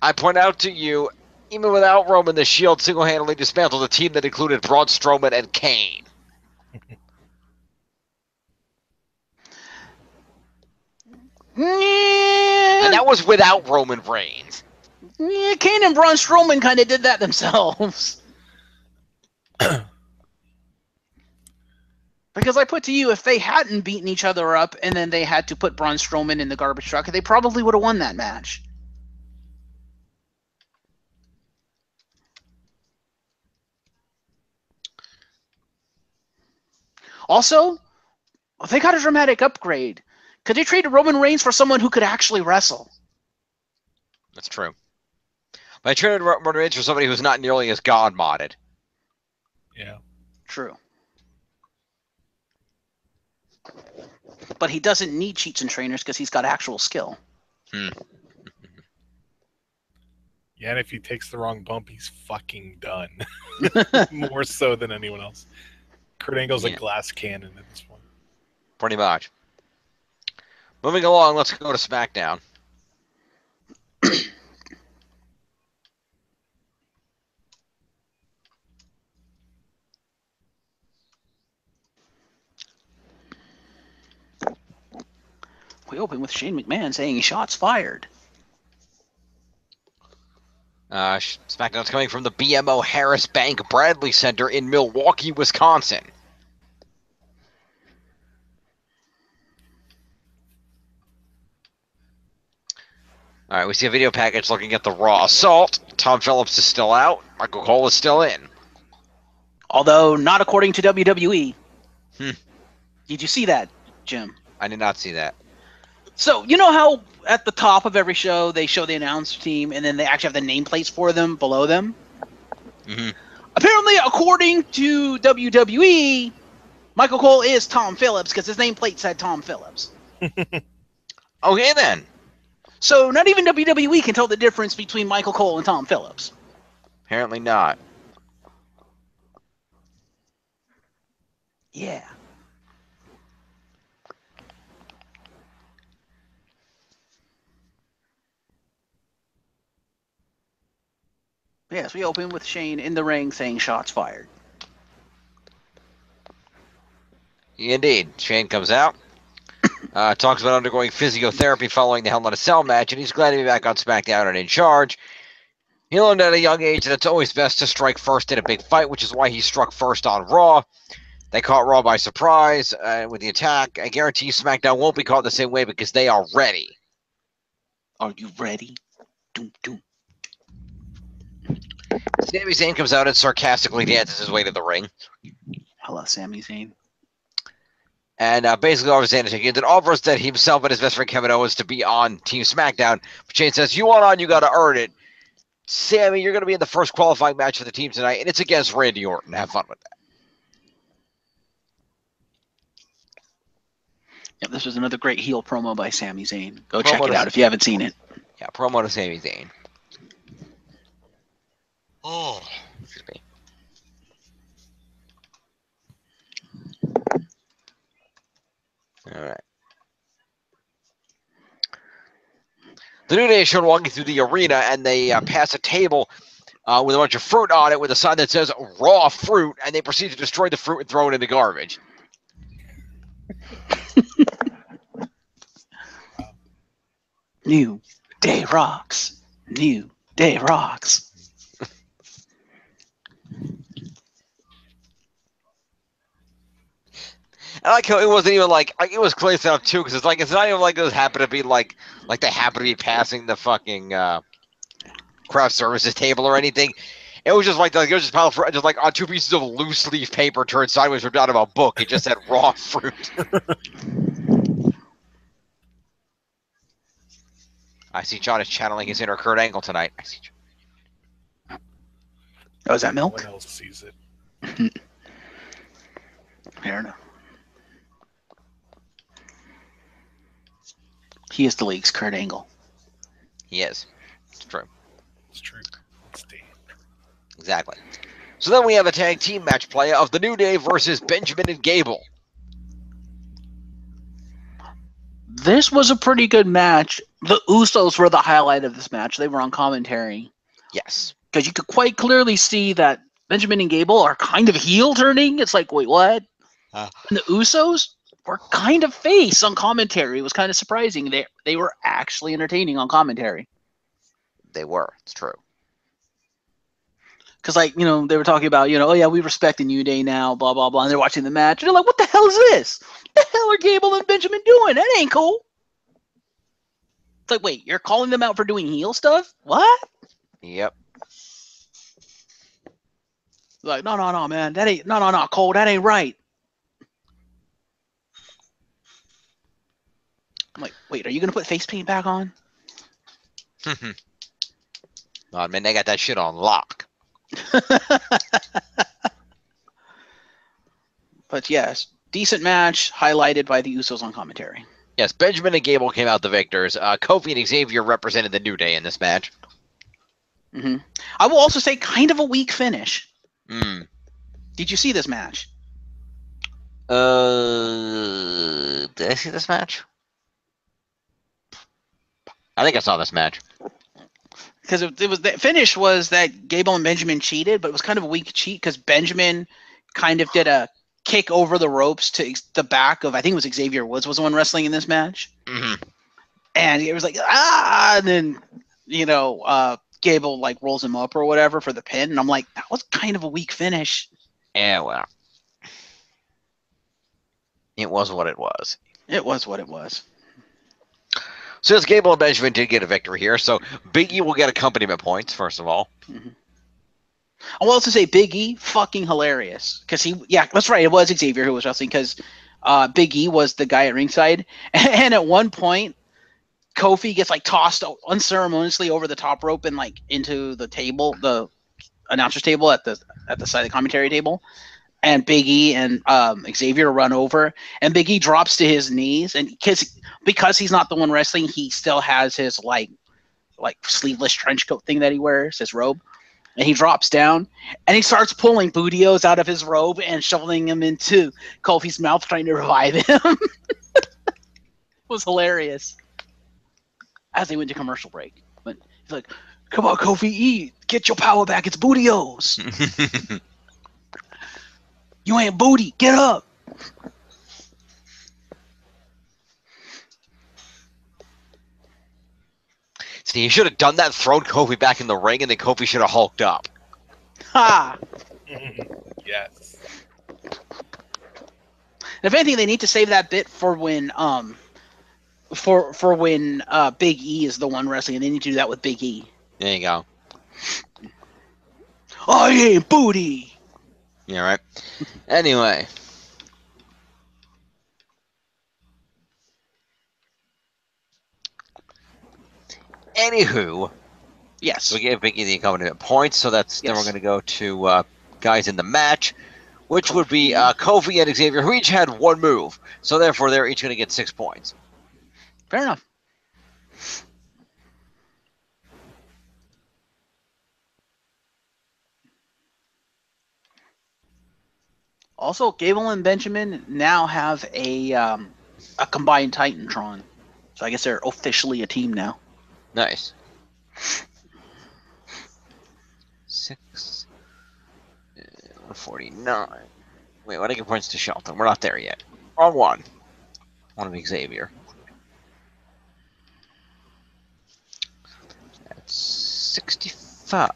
I point out to you, even without Roman, the Shield single-handedly dismantled a team that included Braun Strowman and Kane. And that was without Roman Reigns. Yeah, Kane and Braun Strowman kind of did that themselves. But because I put to you, if they hadn't beaten each other up and then they had to put Braun Strowman in the garbage truck, they probably would have won that match. Also, they got a dramatic upgrade. Could they trade Roman Reigns for someone who could actually wrestle? That's true. But I traded Roman Reigns for somebody who's not nearly as god modded. Yeah. True. But he doesn't need cheats and trainers because he's got actual skill. Hmm. Yeah, and if he takes the wrong bump, he's fucking done. More so than anyone else. Kurt Angle's a glass cannon at this point. Pretty much. Moving along, let's go to SmackDown. We open with Shane McMahon saying shots fired. SmackDown's coming from the BMO Harris Bank Bradley Center in Milwaukee, Wisconsin. All right, we see a video package looking at the Raw Assault. Tom Phillips is still out. Michael Cole is still in. Although not according to WWE. Hmm. Did you see that, Jim? I did not see that. So, you know how at the top of every show they show the announcer team and then they actually have the nameplates for them below them? Mm-hmm. Apparently, according to WWE, Michael Cole is Tom Phillips because his nameplate said Tom Phillips. Okay, then. So, not even WWE can tell the difference between Michael Cole and Tom Phillips. Apparently not. Yeah. Yes, we open with Shane in the ring saying shots fired. Indeed. Shane comes out. Talks about undergoing physiotherapy following the Hell in a Cell match, and he's glad to be back on SmackDown and in charge. He learned at a young age that it's always best to strike first in a big fight, which is why he struck first on Raw. They caught Raw by surprise with the attack. I guarantee SmackDown won't be caught the same way because they are ready. Are you ready? Doom, doom. Sami Zayn comes out and sarcastically dances his way to the ring. Hello, Sami Zayn. And basically all of Zayn is taking it offers that himself and his best friend Kevin Owens to be on Team SmackDown. But Shane says, you want on, you got to earn it. Sammy, you're going to be in the first qualifying match for the team tonight, and it's against Randy Orton. Have fun with that. Yep, this was another great heel promo by Sami Zayn. Go check it out if you haven't seen it. Yeah, promo to Sami Zayn. Oh, excuse me. All right. The New Day is shown walking through the arena, and they pass a table with a bunch of fruit on it with a sign that says raw fruit, and they proceed to destroy the fruit and throw it in the garbage. New Day rocks. New Day rocks. I like how it wasn't even like it was clear enough too, because it's not even like it was happened to be like they happen to be passing the fucking craft services table or anything. It was just like it was just pile of fruit, just like on two pieces of loose leaf paper turned sideways from out of a book. It just said raw fruit. I see John is channeling his inner Kurt Angle tonight. I see. Oh, is that milk? No one else sees it. Fair enough. He is the league's Kurt Angle. He is. It's true. It's true. It's damn true. Exactly. So then we have a tag team match play of the New Day versus Benjamin and Gable. This was a pretty good match. The Usos were the highlight of this match. They were on commentary. Yes. Because you could quite clearly see that Benjamin and Gable are kind of heel turning. It's like, wait, what? And the Usos were kind of face on commentary. It was kind of surprising. They were actually entertaining on commentary. They were. It's true. Because, like, you know, they were talking about, you know, oh, yeah, we respect the New Day now, blah, blah, blah. And they're watching the match. And they're like, what the hell is this? What the hell are Gable and Benjamin doing? That ain't cool. It's like, wait, you're calling them out for doing heel stuff? What? Yep. Like, no, man. That ain't, no, Cole, that ain't right. I'm like, wait, are you going to put face paint back on? Oh, man, they got that shit on lock. But yes, decent match, highlighted by the Usos on commentary. Yes, Benjamin and Gable came out the victors. Kofi and Xavier represented the New Day in this match. Mm-hmm. I will also say, kind of a weak finish. Mm. Did you see this match? Did I see this match? I think I saw this match. Because it was the finish was that Gable and Benjamin cheated, but it was kind of a weak cheat because Benjamin kind of did a kick over the ropes to the back of, I think it was Xavier Woods was the one wrestling in this match. Mm-hmm. And it was like, and then, you know, Gable like rolls him up or whatever for the pin. And I'm like, that was kind of a weak finish. Yeah, well. It was what it was. It was what it was. So as Gable and Benjamin did get a victory here, so Big E will get accompaniment points, first of all. Mm-hmm. I will also say Big E, fucking hilarious. Because that's right, it was Xavier who was wrestling, because Big E was the guy at ringside. And at one point, Kofi gets like tossed unceremoniously over the top rope and like into the table, the announcer's table at the side of the commentary table. And Big E and Xavier run over, and Big E drops to his knees, and because he's not the one wrestling, he still has his like sleeveless trench coat thing that he wears, his robe, and he drops down, and he starts pulling Bootios out of his robe and shoveling him into Kofi's mouth, trying to revive him. It was hilarious. As they went to commercial break, but he's like, "Come on, Kofi, eat, get your power back. It's Bootios." You ain't booty. Get up. See, he should have done that, thrown Kofi back in the ring, and then Kofi should have hulked up. Ha! Yes. If anything, they need to save that bit for when for when Big E is the one wrestling, and they need to do that with Big E. There you go. I ain't booty. Yeah, right. Anyway. Anywho. Yes. So we gave Big E the accompaniment points, so then we're going to go to guys in the match, which would be Kofi and Xavier, who each had one move. So therefore, they're each going to get 6 points. Fair enough. Also, Gable and Benjamin now have a combined Titantron, so I guess they're officially a team now. Nice. 6. 149. Wait, why did I give points to Shelton? We're not there yet. Wrong one. One of Xavier. That's 65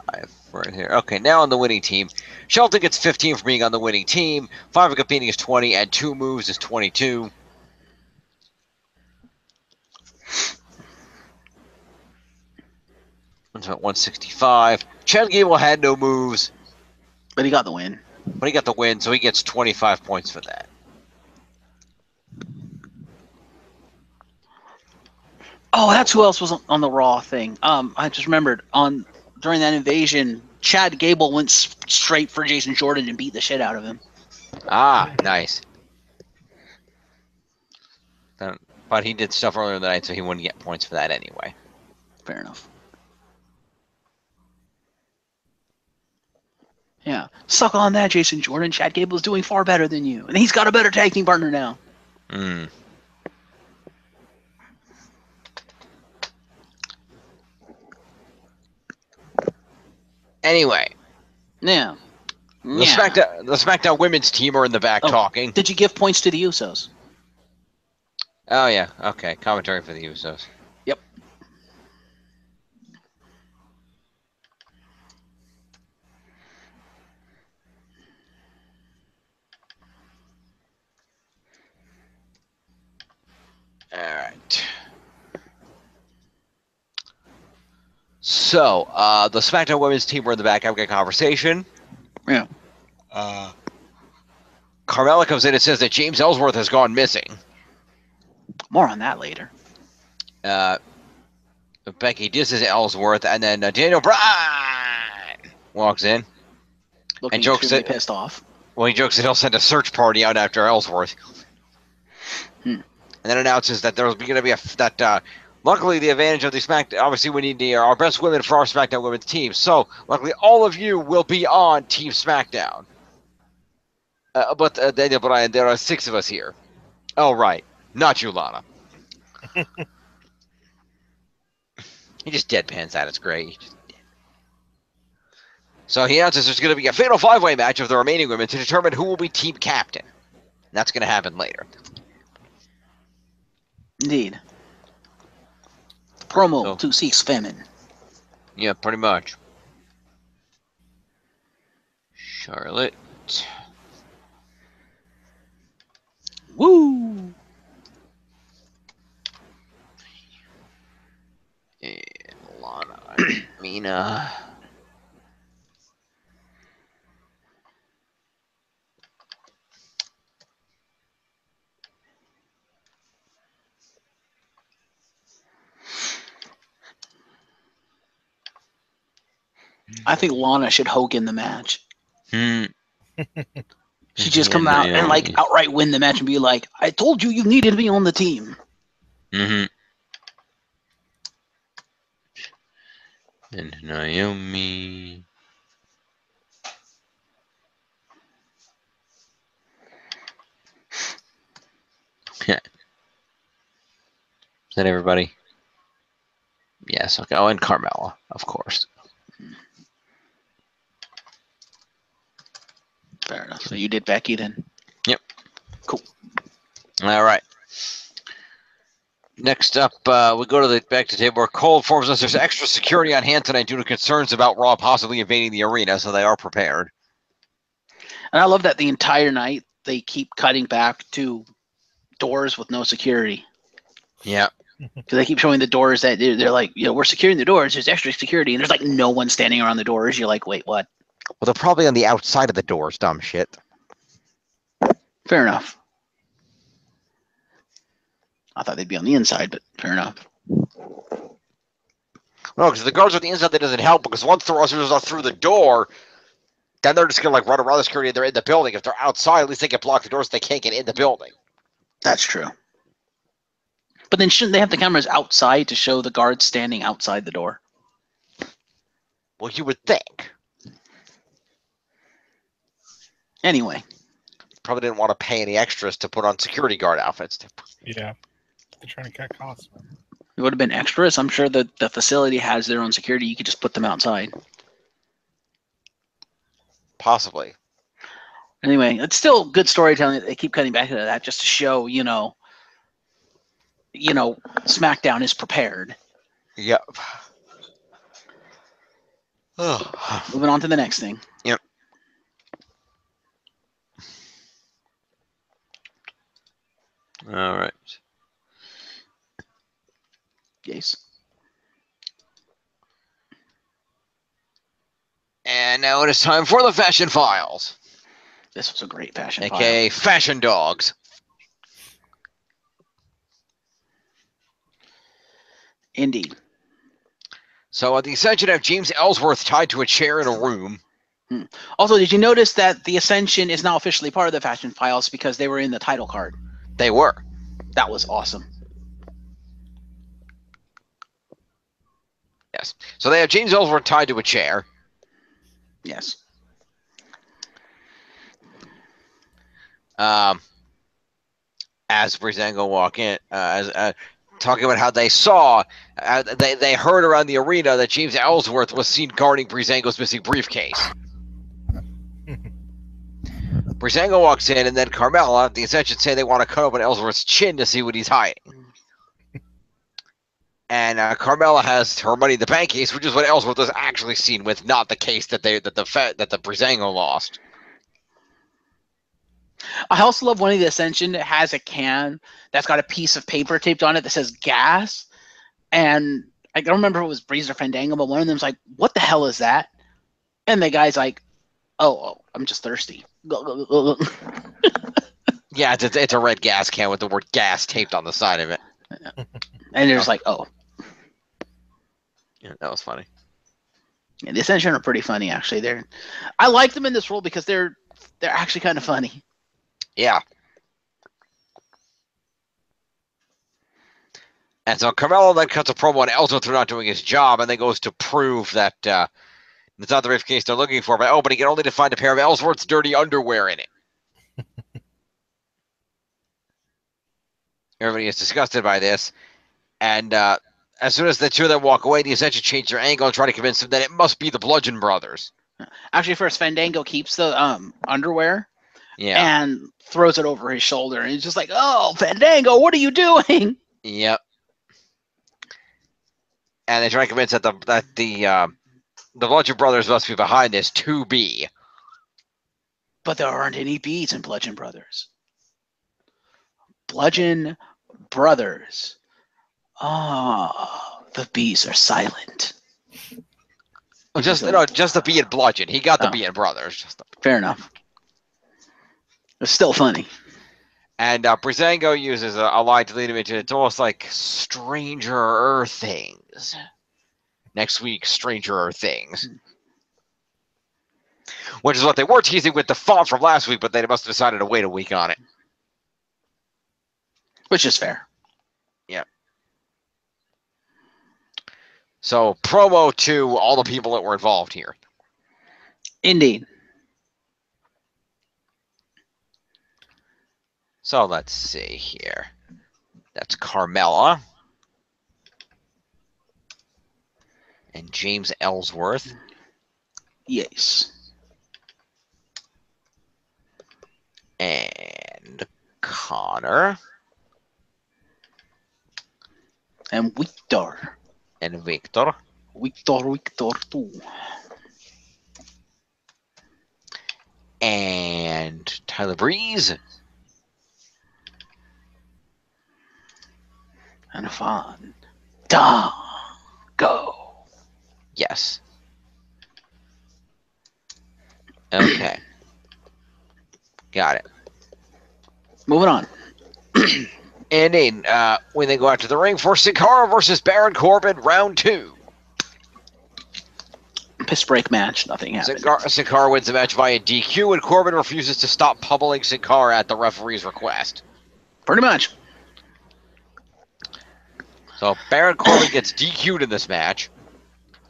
right here. Okay, now on the winning team. Shelton gets 15 for being on the winning team. 5 of competing is 20, and 2 moves is 22. At 165. Chad Gable had no moves, But he got the win. but he got the win, so he gets 25 points for that. Oh, that's who else was on the Raw thing. I just remembered during that invasion, Chad Gable went straight for Jason Jordan and beat the shit out of him. Ah, nice. But he did stuff earlier in the night, so he wouldn't get points for that anyway. Fair enough. Yeah. Suck on that, Jason Jordan. Chad Gable's doing far better than you. And he's got a better tag team partner now. Hmm. Anyway. Yeah. The SmackDown women's team are in the back talking. Did you give points to the Usos? Oh, yeah. Okay. Commentary for the Usos. Yep. right. So, the SmackDown Women's team were in the back having a conversation. Yeah. Carmella comes in and says that James Ellsworth has gone missing. More on that later. Becky disses Ellsworth, and then Daniel Bryan walks in. Looking And jokes extremely that- pissed off. Well, he jokes that he'll send a search party out after Ellsworth. And then announces that there's going to be luckily the advantage of the SmackDown, obviously we need our best women for our SmackDown women's team. So luckily all of you will be on Team SmackDown. But Daniel Bryan, there are 6 of us here. Oh, right. Not you, Lana. He just deadpans that. It's great. So he announces there's going to be a fatal 5-way match of the remaining women to determine who will be team captain. And that's going to happen later. Indeed. Promo So- to 6 Femin. Yeah, pretty much. Charlotte. Woo! And Lana. Mina. I think Lana should Hogan the match. Hmm. She just come out and like outright win the match and be like, "I told you you needed me on the team." Mm-hmm. And Naomi. Yeah. Is that everybody? Yes. Okay. Oh, and Carmella, of course. Fair enough. So you did Becky then. Yep. Cool. All right. Next up, we go to the back to the table where Cole informs us there's extra security on hand tonight due to concerns about Raw possibly invading the arena, so they are prepared. And I love that the entire night they keep cutting back to doors with no security. Yeah. Because they keep showing the doors that they're like, we're securing the doors. There's extra security, and there's like no one standing around the doors. You're like, wait, what? Well, they're probably on the outside of the doors, dumb shit. Fair enough. I thought they'd be on the inside, but fair enough. No, because the guards on the inside, that doesn't help, because once the rushers are through the door, then they're just going to like run around the security and they're in the building. If they're outside, at least they can block the doors so they can't get in the building. That's true. But then shouldn't they have the cameras outside to show the guards standing outside the door? Well, you would think. Anyway. Probably didn't want to pay any extras to put on security guard outfits. Yeah. They're trying to cut costs, man. It would have been extras. I'm sure that the facility has their own security. You could just put them outside. Possibly. Anyway, it's still good storytelling. They keep cutting back to that just to show, SmackDown is prepared. Yep. Oh. Moving on to the next thing. Yep. All right. Yes. And now it is time for the Fashion Files, This was a great fashion aka Fashion Dogs. Indeed. So the Ascension have James Ellsworth tied to a chair in a room. Also, did you notice that the Ascension is now officially part of the Fashion Files because they were in the title card? They were. That was awesome. Yes. So they have James Ellsworth tied to a chair. Yes. As Breezango walk in, talking about how they saw, they heard around the arena that James Ellsworth was seen guarding Breezango's missing briefcase. Breezango walks in, and then Carmella, the Ascension, say they want to cut open Ellsworth's chin to see what he's hiding. And Carmella has her Money in the Bank case, which is what Ellsworth was actually seen with, not the case that the Breezango lost. I also love one of the Ascension that has a can that's got a piece of paper taped on it that says gas. And I don't remember if it was Breeze or Fandango, but one of them's like, "What the hell is that?" And the guy's like, "Oh, I'm just thirsty." Yeah, it's a red gas can with the word gas taped on the side of it. And they're just like, "Oh." Yeah, that was funny. Yeah, the Ascension are pretty funny, actually. I like them in this role because they're actually kind of funny. Yeah. And so Carmelo then cuts a promo on Ellsworth for not doing his job, and then goes to prove that it's not the briefcase they're looking for, but opening it only to find a pair of Ellsworth's dirty underwear in it. Everybody is disgusted by this, and as soon as the two of them walk away, the Ascension change their angle and try to convince them that it must be the Bludgeon Brothers. Actually, first Fandango keeps the underwear and throws it over his shoulder, and he's just like, "Oh, Fandango, what are you doing?" Yep. And they try to convince that the Bludgeon Brothers must be behind this to be. But there aren't any B's in Bludgeon Brothers. Bludgeon Brothers. Oh, the B's are silent. Just the B and Bludgeon. He got the B and Brothers. Fair enough. It's still funny. And Breezango uses a line to lead him into it's almost like Stranger Things. Next week, Stranger Things. Which is what they were teasing with the font from last week, but they must have decided to wait a week on it. Which is fair. Yeah. So, promo to all the people that were involved here. Indeed. So, let's see here. That's Carmella. And James Ellsworth. Yes. And Connor. And Victor. And Victor. Victor too. And Tyler Breeze. And Fan. Da. Go. Yes. Okay. Got it. Moving on. And in when they go out to the ring for Sin Cara versus Baron Corbin, round 2. Piss break match. Nothing happened. Sin Cara wins the match via DQ, and Corbin refuses to stop pummeling Sin Cara at the referee's request. Pretty much. So Baron Corbin gets DQ'd in this match.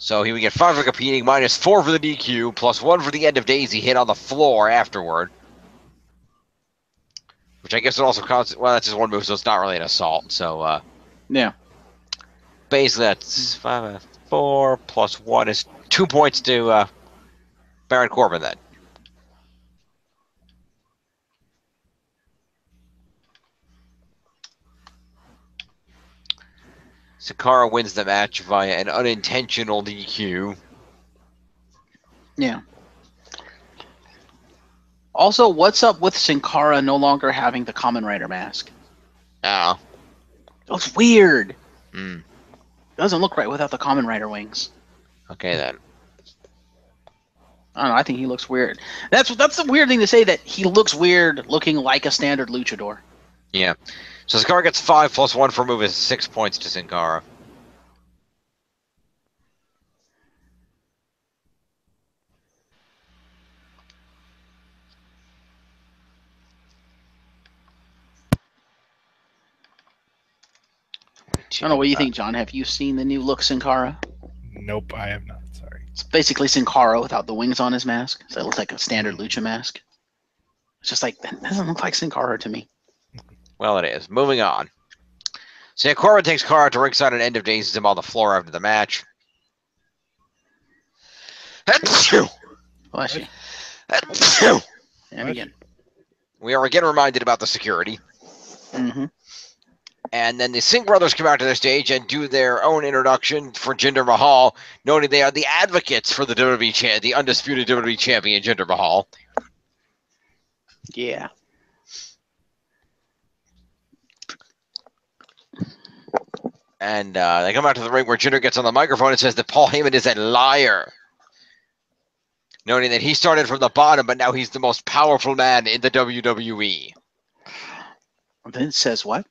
So he would get 5 for competing, -4 for the DQ, +1 for the end of days he hit on the floor afterward. Which I guess it also counts. Well, that's just one move, so it's not really an assault. So, yeah. Basically, that's 5, 4 +1 is 2 points to Baron Corbin then. Sin Cara wins the match via an unintentional DQ. Yeah. Also, what's up with Sin Cara no longer having the Kamen Rider mask? Oh. It looks weird. Hmm. It doesn't look right without the Kamen Rider wings. Okay, then. I don't know, I think he looks weird. That's the weird thing to say, that he looks weird looking like a standard luchador. Yeah. So Sin Cara gets 5 +1 for move is 6 points to Sin Cara. I don't know, what do you think, John? Have you seen the new look Sin Cara? Nope, I have not. Sorry. It's basically Sin Cara without the wings on his mask. So it looks like a standard lucha mask. It's just like, that doesn't look like Sin Cara to me. Well, it is. Moving on. So Corbin takes Cara to ringside and end of days him on the floor after the match. Bless you. And again. We are again reminded about the security. Mm-hmm. And then the Singh brothers come out to the stage and do their own introduction for Jinder Mahal, noting they are the advocates for the WWE the undisputed WWE champion Jinder Mahal. Yeah. And they come out to the ring where Jinder gets on the microphone and says that Paul Heyman is a liar, noting that he started from the bottom, but now he's the most powerful man in the WWE. Vince says what?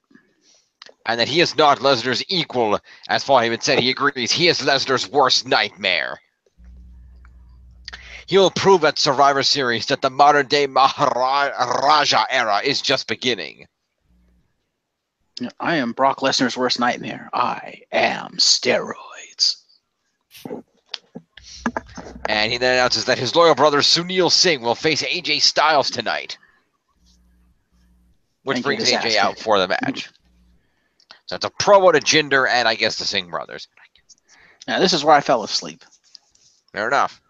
And that he is not Lesnar's equal. As Paul Heyman said, he agrees he is Lesnar's worst nightmare. He will prove at Survivor Series that the modern-day Maharaja era is just beginning. I am Brock Lesnar's worst nightmare. I am steroids. And he then announces that his loyal brother Sunil Singh will face AJ Styles tonight, which brings AJ out for the match. So it's a promo to Jinder and I guess the Singh brothers. Now this is where I fell asleep. Fair enough.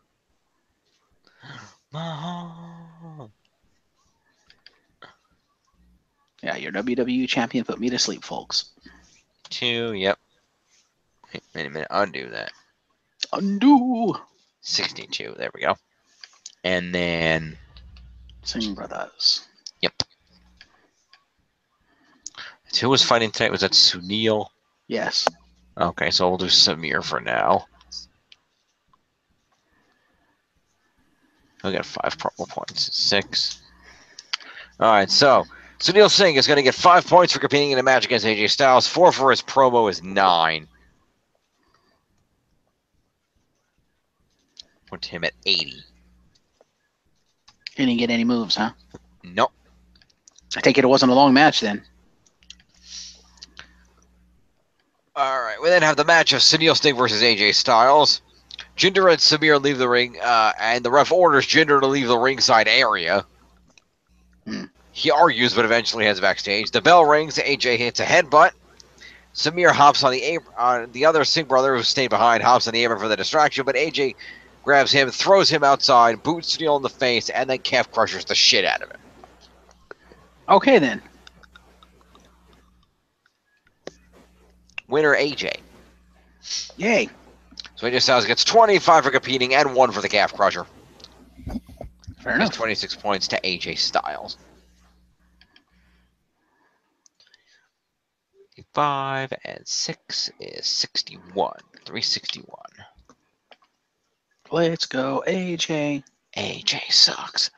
Yeah, your WWE champion put me to sleep, folks. 2, yep. Wait a minute, undo that. Undo. 62, there we go. And then... Singh brothers. Yep. So who was fighting tonight? Was that Sunil? Yes. Okay, so we'll do Samir for now. I'll get 5 promo points. 6. Alright, so Sunil Singh is going to get 5 points for competing in a match against AJ Styles. 4 for his promo is 9. Put him at 80. He didn't get any moves, huh? Nope. I take it wasn't a long match then. Alright, we then have the match of Sunil Singh versus AJ Styles. Jinder and Samir leave the ring, and the ref orders Jinder to leave the ringside area. He argues, but eventually heads backstage. The bell rings, AJ hits a headbutt. Samir hops on the other Singh brother who stayed behind, hops on the apron for the distraction, but AJ grabs him, throws him outside, boots Sunil in the face, and then calf crushes the shit out of him. Okay, then. Winner, AJ. Yay. So AJ Styles gets 25 for competing and 1 for the calf crusher. Fair enough. 26 points to AJ Styles. 5 and 6 is 61. 361. Let's go, AJ. AJ sucks.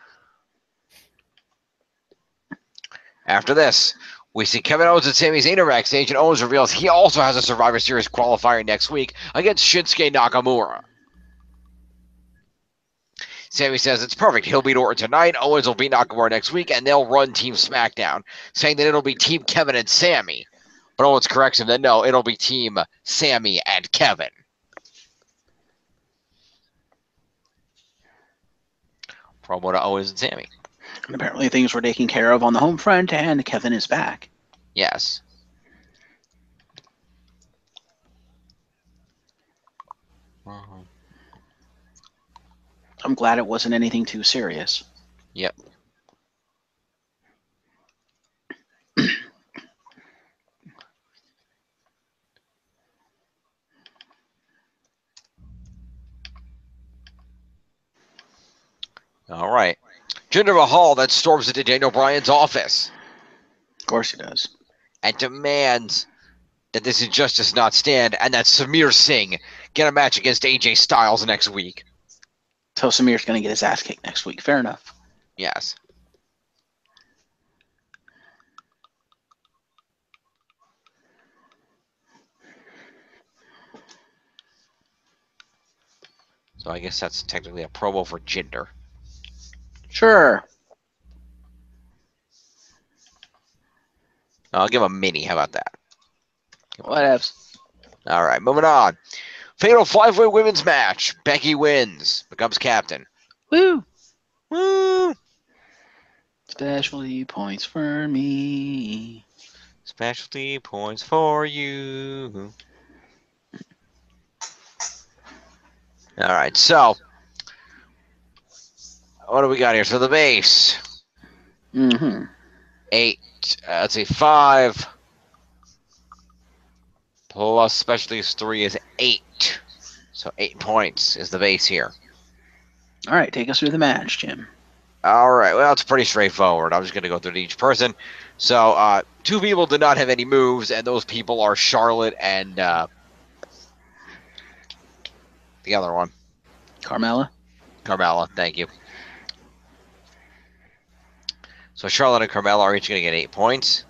After this, we see Kevin Owens and Sami Zayn backstage, and Owens reveals he also has a Survivor Series qualifier next week against Shinsuke Nakamura. Sami says it's perfect. He'll beat Orton tonight. Owens will beat Nakamura next week, and they'll run Team SmackDown, saying that it'll be Team Kevin and Sami. But Owens corrects him that no, it'll be Team Sami and Kevin. Promo to Owens and Sami. And apparently things were taken care of on the home front, and Kevin is back. Yes. I'm glad it wasn't anything too serious. Yep. All right. Jinder Mahal then storms into Daniel Bryan's office. Of course he does. And demands that this injustice not stand and that Samir Singh get a match against AJ Styles next week. So Samir's going to get his ass kicked next week. Fair enough. Yes. So I guess that's technically a promo for Jinder. Sure. I'll give a mini. How about that? Whatevs. All right, moving on. Fatal 5-way women's match. Becky wins. Becomes captain. Woo! Woo! Specialty points for me. Specialty points for you. All right, so what do we got here? So the base. 8. Let's see, 5 plus specialties 3 is 8. So 8 points is the base here. All right, take us through the match, Jim. All right. Well, it's pretty straightforward. I'm just going to go through each person. So, two people did not have any moves, and those people are Charlotte and the other one, Carmella. Carmella. Thank you. So Charlotte and Carmella are each going to get 8 points.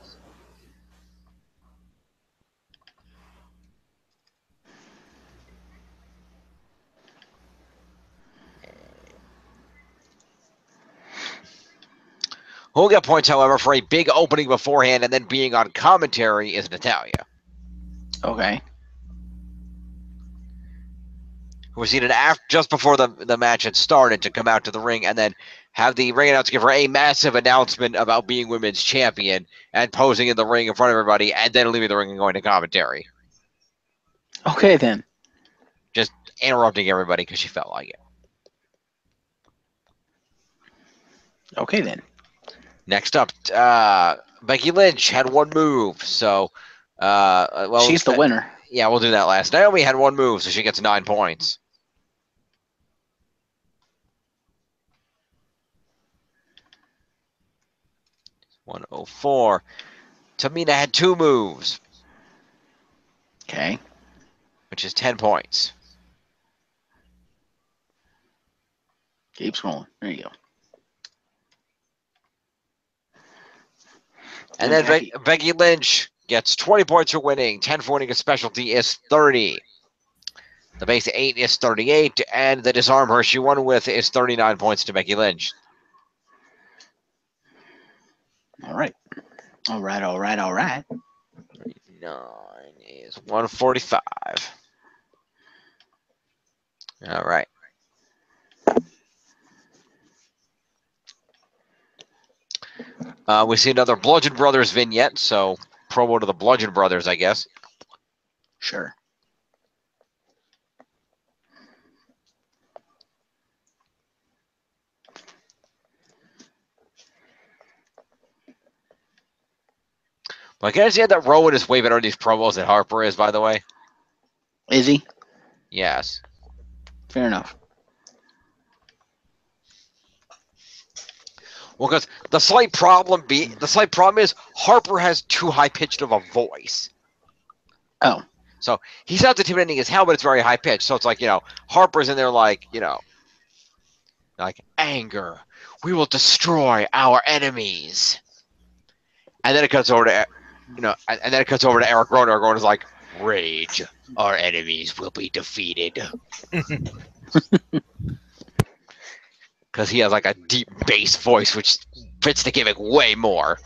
Who will get points, however, for a big opening beforehand and then being on commentary is Natalya, Okay. who was seated just before the match had started to come out to the ring and then have the ring announcer give her a massive announcement about being women's champion and posing in the ring in front of everybody and then leaving the ring and going to commentary. Okay, then. Just interrupting everybody because she felt like it. Okay, then. Next up, Becky Lynch had one move, so well, She's the winner. Yeah, we'll do that last. Naomi had one move, so she gets 9 points. $104. Tamina had 2 moves, Okay. which is 10 points. Keep scrolling. There you go. And then Becky Lynch gets 20 points for winning. 10 for winning a specialty is 30. The base 8 is 38, and the disarm her she won with is 39 points to Becky Lynch. All right. All right, all right, all right. 9 is 145. All right. We see another Bludgeon Brothers vignette, so promo to the Bludgeon Brothers, I guess. Sure. But can I say that Rowan is way better at these promos than Harper is, by the way? Is he? Yes. Fair enough. Well, because the slight problem is Harper has too high pitched of a voice. Oh. So he sounds intimidating as hell, but it's very high pitched. So it's like, Harper's in there like, like anger. We will destroy our enemies. And then it cuts over to, and then it cuts over to Eric Rowan. Eric Rowan is like, rage. Our enemies will be defeated. Because he has like a deep bass voice, which fits the gimmick way more.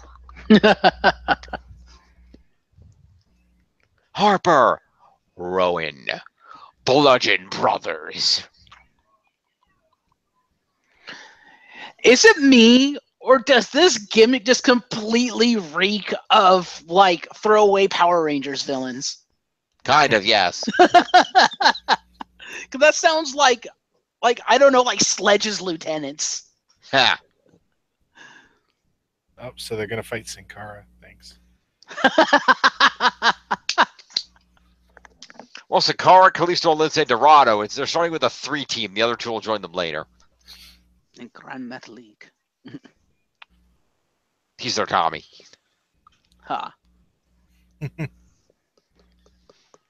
Harper, Rowan, Bludgeon Brothers. Is it me, or does this gimmick just completely reek of like throwaway Power Rangers villains? Kind of, yes. Because that sounds like I don't know, like Sledge's lieutenants. Ha. Oh, so they're gonna fight Sin Cara. Thanks. Well, Sakara, Kalisto, and Lindsay Dorado. They're starting with a 3 team. The other 2 will join them later. In Grand Metal League. He's their Tommy. Huh.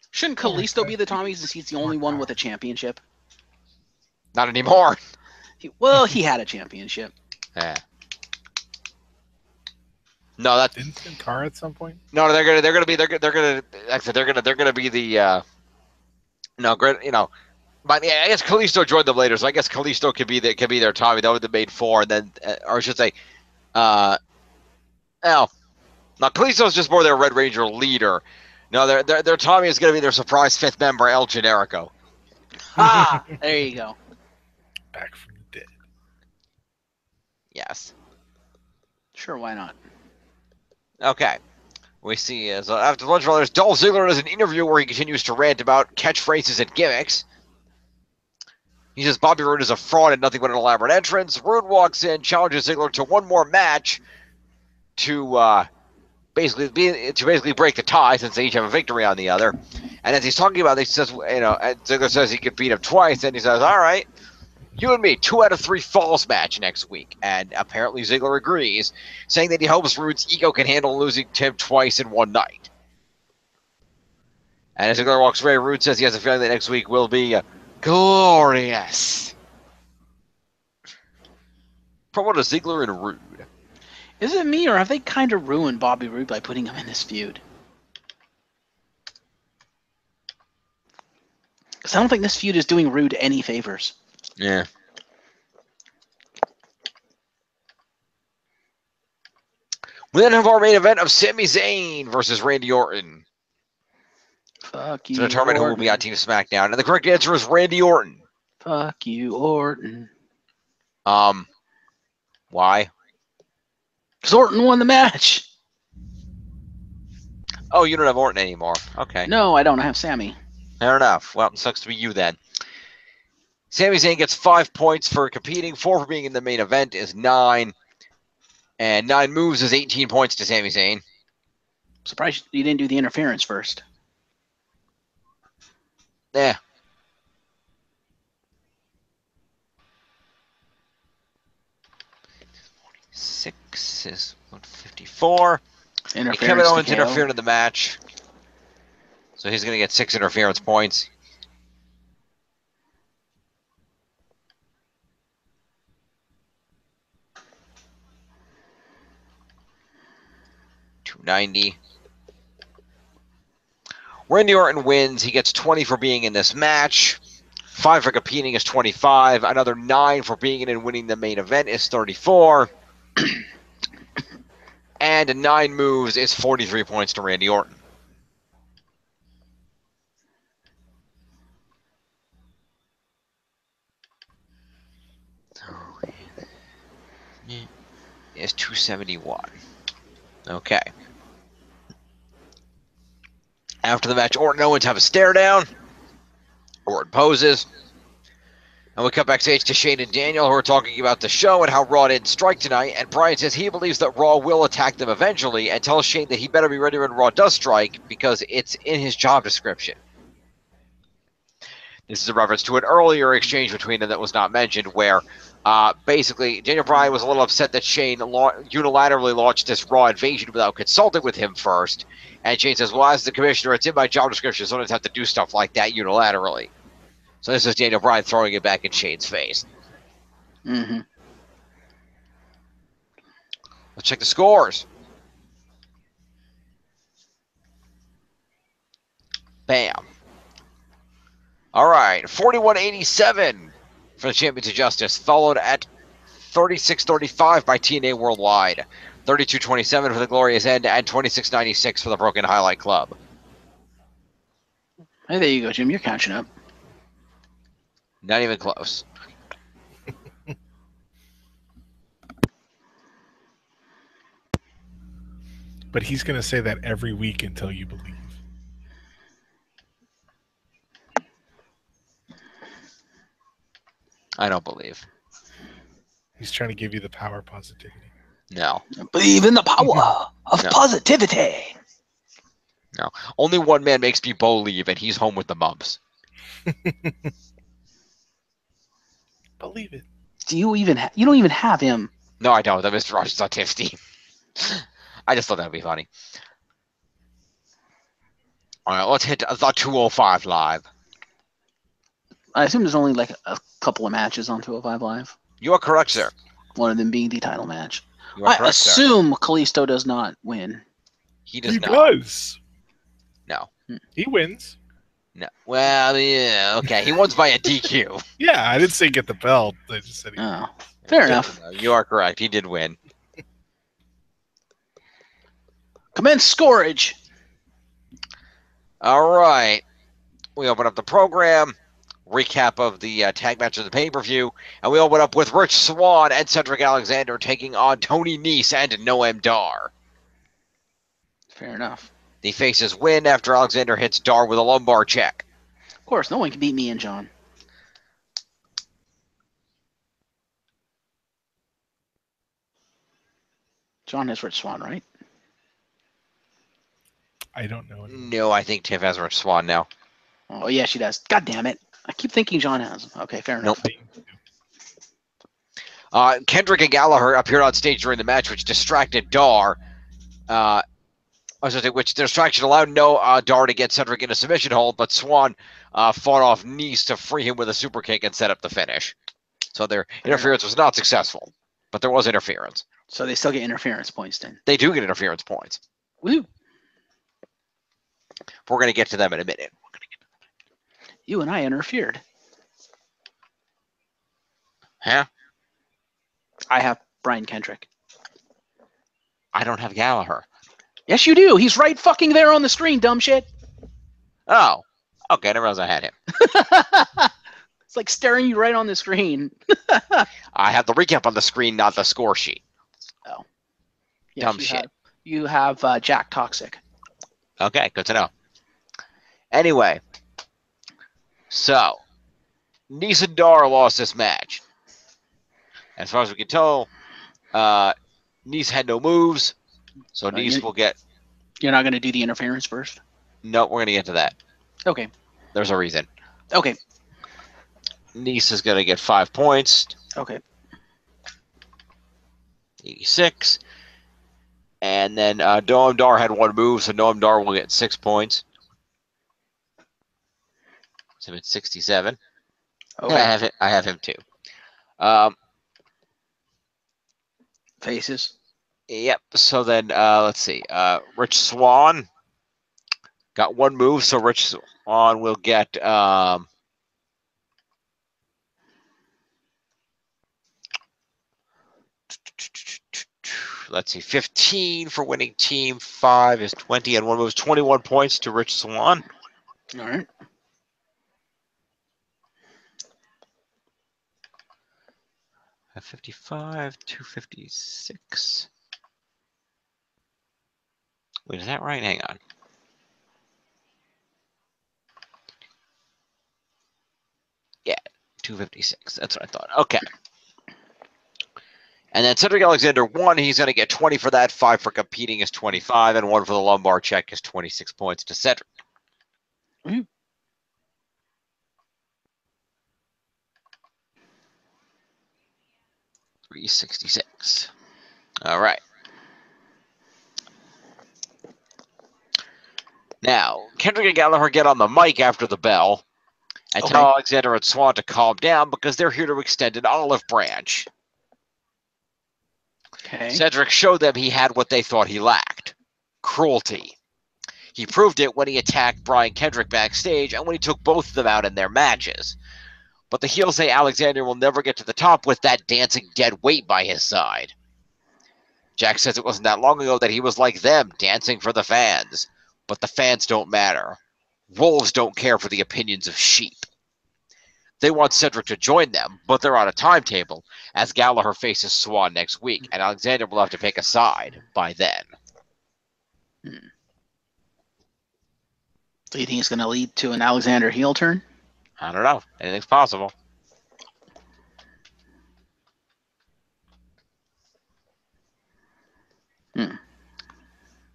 Shouldn't Kalisto be the Tommy since he's the only one with a championship? Not anymore. He had a championship. Yeah. No, that Didn't Sin Cara at some point? no. They're gonna be the But yeah, I guess Kalisto joined them later, so I guess Kalisto could be their Tommy. That would have made 4, and then or I should say, now Kalisto's just more their Red Ranger leader. No, their Tommy is gonna be their surprise 5th member, El Generico. Ah, there you go. Back from the dead. Yes. Sure, why not? Okay. We see after the Lunch Brothers, Dolph Ziggler does an interview where he continues to rant about catchphrases and gimmicks. He says Bobby Roode is a fraud and nothing but an elaborate entrance. Roode walks in, challenges Ziggler to one more match to basically break the tie since they each have a victory on the other. And as he's talking about it, he says, and Ziggler says he could beat him twice, and he says, all right. You and me, 2 out of 3 falls match next week. And apparently Ziggler agrees, saying that he hopes Rude's ego can handle losing Tim twice in one night. And as Ziggler walks away, Rude says he has a feeling that next week will be glorious. Promo to Ziggler and Rude. Is it me, or have they kind of ruined Bobby Roode by putting him in this feud? Because I don't think this feud is doing Rude any favors. Yeah. We then have our main event of Sami Zayn versus Randy Orton Fuck you, to determine who will be on Orton. Team SmackDown. And the correct answer is Randy Orton. Fuck you, Orton. Why? Because Orton won the match. Oh, you don't have Orton anymore. Okay. No, I don't. I have Sammy. Fair enough. Well, it sucks to be you then. Sami Zayn gets 5 points for competing. 4 for being in the main event is 9. And 9 moves is 18 points to Sami Zayn. Surprised you didn't do the interference first. Yeah. Six is 154. And Interference Kevin Owens to KO. interfered in the match. So he's going to get 6 interference points. $290. Randy Orton wins. He gets 20 for being in this match. 5 for competing is 25. Another 9 for being in and winning the main event is 34. And 9 moves is 43 points to Randy Orton. Is 271. Okay. After the match, Orton and Owens have a stare down. Orton poses. And we cut backstage to Shane and Daniel, who are talking about the show and how Raw didn't strike tonight. And Bryan says he believes that Raw will attack them eventually, and tells Shane that he better be ready when Raw does strike because it's in his job description. This is a reference to an earlier exchange between them that was not mentioned, where basically Daniel Bryan was a little upset that Shane unilaterally launched this Raw invasion without consulting with him first. And Shane says, well, as the commissioner, it's in my job description, so I don't have to do stuff like that unilaterally. So this is Daniel Bryan throwing it back in Shane's face. Mm-hmm. Let's check the scores. Bam. All right, 41-87 for the Champions of Justice, followed at 36-35 by TNA Worldwide, 32-27 for the Glorious End, and 26-96 for the Broken Highlight Club. Hey, there you go, Jim. You're catching up. Not even close. But he's going to say that every week until you believe. I don't believe. He's trying to give you the power positivity. No. Believe in the power of No. positivity. No. Only one man makes me believe, and he's home with the mumps. Believe it. Do you even? You don't even have him. No, I don't. That Mr. Rogers autistic. I just thought that would be funny. All right, let's hit the 205 live. I assume there's only like a couple of matches on 205 Live. You are correct, sir. One of them being the title match. You are I correct, sir. assume Kalisto does not win. He does He not. does. No. He wins. No. Well, yeah, okay. He wins by a DQ. Yeah, I didn't say get the belt. I just said he Oh, fair enough. You are correct. He did win. Commence scorage. All right. We open up the program. Recap of the tag match of the pay-per-view. And we open up with Rich Swann and Cedric Alexander taking on Tony Nese and Noam Dar. Fair enough. The faces win after Alexander hits Dar with a lumbar check. Of course, no one can beat me and John. John has Rich Swann, right? I don't know. No, I think Tiff has Rich Swann now. Oh, yeah, she does. God damn it. I keep thinking John has him. Okay, fair enough. Nope. Kendrick and Gallagher appeared on stage during the match, which distracted Dar. Which distraction allowed Dar to get Cedric in a submission hold, but Swan fought off Nice to free him with a super kick and set up the finish. So their interference was not successful, but there was interference. So they still get interference points then. They do get interference points. Woo! We're going to get to them in a minute. You and I interfered. Huh? I have Brian Kendrick. I don't have Gallagher. Yes, you do. He's right fucking there on the screen, dumb shit. Oh. Okay, I never realized I had him. It's like staring you right on the screen. I have the recap on the screen, not the score sheet. Oh. Yes, Dumb shit. You have Jack Toxic. Okay, good to know. Anyway, so Nice and Dar lost this match. As far as we can tell, Nice had no moves, so Nice will get... You're not going to do the interference first? No, we're going to get to that. Okay. There's a reason. Okay. Nice is going to get 5 points. Okay. 86. And then Noam Dar had 1 move, so Noam Dar will get 6 points. So it's 67. Okay. I have him too. Faces. Yep. So then let's see. Rich Swann got 1 move, so Rich Swann will get let's see, 15 for winning team. 5 is 20, and 1 move is 21 points to Rich Swann. All right. A 55, 256. Wait, is that right? Hang on. Yeah, 256. That's what I thought. Okay. And then Cedric Alexander 1, he's going to get 20 for that. 5 for competing is 25, and 1 for the lumbar check is 26 points to Cedric. Mm-hmm. $366. All right. Now, Kendrick and Gallagher get on the mic after the bell and tell Alexander and Swan to calm down because they're here to extend an olive branch. Okay. Cedric showed them he had what they thought he lacked: cruelty. He proved it when he attacked Brian Kendrick backstage and when he took both of them out in their matches. But the heels say Alexander will never get to the top with that dancing dead weight by his side. Jack says it wasn't that long ago that he was like them, dancing for the fans. But the fans don't matter. Wolves don't care for the opinions of sheep. They want Cedric to join them, but they're on a timetable, as Gallagher faces Swan next week, and Alexander will have to pick a side by then. Do you think it's going to lead to an Alexander heel turn? I don't know. Anything's possible.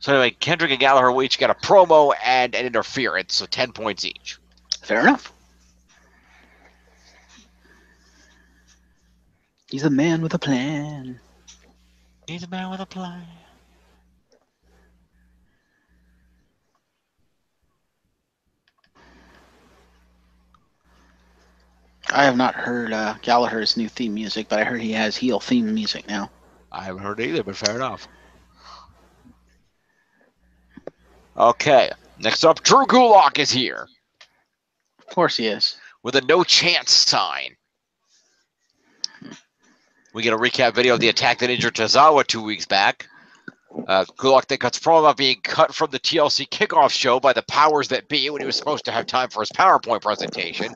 So anyway, Kendrick and Gallagher will each get a promo and an interference, so 10 points each. Fair enough. He's a man with a plan. He's a man with a plan. I have not heard Gallagher's new theme music, but I heard he has heel theme music now. I haven't heard it either, but fair enough. Okay, next up, Drew Gulak is here. Of course he is. With a no chance sign. We get a recap video of the attack that injured Tozawa 2 weeks back. Gulak then cuts promo about being cut from the TLC kickoff show by the powers that be when he was supposed to have time for his PowerPoint presentation.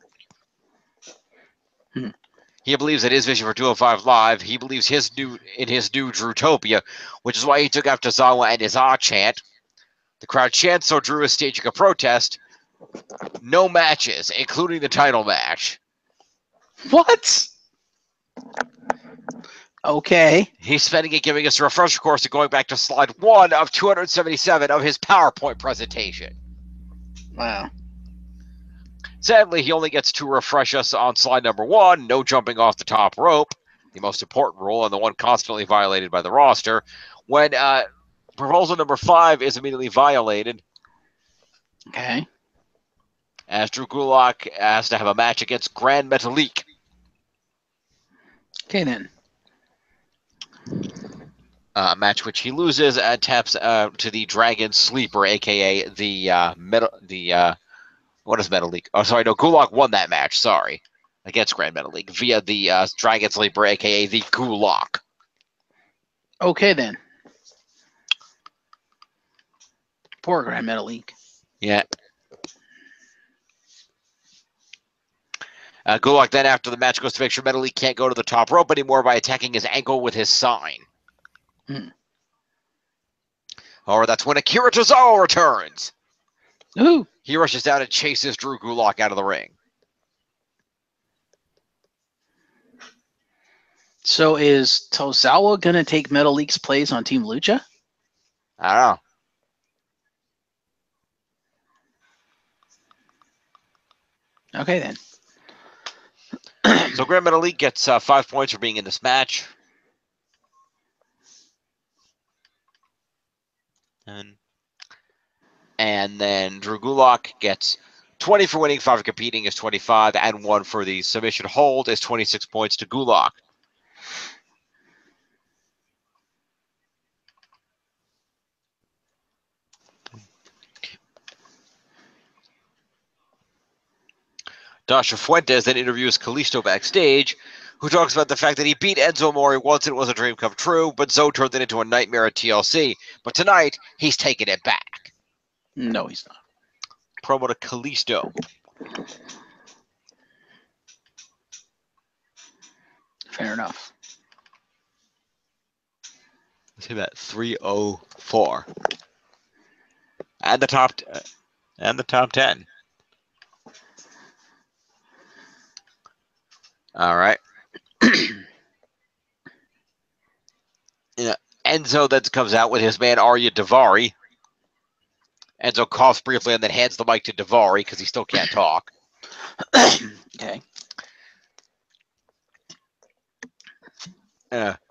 He believes that his vision for 205 Live, he believes in his new Drewtopia, which is why he took out Tozawa and his chant. The crowd chants, so Drew is staging a protest. No matches, including the title match. What? Okay. He's spending it giving us a refresher course and going back to slide 1 of 277 of his PowerPoint presentation. Wow. Sadly, he only gets to refresh us on slide number 1, no jumping off the top rope. the most important rule and the one constantly violated by the roster. When proposal number 5 is immediately violated, Okay. as Drew Gulak has to have a match against Grand Metalik. Okay, then. A match which he loses and taps to the Dragon Sleeper, aka what is Metalik? Oh, sorry, no, Gulak won that match. Sorry, against Grand Metalik via the Dragon Sleeper, aka the Gulak. Okay, then. Poor Grand Metal League. Yeah. Gulak then, after the match, goes to make sure Metalik can't go to the top rope anymore by attacking his ankle with his sign. Or that's when Akira Tozawa returns. Ooh. He rushes down and chases Drew Gulak out of the ring. So is Tozawa going to take Metal League's place on Team Lucha? I don't know. Okay, then. So Grand Metalik gets 5 points for being in this match. And then Drew Gulak gets 20 for winning, 5 for competing is 25, and 1 for the submission hold is 26 points to Gulak. Dasha Fuentes then interviews Kalisto backstage, who talks about the fact that he beat Enzo Amore once and it was a dream come true, but Zoe turned it into a nightmare at TLC. But tonight, he's taking it back. No, he's not. Promo to Kalisto. Fair enough. Let's see that 304. And the top 10. All right. Enzo then comes out with his man Arya Davari. Enzo coughs briefly and then hands the mic to Davari because he still can't talk. Okay.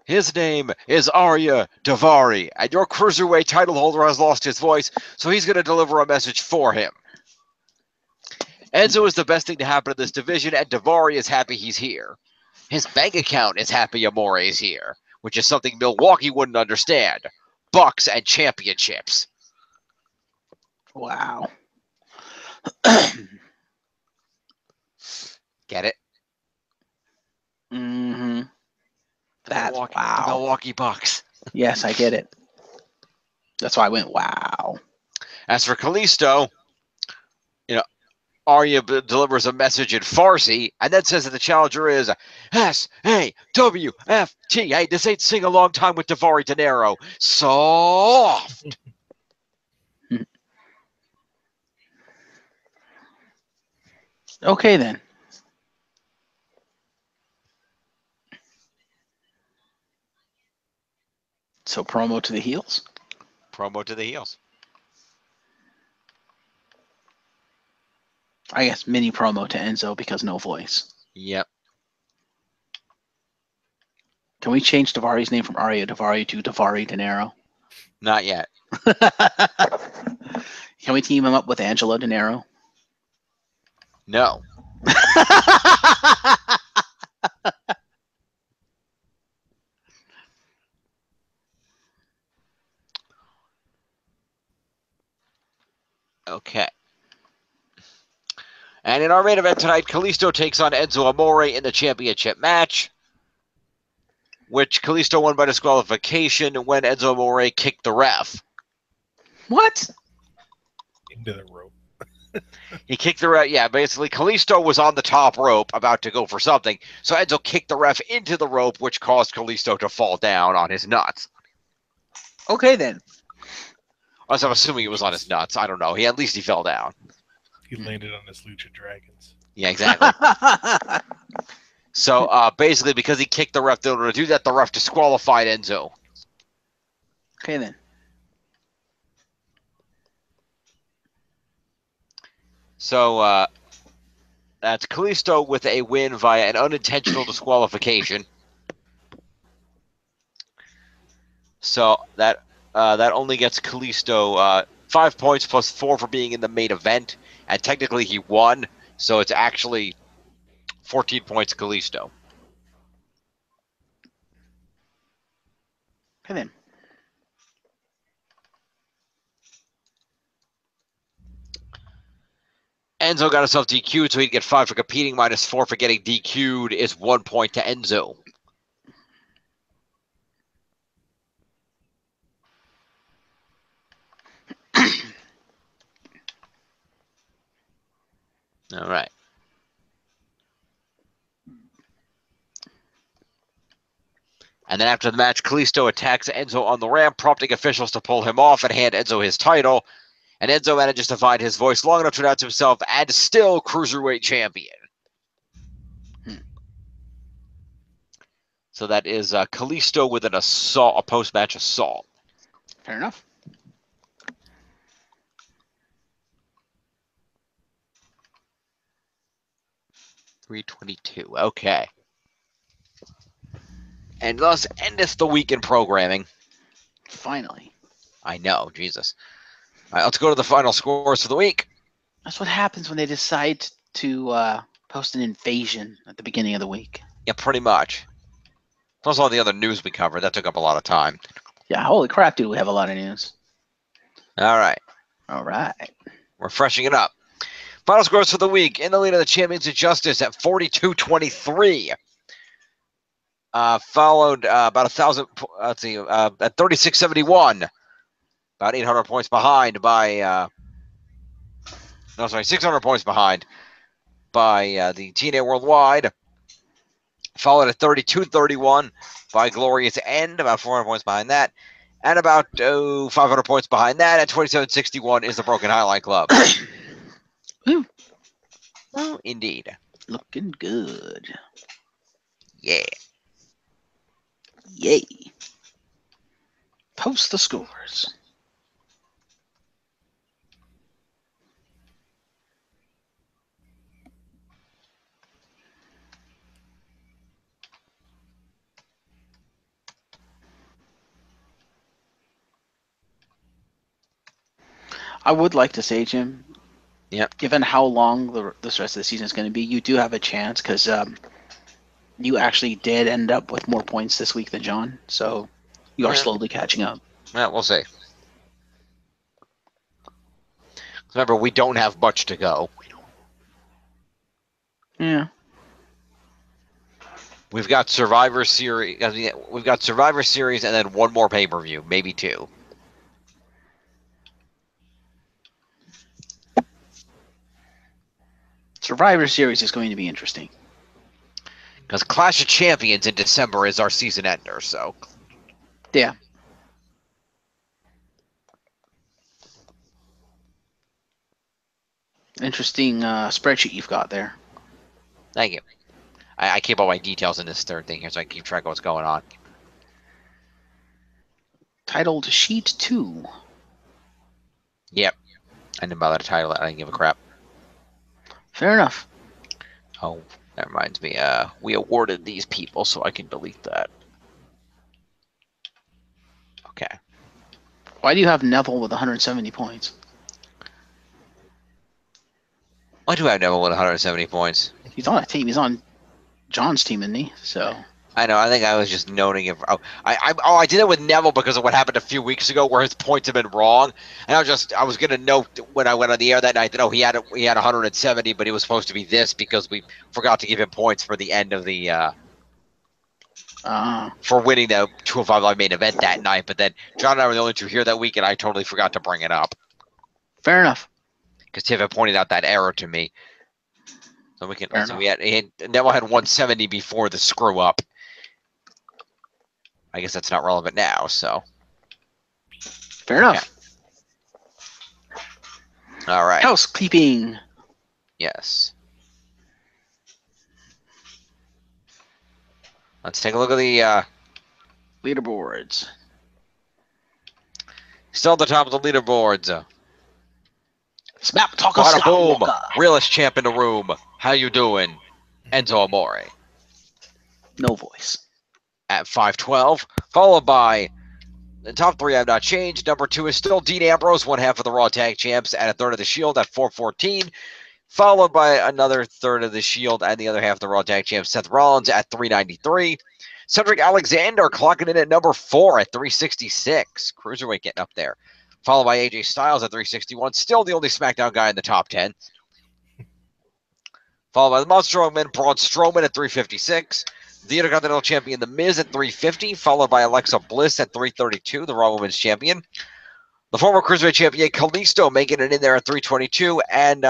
His name is Arya Davari, and your cruiserweight title holder has lost his voice, so he's going to deliver a message for him. Enzo is the best thing to happen to this division, and Davari is happy he's here. His bank account is happy Amore is here, which is something Milwaukee wouldn't understand. Bucks and championships. Wow. Get it? Mm-hmm. That's Milwaukee, wow. The Milwaukee Bucks. Yes, I get it. That's why I went, wow. As for Kalisto, Arya delivers a message in Farsi and then says that the challenger is S-A-W-F-T. Hey, this ain't sing a long time with Davari De Niro. Soft. Okay, then. So promo to the heels? Promo to the heels. I guess mini promo to Enzo because no voice. Yep. Can we change Davari's name from Arya Davari to Davari De Niro? Not yet. Can we team him up with Angelo De Niro? No. Okay. And in our main event tonight, Kalisto takes on Enzo Amore in the championship match, which Kalisto won by disqualification when Enzo Amore kicked the ref. What? Into the rope. He kicked the ref. Yeah, basically, Kalisto was on the top rope about to go for something, so Enzo kicked the ref into the rope, which caused Kalisto to fall down on his nuts. Okay, then. I'm assuming it was on his nuts. I don't know. At least he fell down. He landed on his Lucha Dragons. Yeah, exactly. So basically, because he kicked the ref, in order to do that, the ref disqualified Enzo. Okay, then. So that's Kalisto with a win via an unintentional disqualification. So that only gets Kalisto 5 points plus 4 for being in the main event, and technically he won, so it's actually 14 points Kalisto. Okay then. Enzo got himself DQ'd, so he'd get 5 for competing, minus 4 for getting DQ'd is 1 point to Enzo. All right. And then after the match, Kalisto attacks Enzo on the ramp, prompting officials to pull him off and hand Enzo his title. And Enzo manages to find his voice long enough to announce himself and still Cruiserweight Champion. So that is Kalisto with an assault, a post-match assault. Fair enough. $322. Okay. And thus endeth the week in programming. Finally. I know, Jesus. All right, let's go to the final scores for the week. That's what happens when they decide to post an invasion at the beginning of the week. Yeah, pretty much. Plus all the other news we covered. That took up a lot of time. Yeah, holy crap, dude, we have a lot of news. All right. All right. We're freshening it up. Final scores for the week. In the lead of the Champions of Justice at 42-23. Followed about 1,000. Let's see, at 36-71. About 800 points behind by. 600 points behind by the TNA Worldwide. Followed at 32-31 by Glorious End, about 400 points behind that. And about 500 points behind that at 27-61 is the Broken Highlight Club. Woo. Well, indeed. Looking good. Yeah. Yay. Post the scores. I would like to say, Jim, Yep. given how long this rest of the season is going to be, you do have a chance because you actually did end up with more points this week than John, so you are slowly catching up. Yeah, we'll see. Remember, we don't have much to go. Yeah. We've got Survivor Series. We've got Survivor Series, and then one more pay-per-view, maybe two. Survivor Series is going to be interesting. Because Clash of Champions in December is our season ender, so. Yeah. Interesting spreadsheet you've got there. Thank you. I keep all my details in this third thing here, so I can keep track of what's going on. Titled Sheet 2. Yep. I didn't bother to title it. I didn't give a crap. Fair enough. Oh, that reminds me. We awarded these people, so I can delete that. Okay. Why do you have Neville with 170 points? Why do I have Neville with 170 points? He's on a team. He's on John's team, isn't he? So. I know. I think I was just noting if I did it with Neville because of what happened a few weeks ago, where his points have been wrong, and I was gonna note when I went on the air that night that he had 170, but it was supposed to be this because we forgot to give him points for the end of the for winning the 205 Live main event that night. But then John and I were the only two here that week, and I totally forgot to bring it up. Fair enough. Because Tiff had pointed out that error to me. So we can. So Neville had 170 before the screw up. I guess that's not relevant now, so. Fair enough. All right. Housekeeping. Yes. Let's take a look at the Leaderboards. still at the top of the leaderboards. Smack Talker Bada boom! Skywalker. Realest champ in the room. How you doing? Enzo Amore No voice. at 512, followed by The top 3 have not changed. Number 2 is still Dean Ambrose, one half of the Raw Tag Champs, and a third of the Shield at 414. Followed by another third of the Shield and the other half of the Raw Tag Champs, Seth Rollins at 393. Cedric Alexander clocking in at number 4 at 366. Cruiserweight getting up there. Followed by AJ Styles at 361. Still the only SmackDown guy in the top 10. Followed by the Monster Strongman, Braun Strowman at 356. The Intercontinental Champion, The Miz at 350. Followed by Alexa Bliss at 332, the Raw Women's Champion. The former Cruiserweight Champion, Kalisto, making it in there at 322. And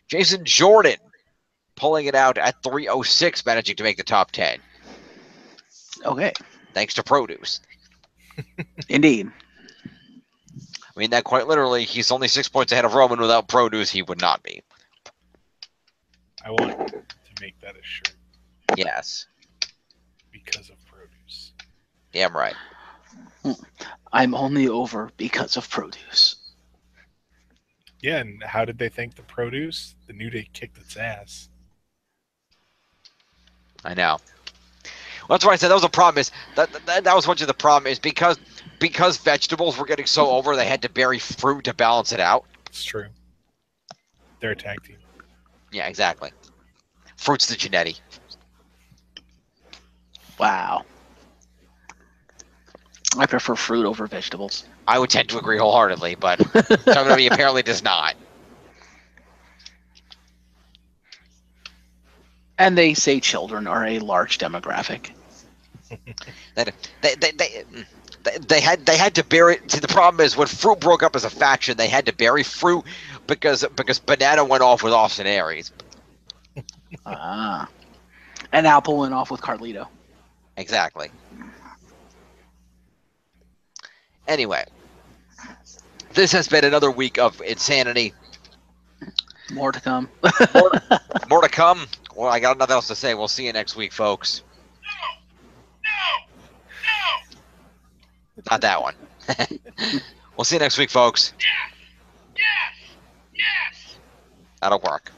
Jason Jordan pulling it out at 306, managing to make the top 10. Okay. Thanks to Produce. Indeed. I mean, that quite literally, he's only 6 points ahead of Roman. Without Produce, he would not be. I want to make that a shirt Yes. because of Produce. Damn right. I'm only over because of Produce. Yeah, and how did they thank the Produce? The New Day kicked its ass. I know. Well, that's why I said that was a problem. Is that was much of the problem is because vegetables were getting so over, they had to bury fruit to balance it out. It's true. They're a tag team. Yeah, exactly. Fruit's the Genetti. Wow. I prefer fruit over vegetables. I would tend to agree wholeheartedly, but WWE apparently does not. And they say children are a large demographic. They had to bury. See, the problem is when fruit broke up as a faction, they had to bury fruit because Banana went off with Austin Aries. Ah. And Apple went off with Carlito. Exactly. Anyway, this has been another week of insanity. More to come. More to come. Well, I got nothing else to say. We'll see you next week, folks. Not that one. We'll see you next week, folks. Yes. That'll work.